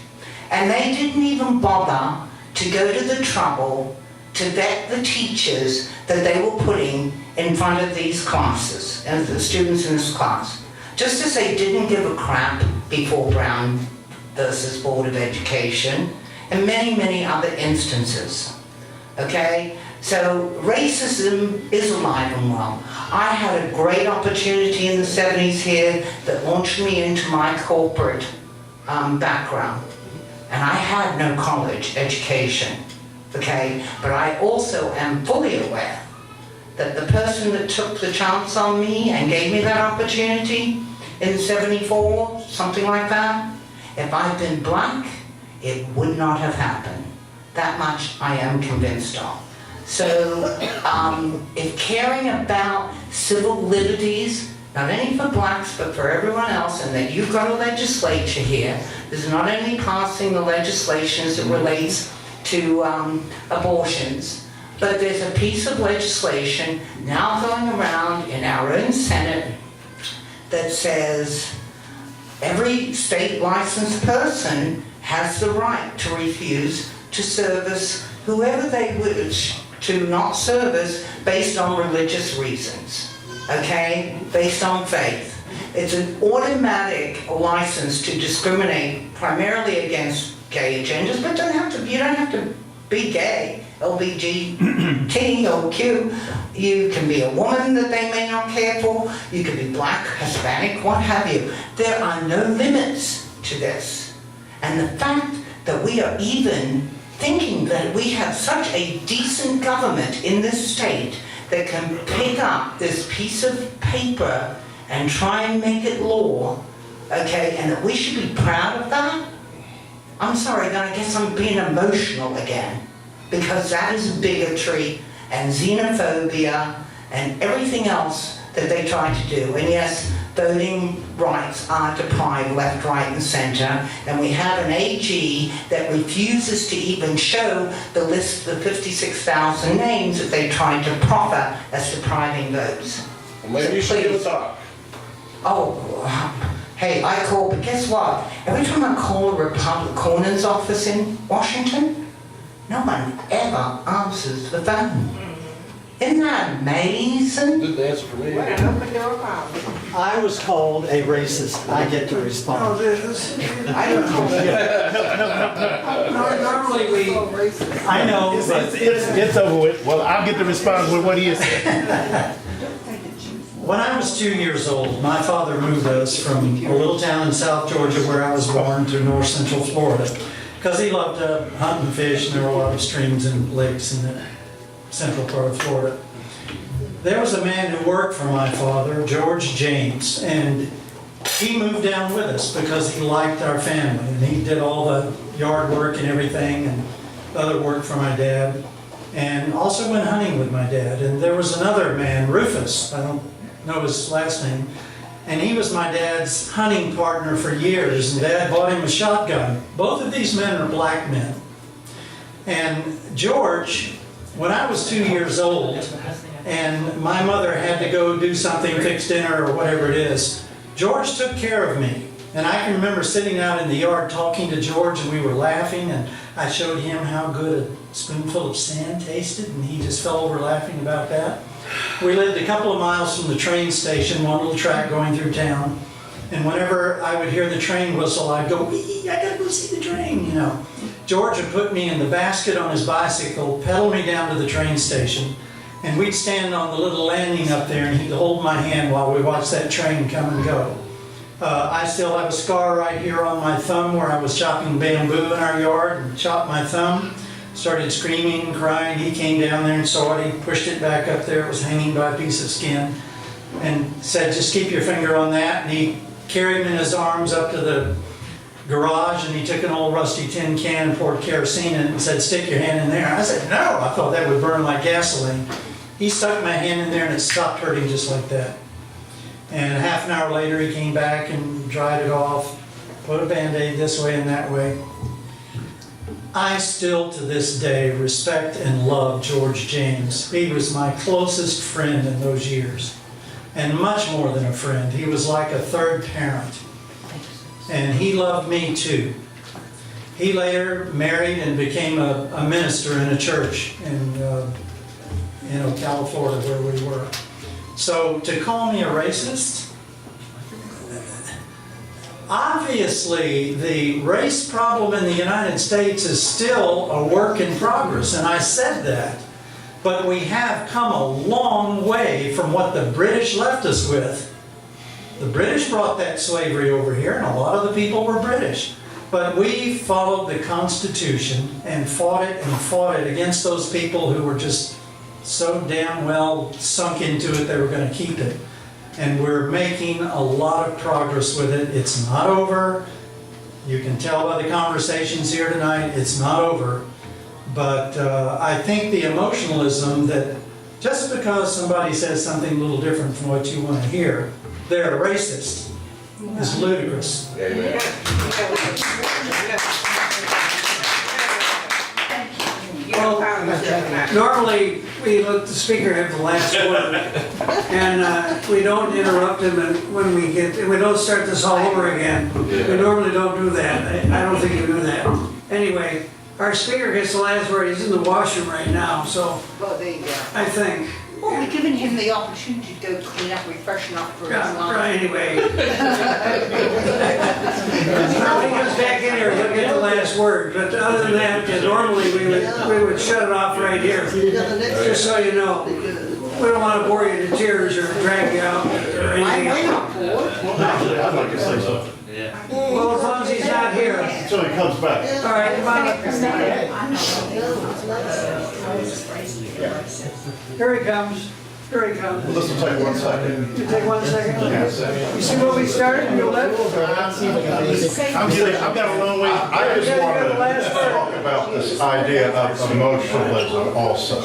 And they didn't even bother to go to the trouble to vet the teachers that they were putting in front of these classes, and the students in this class. Just as they didn't give a crap before brown versus Board of Education, and many, many other instances. Okay? So racism is alive and well. I had a great opportunity in the 70s here that launched me into my corporate background. And I had no college education, okay? But I also am fully aware that the person that took the chance on me and gave me that opportunity in 74, something like that, if I'd been black, it would not have happened. That much I am convinced of. So, if caring about civil liberties, not only for blacks but for everyone else, and that you've got a legislature here, there's not only passing the legislation as it relates to abortions, but there's a piece of legislation now going around in our own Senate that says every state licensed person has the right to refuse to service whoever they wish to not service based on religious reasons, okay? Based on faith. It's an automatic license to discriminate primarily against gay agendas, but you don't have to be gay, LGBT or Q. You can be a woman that they may not care for. You can be black, Hispanic, what have you. There are no limits to this. And the fact that we are even thinking that we have such a decent government in this state that can pick up this piece of paper and try and make it law, okay, and that we should be proud of that? I'm sorry, then I guess I'm being emotional again, because that is bigotry and xenophobia and everything else that they try to do. And yes, voting rights are deprived left, right, and center, and we have an AG that refuses to even show the list of the 56,000 names that they tried to proffer as depriving votes. Well, maybe you should give a talk. Oh, hey, I call, but guess what? Every time I call a Republic Cornyn's office in Washington, no one ever answers the phone. Isn't that amazing? Didn't answer for me. I was called a racist. I get to respond. Oh, this, I don't call normally we, I know, but It's over with. Well, I'll get the response with what he has said. when I was 2 years old, my father moved us from a little town in South Georgia where I was born to north central Florida, because he loved to hunt and fish, and there were a lot of streams and lakes in the central part of Florida. There was a man who worked for my father, George James, and he moved down with us because he liked our family, and he did all the yard work and everything and other work for my dad, and also went hunting with my dad. And there was another man, Rufus, I don't know his last name, and he was my dad's hunting partner for years, and Dad bought him a shotgun. Both of these men are black men. And George, when I was 2 years old, and my mother had to go do something, fix dinner or whatever it is, George took care of me. And I can remember sitting out in the yard talking to George, and we were laughing, and I showed him how good a spoonful of sand tasted, and he just fell over laughing about that. We lived a couple of miles from the train station, one little track going through town, and whenever I would hear the train whistle, I'd go, "Wee, I gotta go see the train," you know. George would put me in the basket on his bicycle, pedal me down to the train station, and we'd stand on the little landing up there, and he'd hold my hand while we watched that train come and go. I still have a scar right here on my thumb where I was chopping bamboo in our yard and chopped my thumb. Started screaming and crying. He came down there and saw it. He pushed it back up there. It was hanging by a piece of skin, and said, "Just keep your finger on that." And he carried me in his arms up to the garage, and he took an old rusty tin can and poured kerosene in it and said, "Stick your hand in there." I said, "No." I thought that would burn like gasoline. He stuck my hand in there, and it stopped hurting just like that. And half an hour later, he came back and dried it off, put a Band-Aid this way and that way. I still, to this day, respect and love George James. He was my closest friend in those years, and much more than a friend. He was like a third parent, and he loved me too. He later married and became a minister in a church in Ocala, Florida, where we were. So to call me a racist, Obviously, the race problem in the United States is still a work in progress, and I said that. But we have come a long way from what the British left us with. The British brought that slavery over here, and a lot of the people were British. But we followed the Constitution and fought it against those people who were just so damn well sunk into it they were going to keep it. And we're making a lot of progress with it. It's not over. You can tell by the conversations here tonight, it's not over. But I think the emotionalism that just because somebody says something a little different from what you want to hear, they're a racist, is ludicrous. Amen. Well, normally we let the speaker have the last word, and we don't interrupt him. And when we don't start this all over again. We normally don't do that. I don't think you do that. Anyway, our speaker gets the last word. He's in the washroom right now, so Well, there you go. I think. Well, we're giving him the opportunity to go clean up, refreshen up for his lunch. Right, anyway. When he comes back in here, he'll get the last word. But other than that, normally we would shut it off right here. Just so you know. We don't want to bore you to tears or drag you out or anything else. Actually, I'd like to say something. Well, as long as he's not here. Until he comes back. All right, come on up. Here he comes. Here he comes. Well, this will take 1 second. You take 1 second? Yeah. You see what we started? You left? I've got a long way. I just want to talk about this idea of emotionalism also.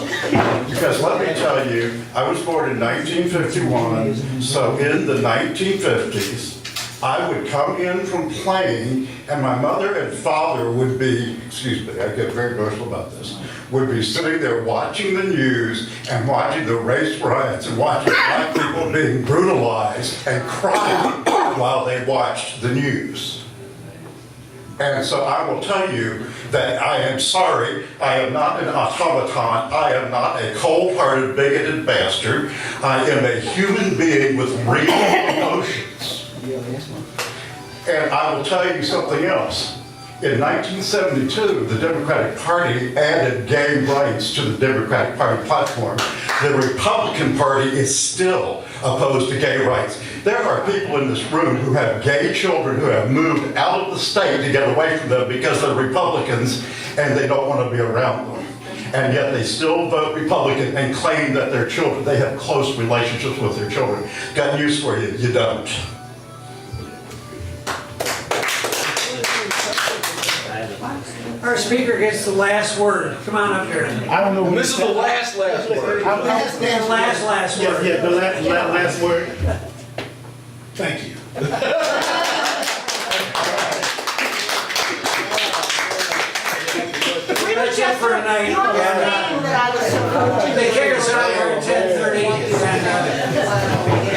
Because let me tell you, I was born in 1951, so in the 1950s, I would come in from playing, and my mother and father would be, excuse me, I get very emotional about this, would be sitting there watching the news and watching the race riots and watching black people being brutalized and crying while they watched the news. And so I will tell you that I am sorry, I am not an automaton, I am not a cold-hearted, bigoted bastard. I am a human being with real emotions. And I will tell you something else. In 1972, the Democratic Party added gay rights to the Democratic Party platform. The Republican Party is still opposed to gay rights. There are people in this room who have gay children who have moved out of the state to get away from them because they're Republicans and they don't want to be around them. And yet they still vote Republican and claim that their children, they have close relationships with their children. Got news for you, you don't. Our speaker gets the last word. Come on up here. I don't know. And this is the last word. The last word. Yeah, the last word. Thank you. That's it for tonight. They kick us out here at 10:30.